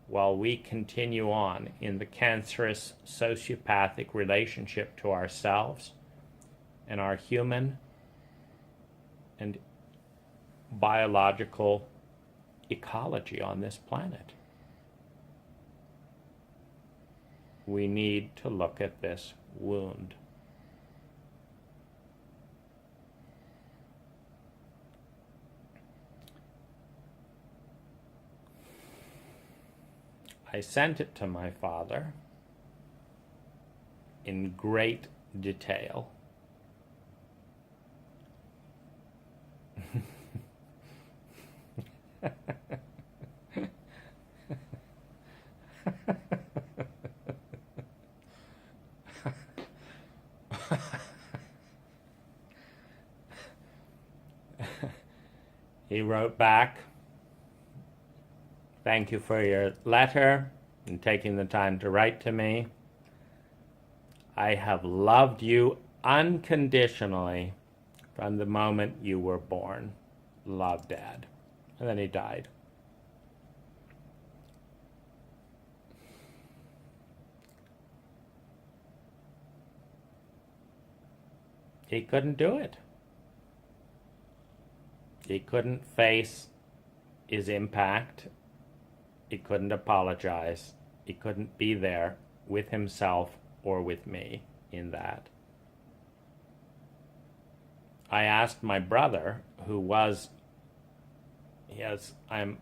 while we continue on in the cancerous sociopathic relationship to ourselves and our human and biological ecology on this planet. We need to look at this wound. I sent it to my father in great detail. He wrote back, "Thank you for your letter and taking the time to write to me. I have loved you unconditionally from the moment you were born. Love, Dad." And then he died. He couldn't do it. He couldn't face his impact. He couldn't apologize. He couldn't be there with himself or with me in that. I asked my brother, who was, I'm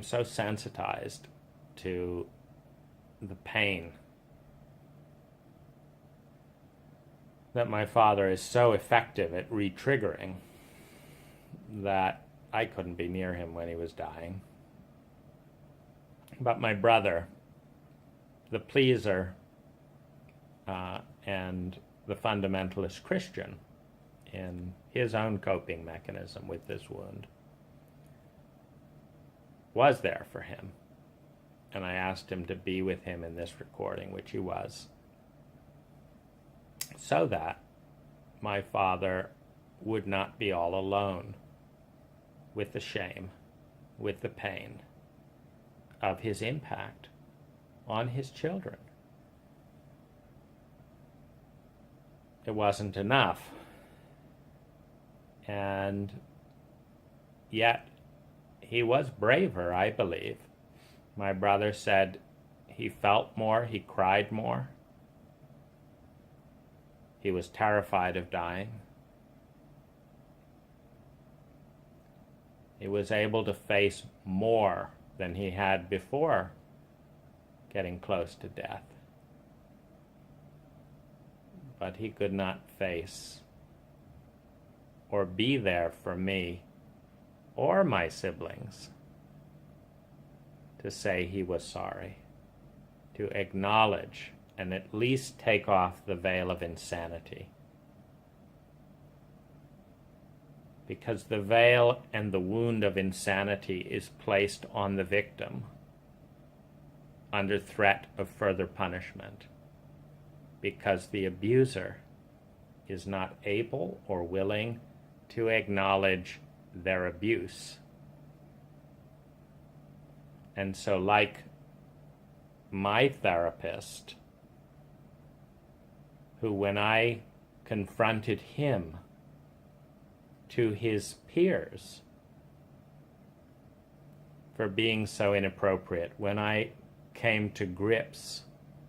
so sensitized to the pain that my father is so effective at re-triggering that I couldn't be near him when he was dying. But my brother, the pleaser and the fundamentalist Christian in his own coping mechanism with this wound, was there for him. And I asked him to be with him in this recording, which he was, so that my father would not be all alone with the shame, with the pain of his impact on his children. It wasn't enough. And yet he was braver, I believe. My brother said he felt more, he cried more. He was terrified of dying. He was able to face more than he had before getting close to death. But he could not face or be there for me or my siblings to say he was sorry, to acknowledge and at least take off the veil of insanity. Because the veil and the wound of insanity is placed on the victim under threat of further punishment, because the abuser is not able or willing to acknowledge their abuse. And so, like my therapist, who, when I confronted him to his peers for being so inappropriate, when I came to grips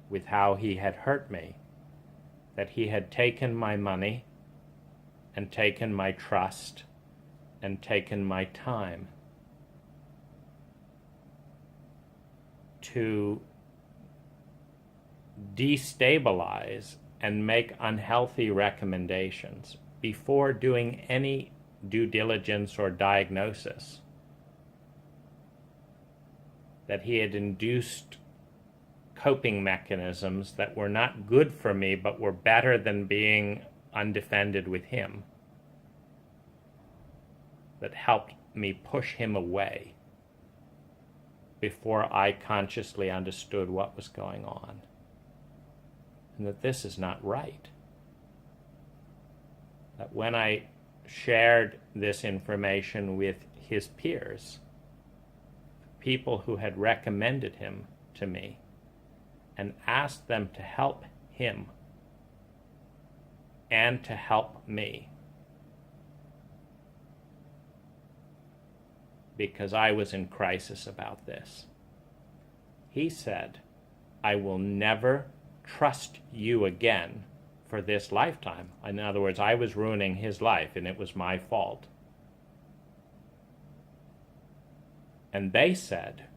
with how he had hurt me, that he had taken my money and taken my trust and taken my time to destabilize and make unhealthy recommendations before doing any due diligence or diagnosis, that he had induced coping mechanisms that were not good for me but were better than being undefended with him, that helped me push him away before I consciously understood what was going on, and that this is not right. That when I shared this information with his peers, people who had recommended him to me, and asked them to help him and to help me, because I was in crisis about this, he said, "I will never trust you again for this lifetime." In other words, I was ruining his life and it was my fault. And they said,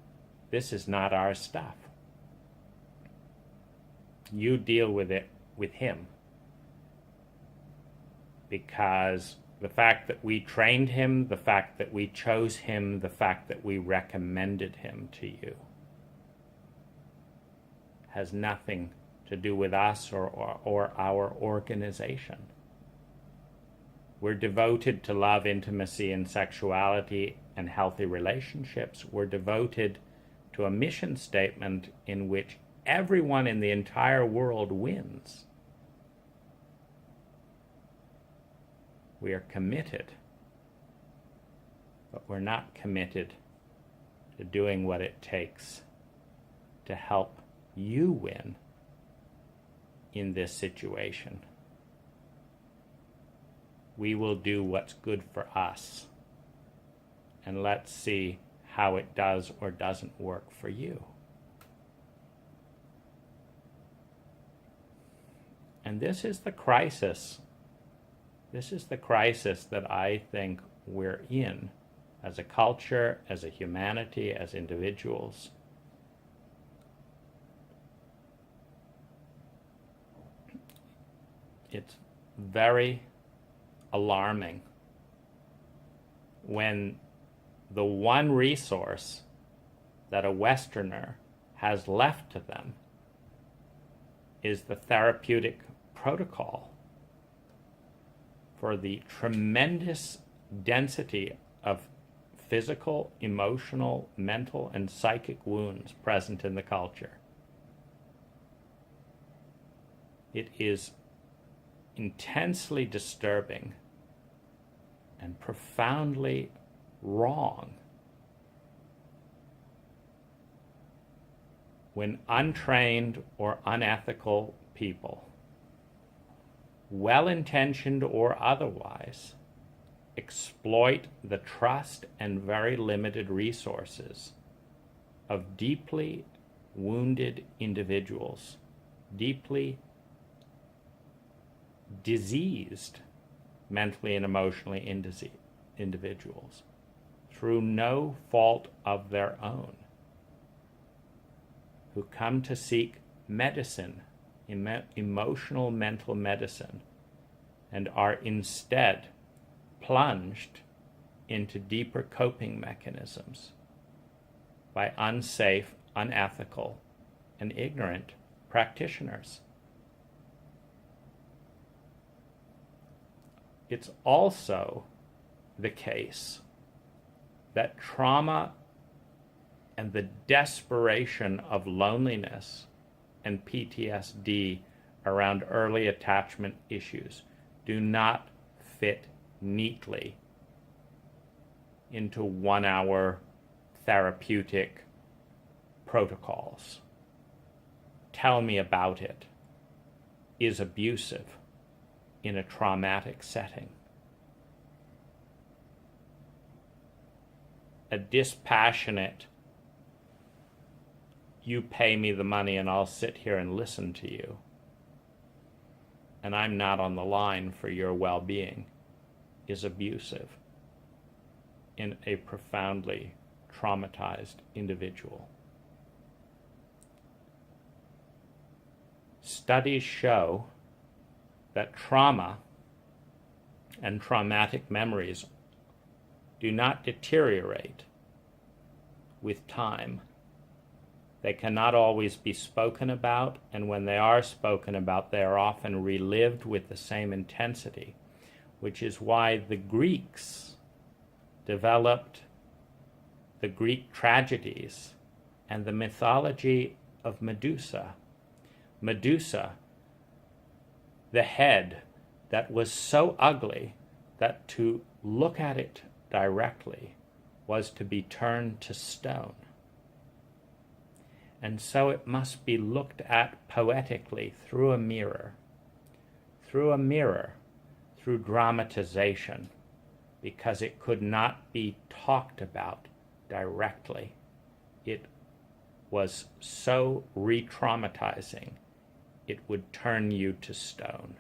"This is not our stuff. You deal with it with him." Because the fact that we trained him, the fact that we chose him, the fact that we recommended him to you has nothing to do with us or our organization. We're devoted to love, intimacy, and sexuality and healthy relationships. We're devoted to a mission statement in which everyone in the entire world wins. We are committed, but we're not committed to doing what it takes to help you win in this situation. We will do what's good for us, and let's see how it does or doesn't work for you. And this is the crisis. This is the crisis that I think we're in as a culture, as a humanity, as individuals. It's very alarming when the one resource that a Westerner has left to them is the therapeutic protocol for the tremendous density of physical, emotional, mental, and psychic wounds present in the culture. It is intensely disturbing and profoundly wrong when untrained or unethical people, well-intentioned or otherwise, exploit the trust and very limited resources of deeply wounded individuals, deeply diseased mentally and emotionally individuals, through no fault of their own, who come to seek medicine, emotional mental medicine, and are instead plunged into deeper coping mechanisms by unsafe, unethical, and ignorant practitioners. It's also the case that trauma and the desperation of loneliness and PTSD around early attachment issues do not fit neatly into 1-hour therapeutic protocols. Tell me about it is abusive in a traumatic setting. A dispassionate, you pay me the money and I'll sit here and listen to you, and I'm not on the line for your well-being is abusive in a profoundly traumatized individual. Studies show that trauma and traumatic memories do not deteriorate with time. They cannot always be spoken about, and when they are spoken about, they are often relived with the same intensity, which is why the Greeks developed the Greek tragedies and the mythology of Medusa. Medusa, the head that was so ugly that to look at it directly was to be turned to stone. And so it must be looked at poetically through a mirror, through dramatization, because it could not be talked about directly. It was so re-traumatizing, it would turn you to stone.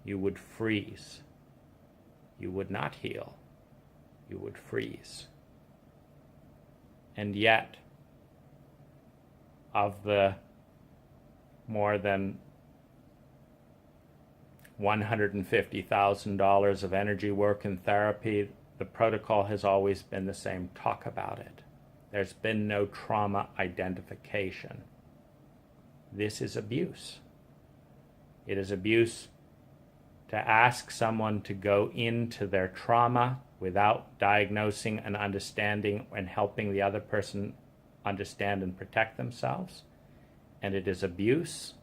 You would freeze. You would not heal. You would freeze. And yet, of the more than $150,000 of energy work and therapy, the protocol has always been the same: talk about it. There's been no trauma identification. This is abuse. It is abuse to ask someone to go into their trauma without diagnosing and understanding and helping the other person understand and protect themselves. And it is abuse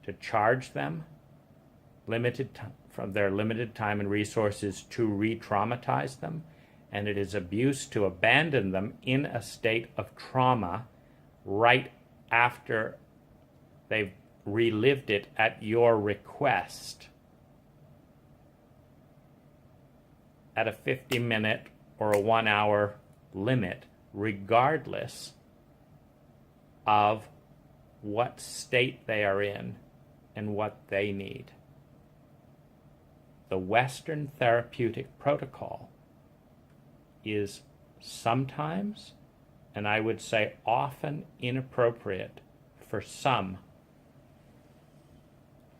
to charge them from their limited time and resources to re-traumatize them. And it is abuse to abandon them in a state of trauma right after they've relived it at your request at a 50-minute or a 1-hour limit, regardless of what state they are in and what they need. The Western therapeutic protocol is sometimes, and I would say often, inappropriate for some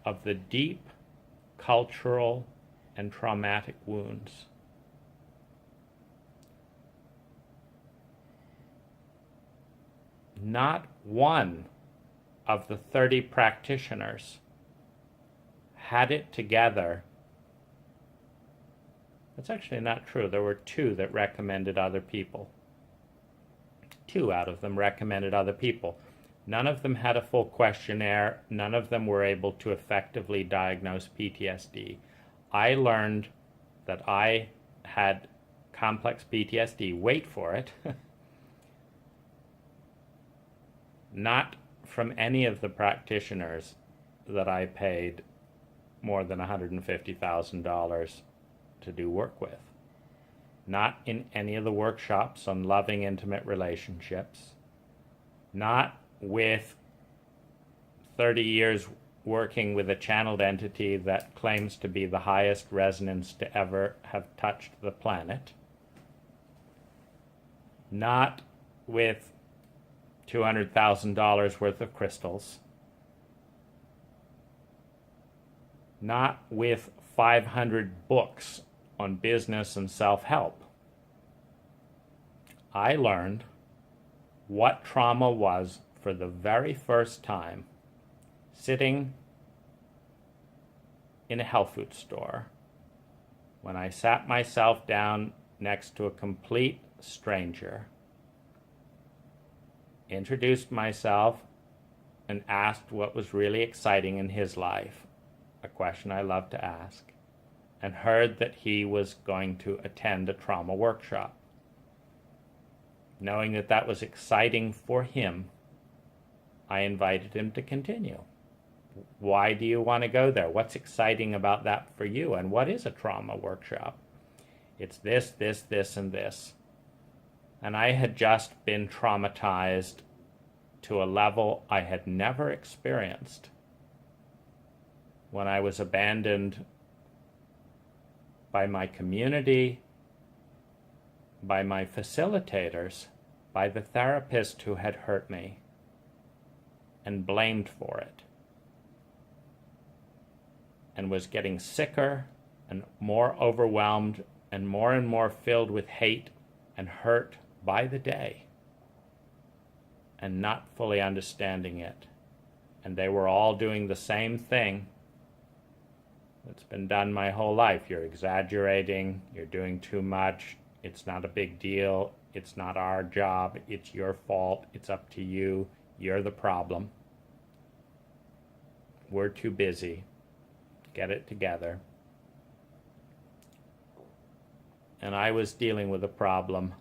of the deep cultural and traumatic wounds. Not one of the 30 practitioners had it together. That's actually not true. There were 2 that recommended other people. 2 out of them recommended other people. None of them had a full questionnaire. None of them were able to effectively diagnose PTSD. I learned that I had complex PTSD, wait for it, not from any of the practitioners that I paid more than $150,000 to do work with. Not in any of the workshops on loving intimate relationships. Not with 30 years working with a channeled entity that claims to be the highest resonance to ever have touched the planet. Not with $200,000 worth of crystals. Not with 500 books on business and self-help. I learned what trauma was for the very first time sitting in a health food store when I sat myself down next to a complete stranger, introduced myself, and asked what was really exciting in his life, a question I love to ask, and heard that he was going to attend a trauma workshop. Knowing that that was exciting for him, I invited him to continue. Why do you want to go there? What's exciting about that for you? And what is a trauma workshop? It's this, this, this, and this. And I had just been traumatized to a level I had never experienced when I was abandoned by my community, by my facilitators, by the therapist who had hurt me, and blamed for it, and was getting sicker and more overwhelmed and more filled with hate and hurt by the day, and not fully understanding it. And they were all doing the same thing that's been done my whole life. You're exaggerating, you're doing too much, it's not a big deal, it's not our job, it's your fault, it's up to you, you're the problem. We're too busy. Get it together. And I was dealing with a problem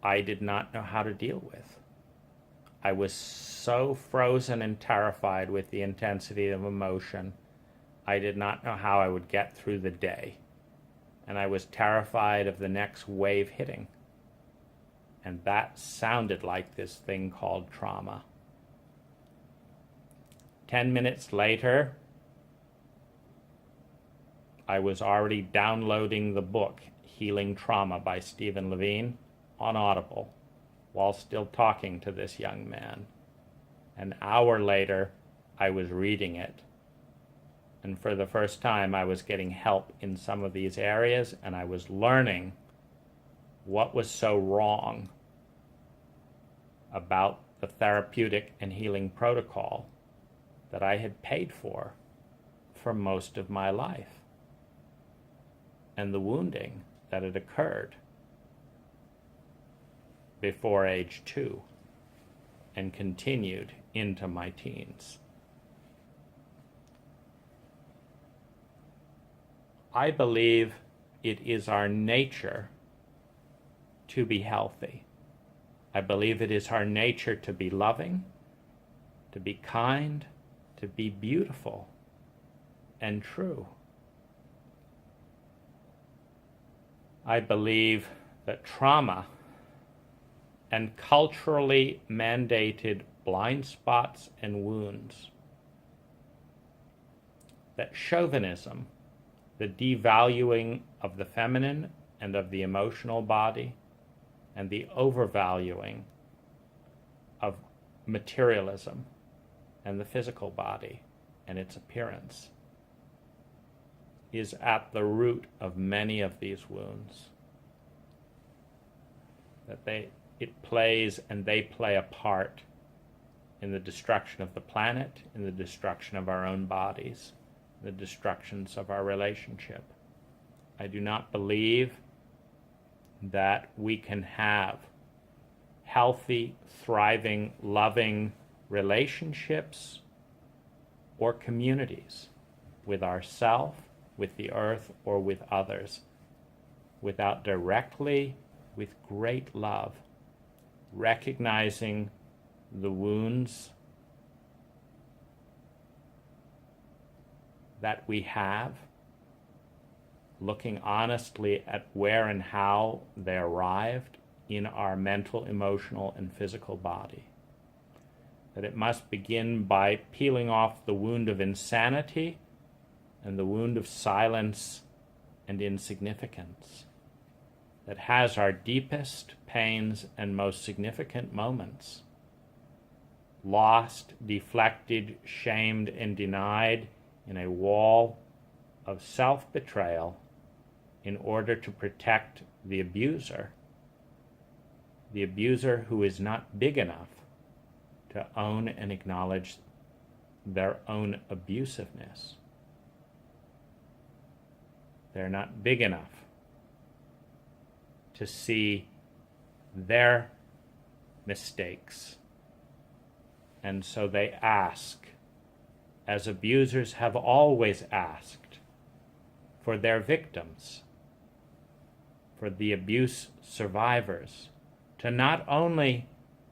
I did not know how to deal with. I was so frozen and terrified with the intensity of emotion, I did not know how I would get through the day. And I was terrified of the next wave hitting. And that sounded like this thing called trauma. 10 minutes later, I was already downloading the book, Healing Trauma by Stephen Levine, on Audible, while still talking to this young man. An hour later, I was reading it. And for the first time, I was getting help in some of these areas, and I was learning what was so wrong about the therapeutic and healing protocol that I had paid for most of my life, and the wounding that had occurred before age 2 and continued into my teens. I believe it is our nature to be healthy. I believe it is our nature to be loving, to be kind, to be beautiful and true. I believe that trauma and culturally mandated blind spots and wounds, that chauvinism, the devaluing of the feminine and of the emotional body, and the overvaluing of materialism and the physical body and its appearance, is at the root of many of these wounds. That it plays and they play a part in the destruction of the planet, in the destruction of our own bodies, the destructions of our relationship. I do not believe that we can have healthy, thriving, loving relationships or communities with ourselves, with the earth, or with others without directly, with great love, recognizing the wounds that we have, looking honestly at where and how they arrived in our mental, emotional, and physical body. That it must begin by peeling off the wound of insanity and the wound of silence and insignificance that has our deepest pains and most significant moments. Lost, deflected, shamed, and denied in a wall of self-betrayal in order to protect the abuser who is not big enough to own and acknowledge their own abusiveness. They're not big enough to see their mistakes. And so they ask, as abusers have always asked, for their victims, for the abuse survivors, to not only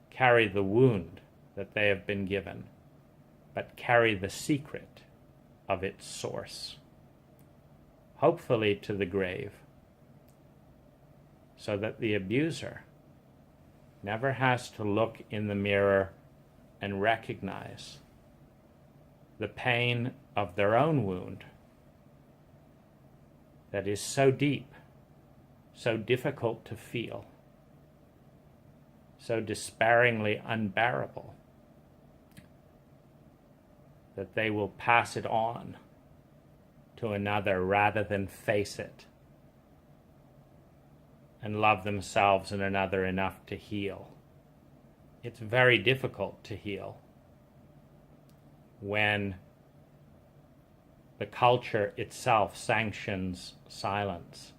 carry the wound that they have been given, but carry the secret of its source, hopefully to the grave, so that the abuser never has to look in the mirror and recognize the pain of their own wound that is so deep, so difficult to feel, so despairingly unbearable, that they will pass it on to another rather than face it and love themselves and another enough to heal. It's very difficult to heal when the culture itself sanctions silence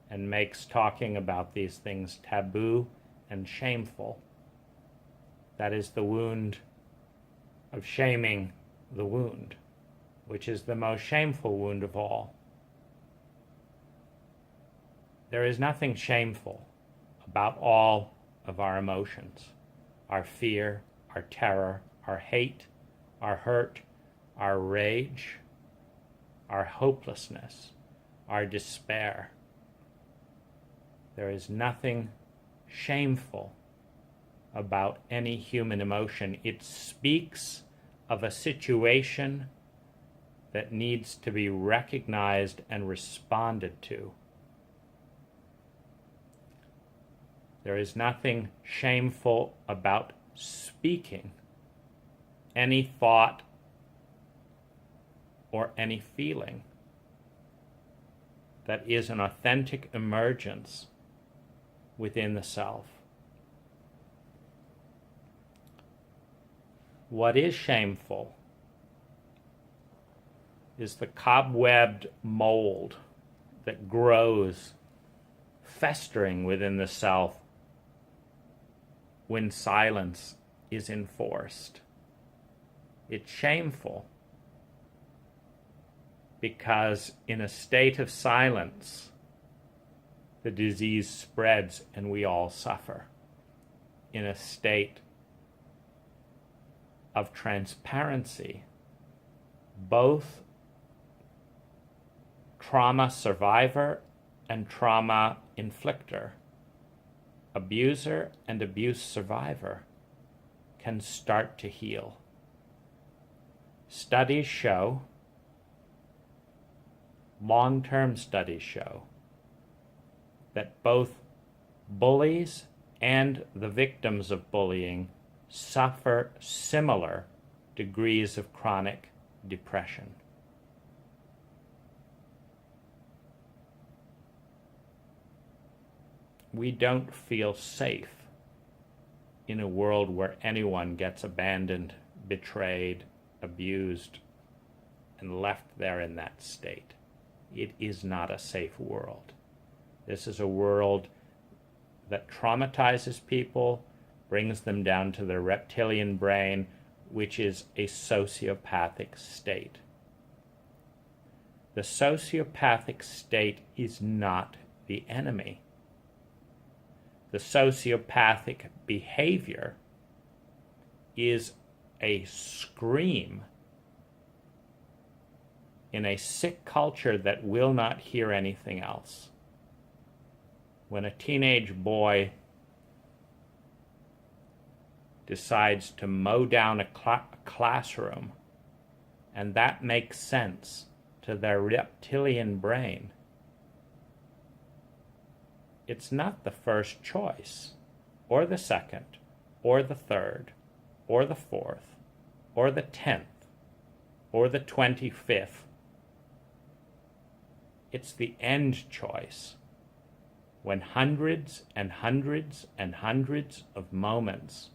and makes talking about these things taboo and shameful. That is the wound of shaming the wound, which is the most shameful wound of all. There is nothing shameful about all of our emotions, our fear, our terror, our hate, our hurt, our rage, our hopelessness, our despair. There is nothing shameful about any human emotion. It speaks of a situation that needs to be recognized and responded to. There is nothing shameful about speaking any thought or any feeling that is an authentic emergence within the self. What is shameful is the cobwebbed mold that grows, festering within the self when silence is enforced. It's shameful because in a state of silence, the disease spreads and we all suffer. In a state of transparency, both trauma survivor and trauma inflictor, abuser and abuse survivor, can start to heal. Studies show, long-term studies show, that both bullies and the victims of bullying suffer similar degrees of chronic depression. We don't feel safe in a world where anyone gets abandoned, betrayed, abused, and left there in that state. It is not a safe world. This is a world that traumatizes people, brings them down to their reptilian brain, which is a sociopathic state. The sociopathic state is not the enemy. The sociopathic behavior is a scream in a sick culture that will not hear anything else. When a teenage boy decides to mow down a classroom, and that makes sense to their reptilian brain, it's not the first choice, or the second, or the third, or the fourth, or the 10th, or the 25th. It's the end choice, when hundreds and hundreds and hundreds of moments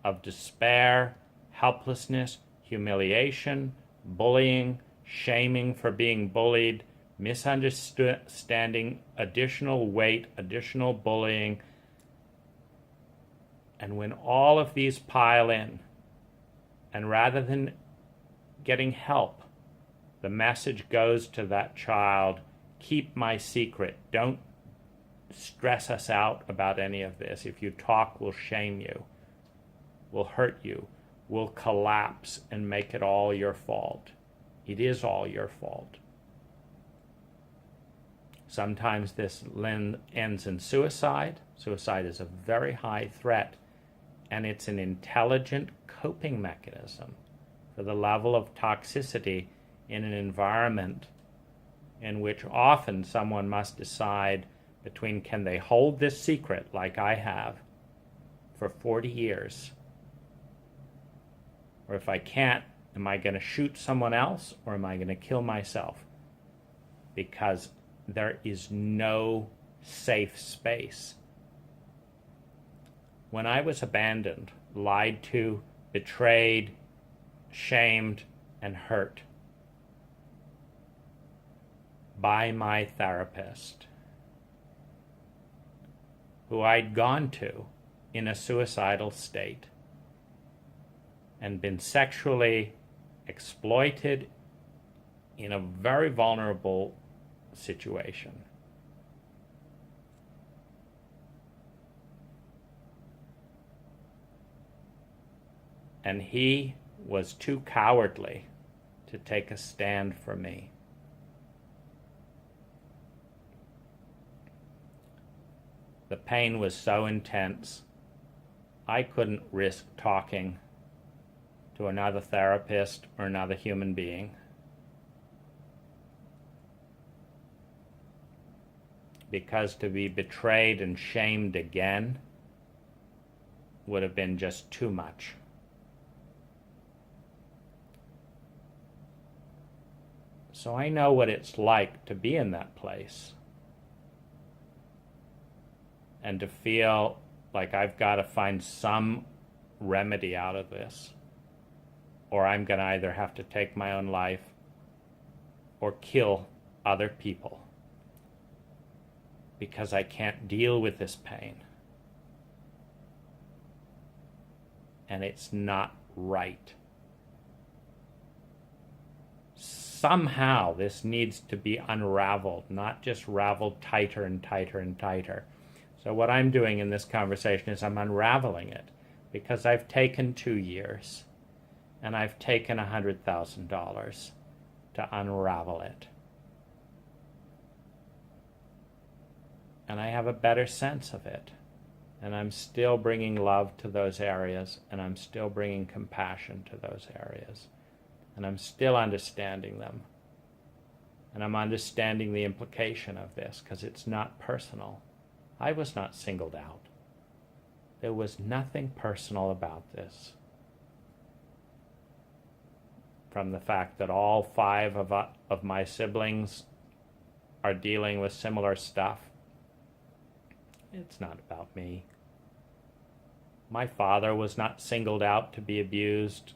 of despair, helplessness, humiliation, bullying, shaming for being bullied, misunderstanding, additional weight, additional bullying, and when all of these pile in, and rather than getting help, the message goes to that child, keep my secret, don't stress us out about any of this. If you talk, we'll shame you, we'll hurt you, we'll collapse and make it all your fault. It is all your fault. Sometimes this ends in suicide. Suicide is a very high threat, and it's an intelligent coping mechanism for the level of toxicity in an environment in which often someone must decide between, can they hold this secret like I have for 40 years? Or if I can't, am I going to shoot someone else, or am I going to kill myself? Because there is no safe space. When I was abandoned, lied to, betrayed, shamed, and hurt by my therapist, who I'd gone to in a suicidal state and been sexually exploited in a very vulnerable situation. And he was too cowardly to take a stand for me. The pain was so intense, I couldn't risk talking to another therapist or another human being. Because to be betrayed and shamed again would have been just too much. So I know what it's like to be in that place and to feel like I've got to find some remedy out of this, or I'm going to either have to take my own life or kill other people because I can't deal with this pain. And it's not right. Somehow this needs to be unraveled, not just raveled tighter and tighter and tighter. So what I'm doing in this conversation is I'm unraveling it, because I've taken 2 years and I've taken $100,000 to unravel it. And I have a better sense of it. And I'm still bringing love to those areas, and I'm still bringing compassion to those areas. And I'm still understanding them. And I'm understanding the implication of this, because it's not personal. I was not singled out. There was nothing personal about this. From the fact that all 5 of my siblings are dealing with similar stuff, it's not about me. My father was not singled out to be abused.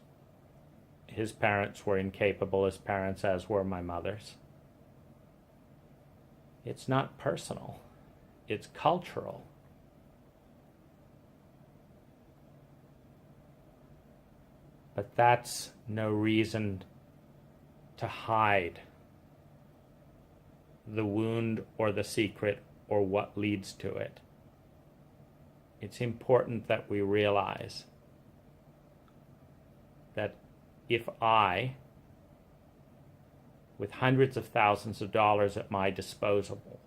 His parents were incapable as parents, as were my mother's. It's not personal. It's cultural. But that's no reason to hide the wound or the secret or what leads to it. It's important that we realize that if I, with hundreds of thousands of dollars at my disposal,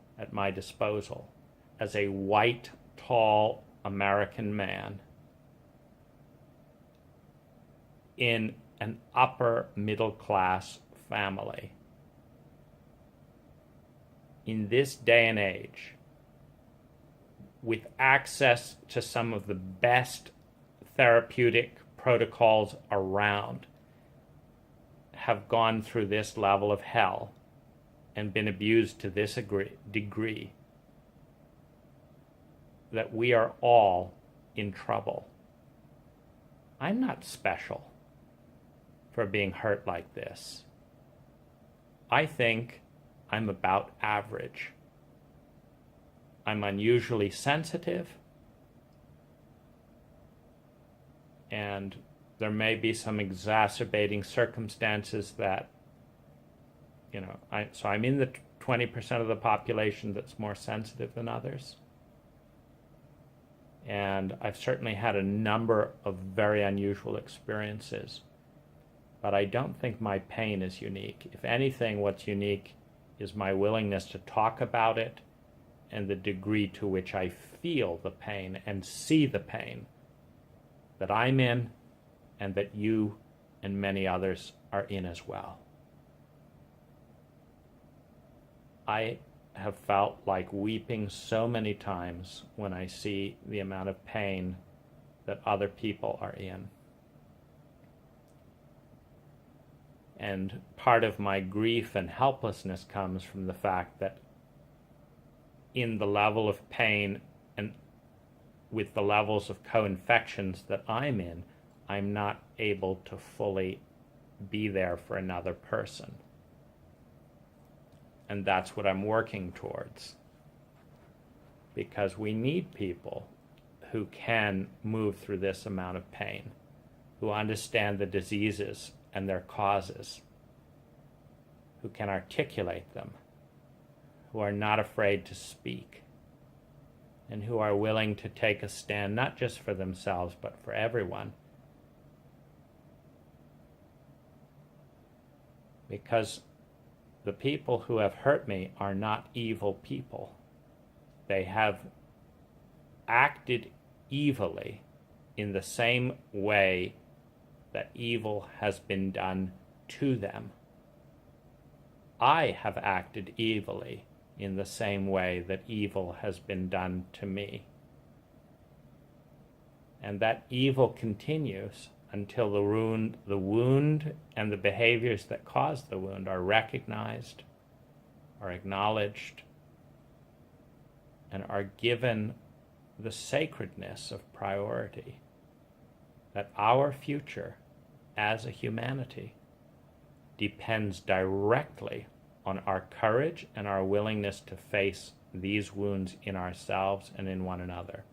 as a white, tall American man in an upper middle class family, in this day and age, with access to some of the best therapeutic protocols around, have gone through this level of hell and been abused to this degree, that we are all in trouble. I'm not special for being hurt like this. I think I'm about average. I'm unusually sensitive, and there may be some exacerbating circumstances that, so I'm in the 20% of the population that's more sensitive than others. And I've certainly had a number of very unusual experiences. But I don't think my pain is unique. If anything, what's unique is my willingness to talk about it and the degree to which I feel the pain and see the pain that I'm in and that you and many others are in as well. I have felt like weeping so many times when I see the amount of pain that other people are in. And part of my grief and helplessness comes from the fact that in the level of pain and with the levels of co-infections that I'm in, I'm not able to fully be there for another person. And that's what I'm working towards. Because we need people who can move through this amount of pain, who understand the diseases and their causes, who can articulate them, who are not afraid to speak, and who are willing to take a stand not just for themselves but for everyone. Because the people who have hurt me are not evil people. They have acted evilly in the same way that evil has been done to them. I have acted evilly in the same way that evil has been done to me. And that evil continues until the wound and the behaviors that cause the wound are recognized, are acknowledged, and are given the sacredness of priority. That our future as a humanity depends directly on our courage and our willingness to face these wounds in ourselves and in one another.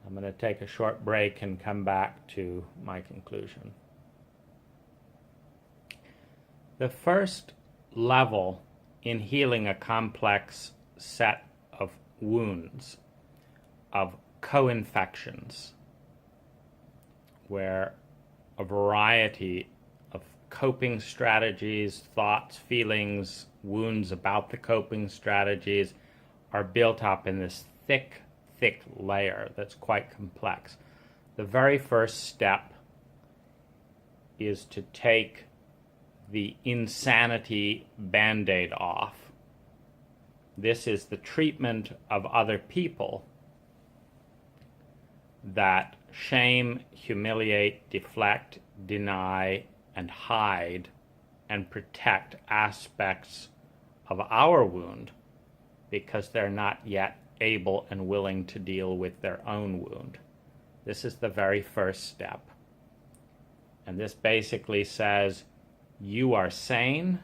I'm going to take a short break and come back to my conclusion. The first level in healing a complex set of wounds, of co-infections, where a variety of coping strategies, thoughts, feelings, wounds about the coping strategies are built up in this thick layer that's quite complex. The very first step is to take the insanity Band-Aid off. This is the treatment of other people that shame, humiliate, deflect, deny, and hide and protect aspects of our wound because they're not yet able and willing to deal with their own wound. This is the very first step. And this basically says, you are sane,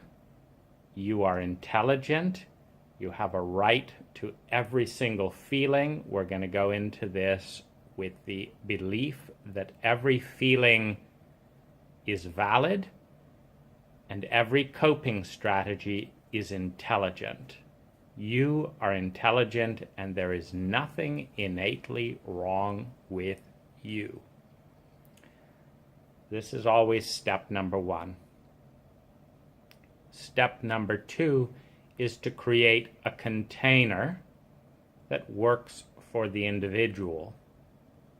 you are intelligent, you have a right to every single feeling. We're going to go into this with the belief that every feeling is valid and every coping strategy is intelligent. You are intelligent and there is nothing innately wrong with you. This is always step number one. Step number two is to create a container that works for the individual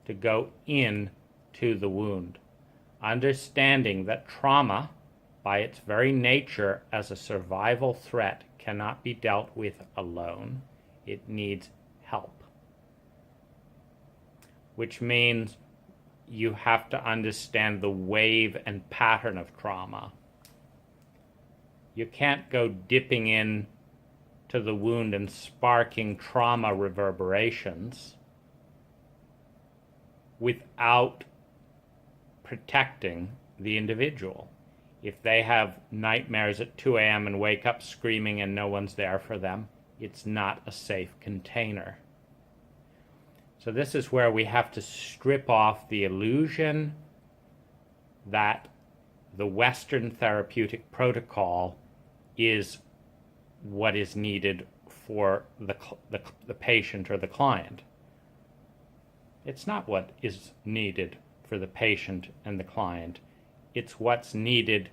to go in to the wound. Understanding that trauma, by its very nature as a survival threat, cannot be dealt with alone. It needs help. Which means you have to understand the wave and pattern of trauma. You can't go dipping in to the wound and sparking trauma reverberations without protecting the individual. If they have nightmares at 2 a.m. and wake up screaming and no one's there for them, it's not a safe container. So this is where we have to strip off the illusion that the Western therapeutic protocol is what is needed for the patient or the client. It's not what is needed for the patient and the client. It's what's needed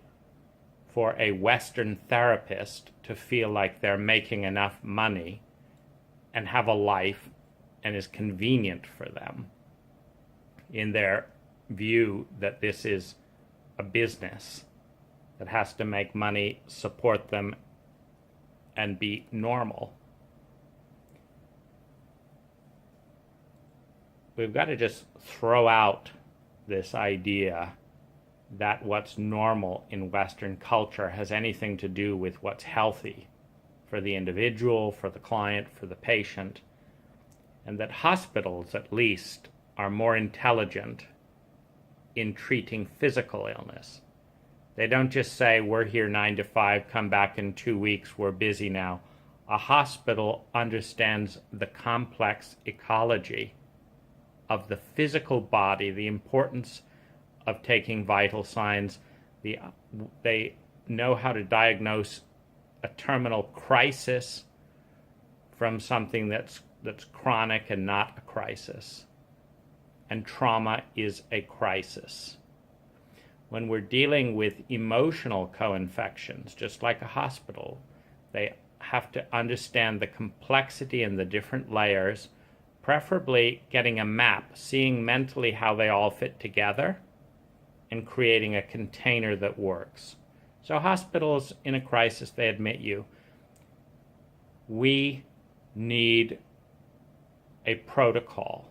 for a Western therapist to feel like they're making enough money and have a life and is convenient for them. in their view that this is a business that has to make money, support them, and be normal. We've got to just throw out this idea that what's normal in Western culture has anything to do with what's healthy for the individual, for the client, for the patient, and that hospitals, at least, are more intelligent in treating physical illness. They don't just say, we're here 9 to 5, come back in 2 weeks, we're busy now. A hospital understands the complex ecology of the physical body, the importance of taking vital signs. They know how to diagnose a terminal crisis from something that's chronic and not a crisis. And trauma is a crisis. When we're dealing with emotional co-infections, just like a hospital, they have to understand the complexity and the different layers, preferably getting a map, seeing mentally how they all fit together, and creating a container that works. So hospitals in a crisis, they admit you, we need a protocol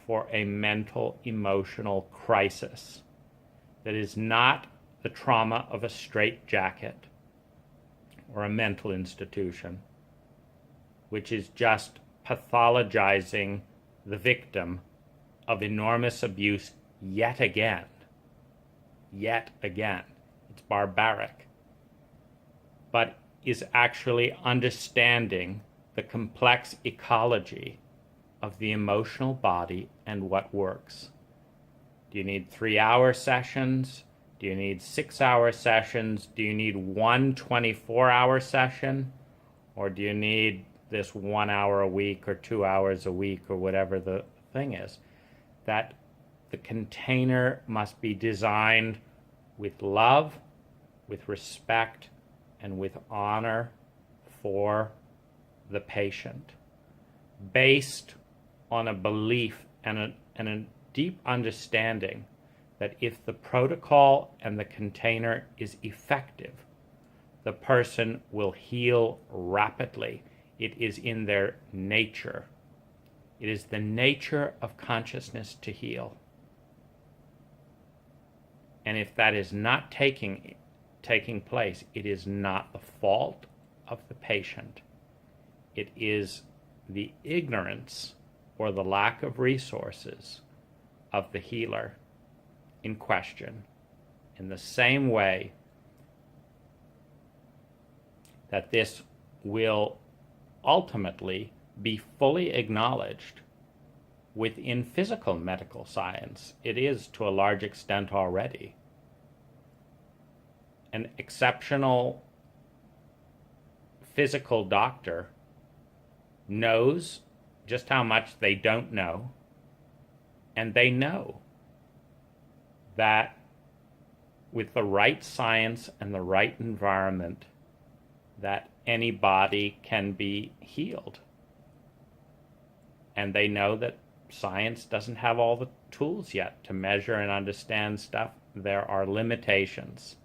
for a mental emotional crisis that is not the trauma of a straitjacket or a mental institution, which is just pathologizing the victim of enormous abuse yet again. Yet again. It's barbaric. But is actually understanding the complex ecology of the emotional body and what works. Do you need 3-hour sessions? Do you need 6-hour sessions? Do you need one 24-hour session? Or do you need this 1 hour a week or 2 hours a week or whatever the thing is? That the container must be designed with love, with respect, and with honor for the patient, based on a belief and a deep understanding that if the protocol and the container is effective, the person will heal rapidly. It is in their nature. It is the nature of consciousness to heal. And if that is not taking place, it is not the fault of the patient. It is the ignorance or the lack of resources of the healer in question. In the same way that this will ultimately be fully acknowledged within physical medical science. It is to a large extent already. An exceptional physical doctor knows just how much they don't know, and they know that with the right science and the right environment, that any body can be healed. And they know that science doesn't have all the tools yet to measure and understand stuff. There are limitations.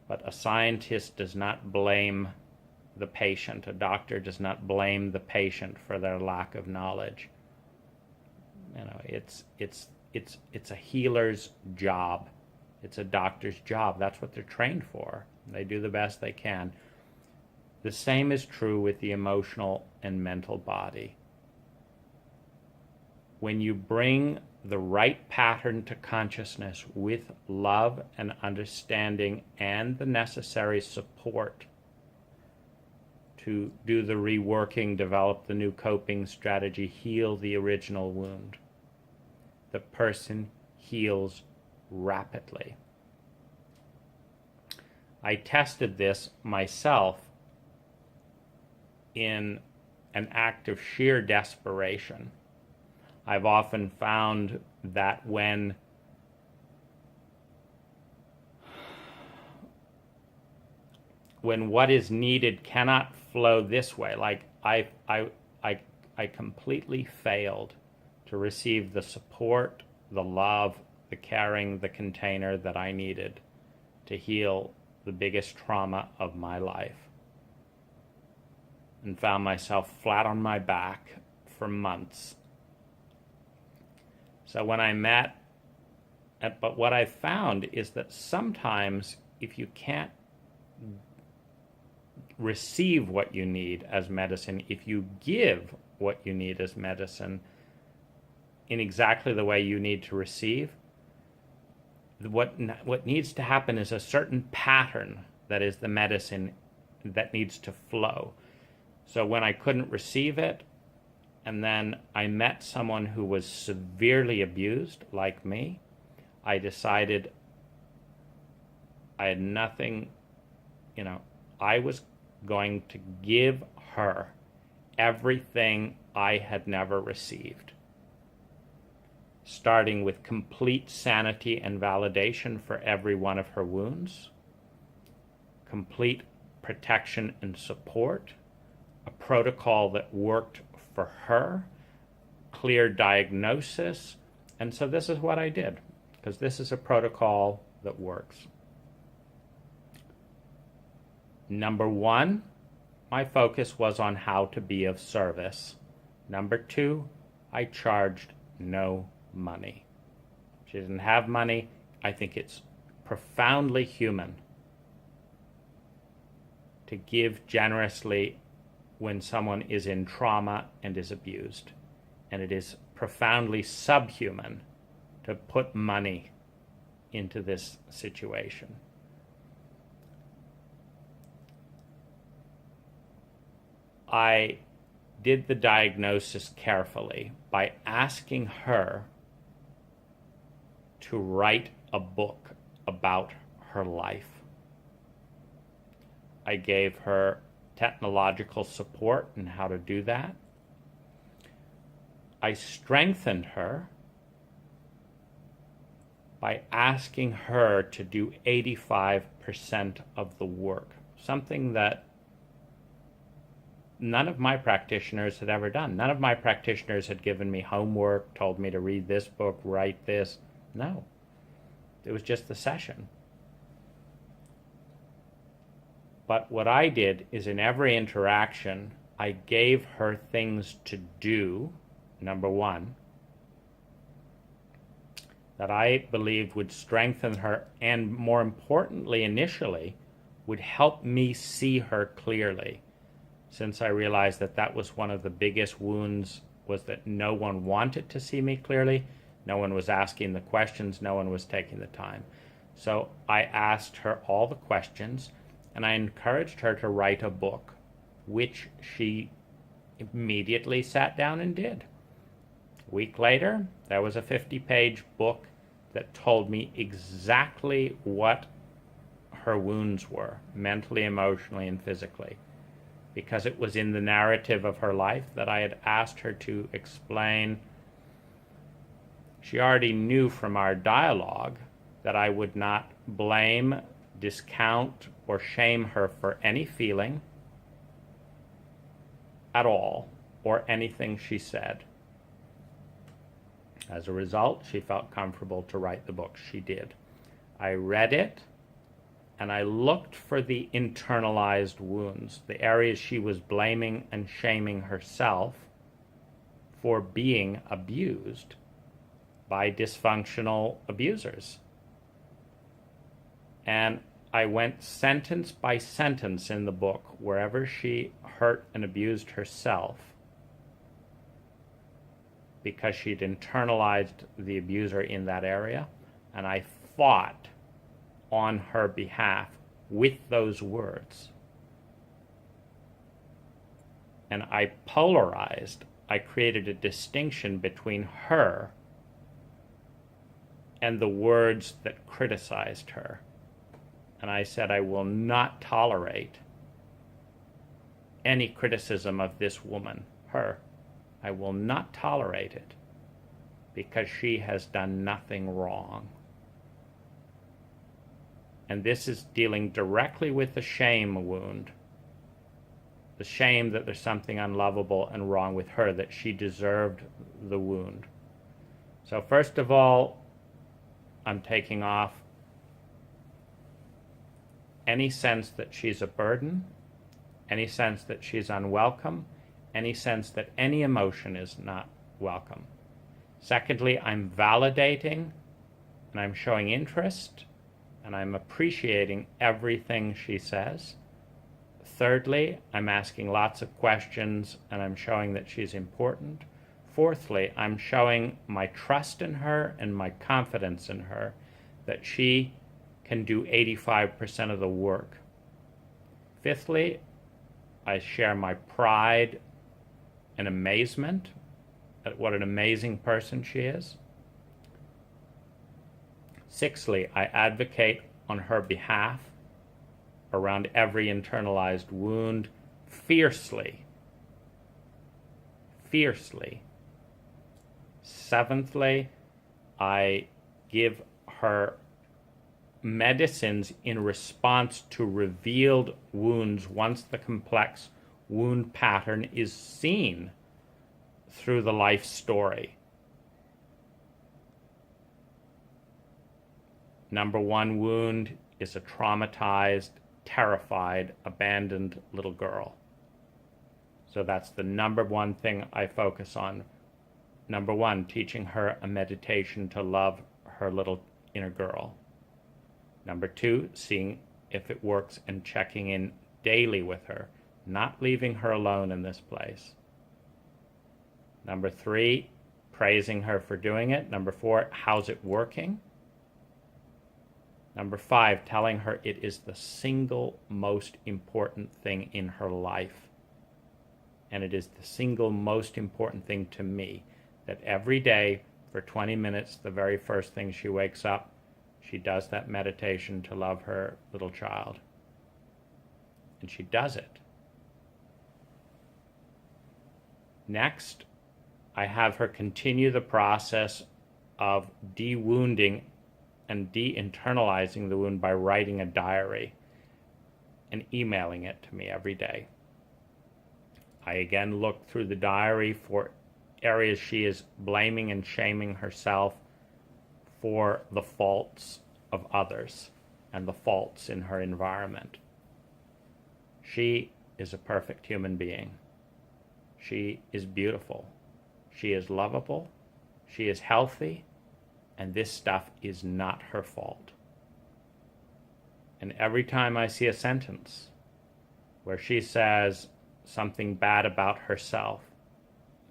But a scientist does not blame the patient. A doctor does not blame the patient for their lack of knowledge. You know, it's a healer's job. It's a doctor's job. That's what they're trained for. They do the best they can. The same is true with the emotional and mental body. When you bring the right pattern to consciousness with love and understanding and the necessary support to do the reworking, develop the new coping strategy, heal the original wound, the person heals rapidly. I tested this myself in an act of sheer desperation. I've often found that when what is needed cannot flow this way, like I completely failed to receive the support, the love, the caring, the container that I needed to heal the biggest trauma of my life. And found myself flat on my back for months. So when I met, but what I found is that sometimes if you can't receive what you need as medicine, if you give what you need as medicine in exactly the way you need to receive, what needs to happen is a certain pattern that is the medicine that needs to flow. So when I couldn't receive it, and then I met someone who was severely abused, like me, I decided I had nothing, I was going to give her everything I had never received. Starting with complete sanity and validation for every one of her wounds, complete protection and support, a protocol that worked for her, clear diagnosis. And so this is what I did, because this is a protocol that works. Number one, my focus was on how to be of service. Number two, I charged no money. She didn't have money. I think it's profoundly human to give generously when someone is in trauma and is abused. And it is profoundly subhuman to put money into this situation. I did the diagnosis carefully by asking her to write a book about her life. I gave her technological support in how to do that. I strengthened her by asking her to do 85% of the work, something that none of my practitioners had ever done. None of my practitioners had given me homework, told me to read this book, write this. No. It was just the session. But what I did is in every interaction, I gave her things to do, number one, that I believed would strengthen her and, more importantly, initially, would help me see her clearly. Since I realized that that was one of the biggest wounds, was that no one wanted to see me clearly, no one was asking the questions, no one was taking the time. So I asked her all the questions, and I encouraged her to write a book, which she immediately sat down and did. A week later, there was a 50-page book that told me exactly what her wounds were, mentally, emotionally, and physically, because it was in the narrative of her life that I had asked her to explain. She already knew from our dialogue that I would not blame, discount, or shame her for any feeling at all, or anything she said. As a result, she felt comfortable to write the book. She did. I read it, and I looked for the internalized wounds, the areas she was blaming and shaming herself for being abused by dysfunctional abusers. And I went sentence by sentence in the book, wherever she hurt and abused herself, because she'd internalized the abuser in that area, and I fought on her behalf with those words. And I polarized, I created a distinction between her and the words that criticized her. And I said, I will not tolerate any criticism of this woman, her. I will not tolerate it, because she has done nothing wrong. And this is dealing directly with the shame wound. The shame that there's something unlovable and wrong with her, that she deserved the wound. So first of all, I'm taking off any sense that she's a burden, any sense that she's unwelcome, any sense that any emotion is not welcome. Secondly, I'm validating and I'm showing interest and I'm appreciating everything she says. Thirdly, I'm asking lots of questions and I'm showing that she's important. Fourthly, I'm showing my trust in her and my confidence in her that she can do 85% of the work. Fifthly, I share my pride and amazement at what an amazing person she is. Sixthly, I advocate on her behalf around every internalized wound fiercely. Seventhly, I give her medicines in response to revealed wounds once the complex wound pattern is seen through the life story. Number one wound is a traumatized, terrified, abandoned little girl. So that's the number one thing I focus on. Number one, teaching her a meditation to love her little inner girl. Number two, seeing if it works and checking in daily with her, not leaving her alone in this place. Number three, praising her for doing it. Number four, how's it working? Number five, telling her it is the single most important thing in her life. And it is the single most important thing to me, that every day for 20 minutes, the very first thing she wakes up, she does that meditation to love her little child. And she does it. Next, I have her continue the process of de-wounding and de-internalizing the wound by writing a diary and emailing it to me every day. I again look through the diary for areas she is blaming and shaming herself for the faults of others and the faults in her environment. She is a perfect human being. She is beautiful. She is lovable. She is healthy. And this stuff is not her fault. And every time I see a sentence where she says something bad about herself,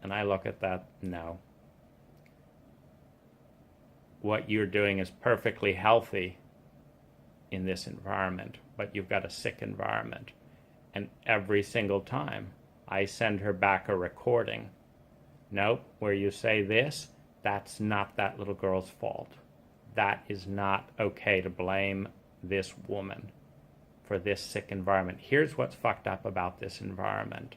and I look at that, no. What you're doing is perfectly healthy in this environment, but you've got a sick environment. And every single time I send her back a recording. Nope, where you say this, that's not that little girl's fault. That is not okay to blame this woman for this sick environment. Here's what's fucked up about this environment.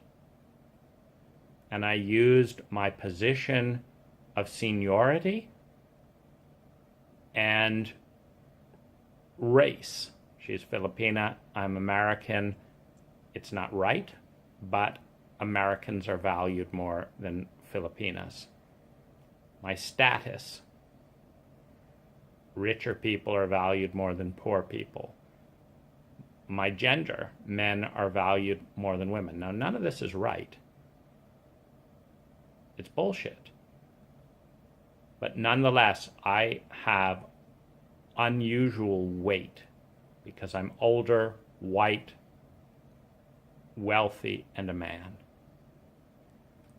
And I used my position of seniority and race. She's Filipina, I'm American. It's not right, but Americans are valued more than Filipinas. My status, richer people are valued more than poor people. My gender, men are valued more than women. Now, none of this is right. It's bullshit. But nonetheless, I have unusual weight because I'm older, white, wealthy, and a man.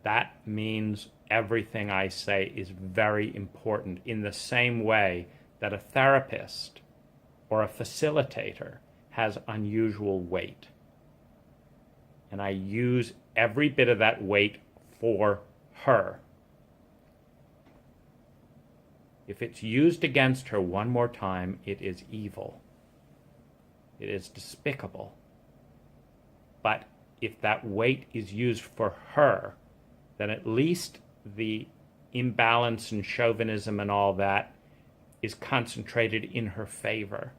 That means everything I say is very important in the same way that a therapist or a facilitator has unusual weight. And I use every bit of that weight for her. If it's used against her one more time, it is evil. It is despicable. But if that weight is used for her, then at least the imbalance and chauvinism and all that is concentrated in her favor.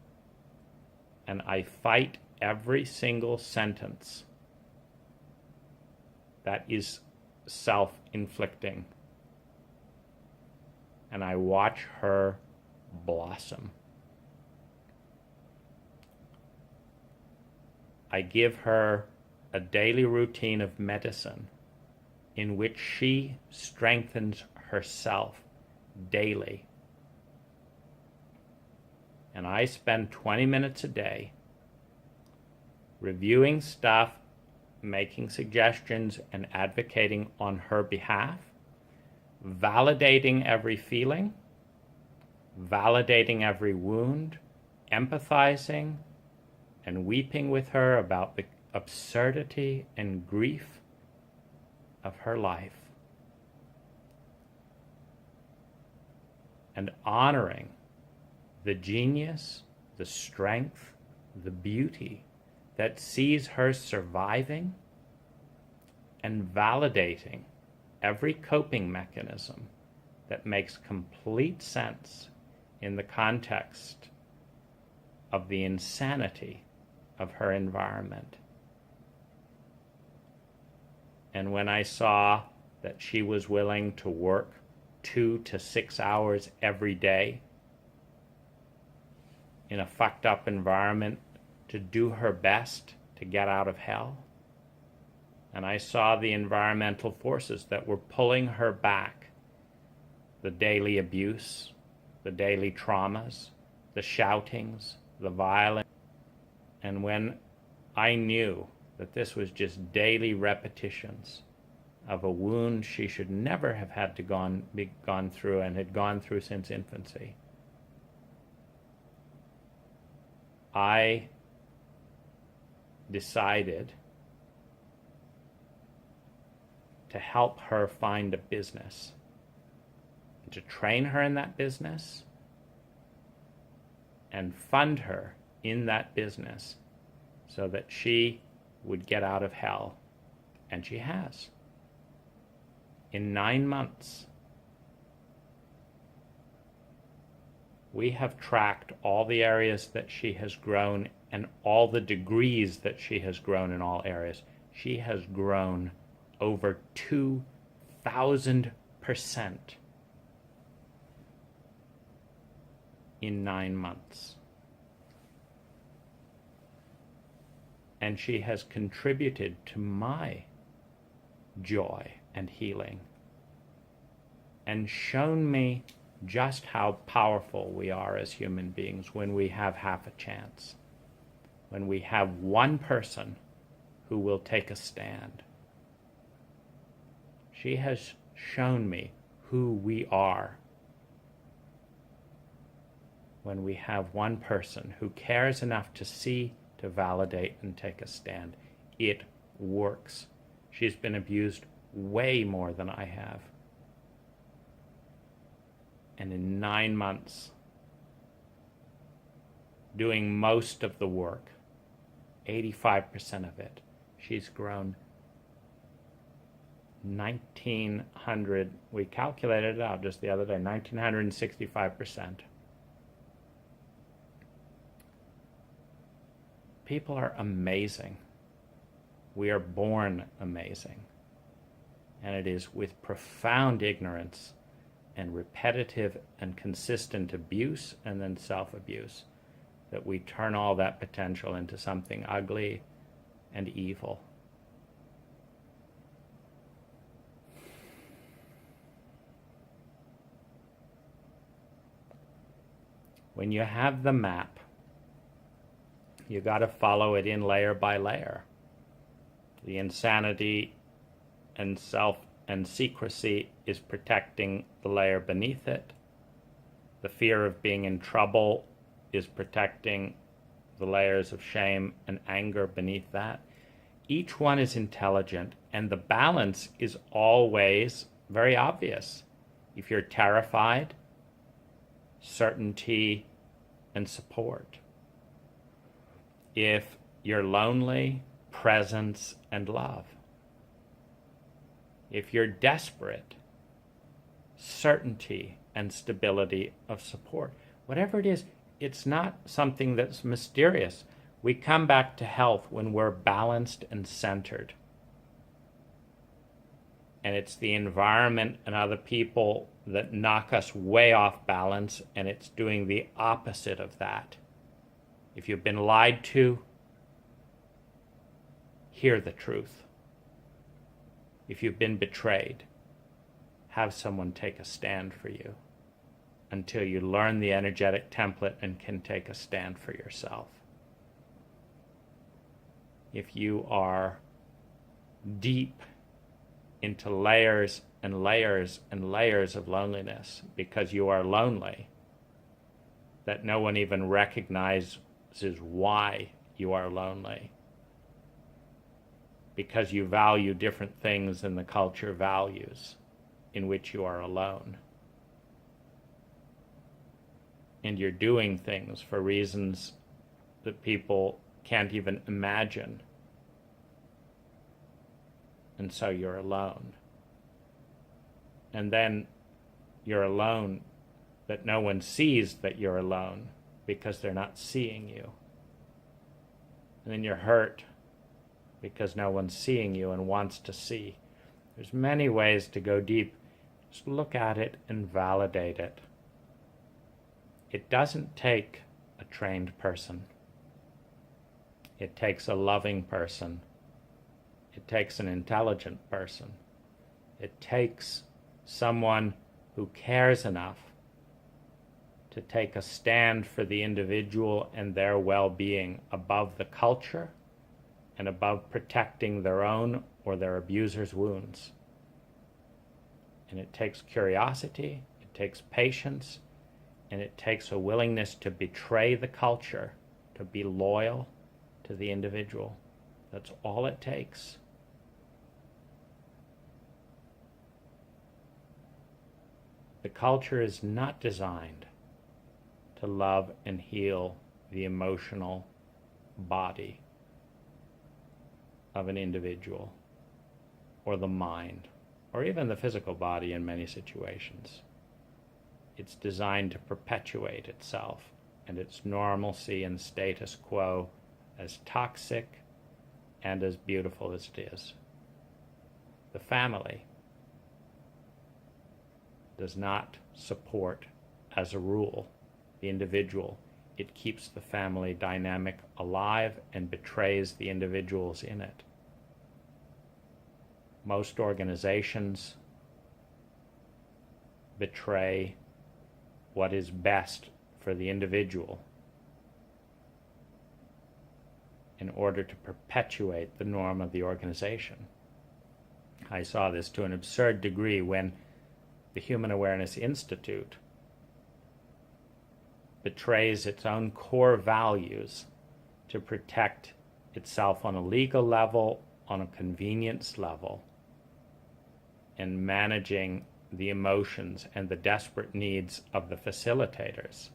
And I fight every single sentence that is self-inflicting. and I watch her blossom. I give her a daily routine of medicine in which she strengthens herself daily. And I spend 20 minutes a day reviewing stuff, making suggestions, and advocating on her behalf, validating every feeling, validating every wound, empathizing, and weeping with her about the absurdity and grief of her life, and honoring the genius, the strength, the beauty that sees her surviving, and validating every coping mechanism that makes complete sense in the context of the insanity of her environment. And when I saw that she was willing to work 2 to 6 hours every day in a fucked up environment to do her best to get out of hell, and I saw the environmental forces that were pulling her back, the daily abuse, the daily traumas, the shoutings, the violence, and when I knew that this was just daily repetitions of a wound she should never have had to be gone through and had gone through since infancy, I decided to help her find a business, and to train her in that business and fund her in that business so that she would get out of hell. And she has. In 9 months, we have tracked all the areas that she has grown and all the degrees that she has grown in all areas. She has grown over 2,000% in 9 months. And she has contributed to my joy and healing, and shown me just how powerful we are as human beings when we have half a chance, when we have one person who will take a stand. She has shown me who we are when we have one person who cares enough to see, to validate, and take a stand. It works. She's been abused way more than I have. And in 9 months, doing most of the work, 85% of it, she's grown 1,900, we calculated it out just the other day, 1,965%. People are amazing. We are born amazing. And it is with profound ignorance and repetitive and consistent abuse and then self-abuse that we turn all that potential into something ugly and evil. When you have the map, you got to follow it in layer by layer. The insanity and self and secrecy is protecting the layer beneath it. The fear of being in trouble is protecting the layers of shame and anger beneath that. Each one is intelligent, and the balance is always very obvious. If you're terrified, certainty and support. If you're lonely, presence and love. If you're desperate, certainty and stability of support. Whatever it is, it's not something that's mysterious. We come back to health when we're balanced and centered. and it's the environment and other people that knock us way off balance, and it's doing the opposite of that. If you've been lied to, hear the truth. If you've been betrayed, have someone take a stand for you until you learn the energetic template and can take a stand for yourself. If you are deep into layers and layers and layers of loneliness because you are lonely, that no one even recognizes why you are lonely, because you value different things than the culture values in which you are alone. And you're doing things for reasons that people can't even imagine. And so you're alone. And then you're alone, but no one sees that you're alone because they're not seeing you. And then you're hurt because no one's seeing you and wants to see. There's many ways to go deep. Just look at it and validate it. It doesn't take a trained person. It takes a loving person. It takes an intelligent person. It takes someone who cares enough to take a stand for the individual and their well-being above the culture and above protecting their own or their abuser's wounds. And it takes curiosity, it takes patience, and it takes a willingness to betray the culture, to be loyal to the individual. That's all it takes. The culture is not designed to love and heal the emotional body of an individual, or the mind, or even the physical body in many situations. It's designed to perpetuate itself and its normalcy and status quo as toxic and as beautiful as it is. The family does not support, as a rule, the individual. It keeps the family dynamic alive and betrays the individuals in it. Most organizations betray what is best for the individual in order to perpetuate the norm of the organization. I saw this to an absurd degree when the Human Awareness Institute betrays its own core values to protect itself on a legal level, on a convenience level, and managing the emotions and the desperate needs of the facilitators,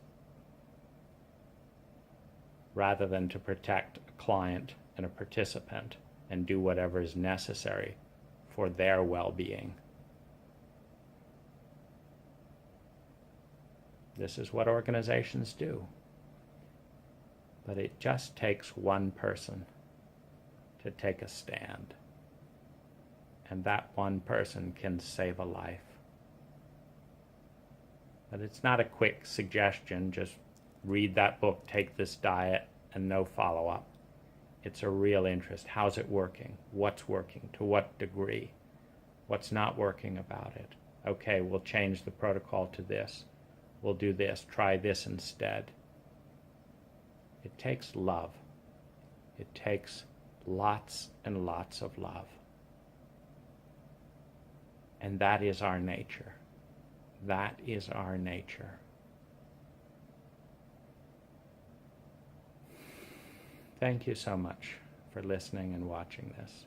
rather than to protect a client and a participant and do whatever is necessary for their well-being. This is what organizations do. But it just takes one person to take a stand. And that one person can save a life. But it's not a quick suggestion, just read that book, take this diet, and no follow-up. It's a real interest. How's it working? What's working? To what degree? What's not working about it? Okay, we'll change the protocol to this. We'll do this. Try this instead. It takes love. It takes lots and lots of love. And that is our nature. That is our nature. Thank you so much for listening and watching this.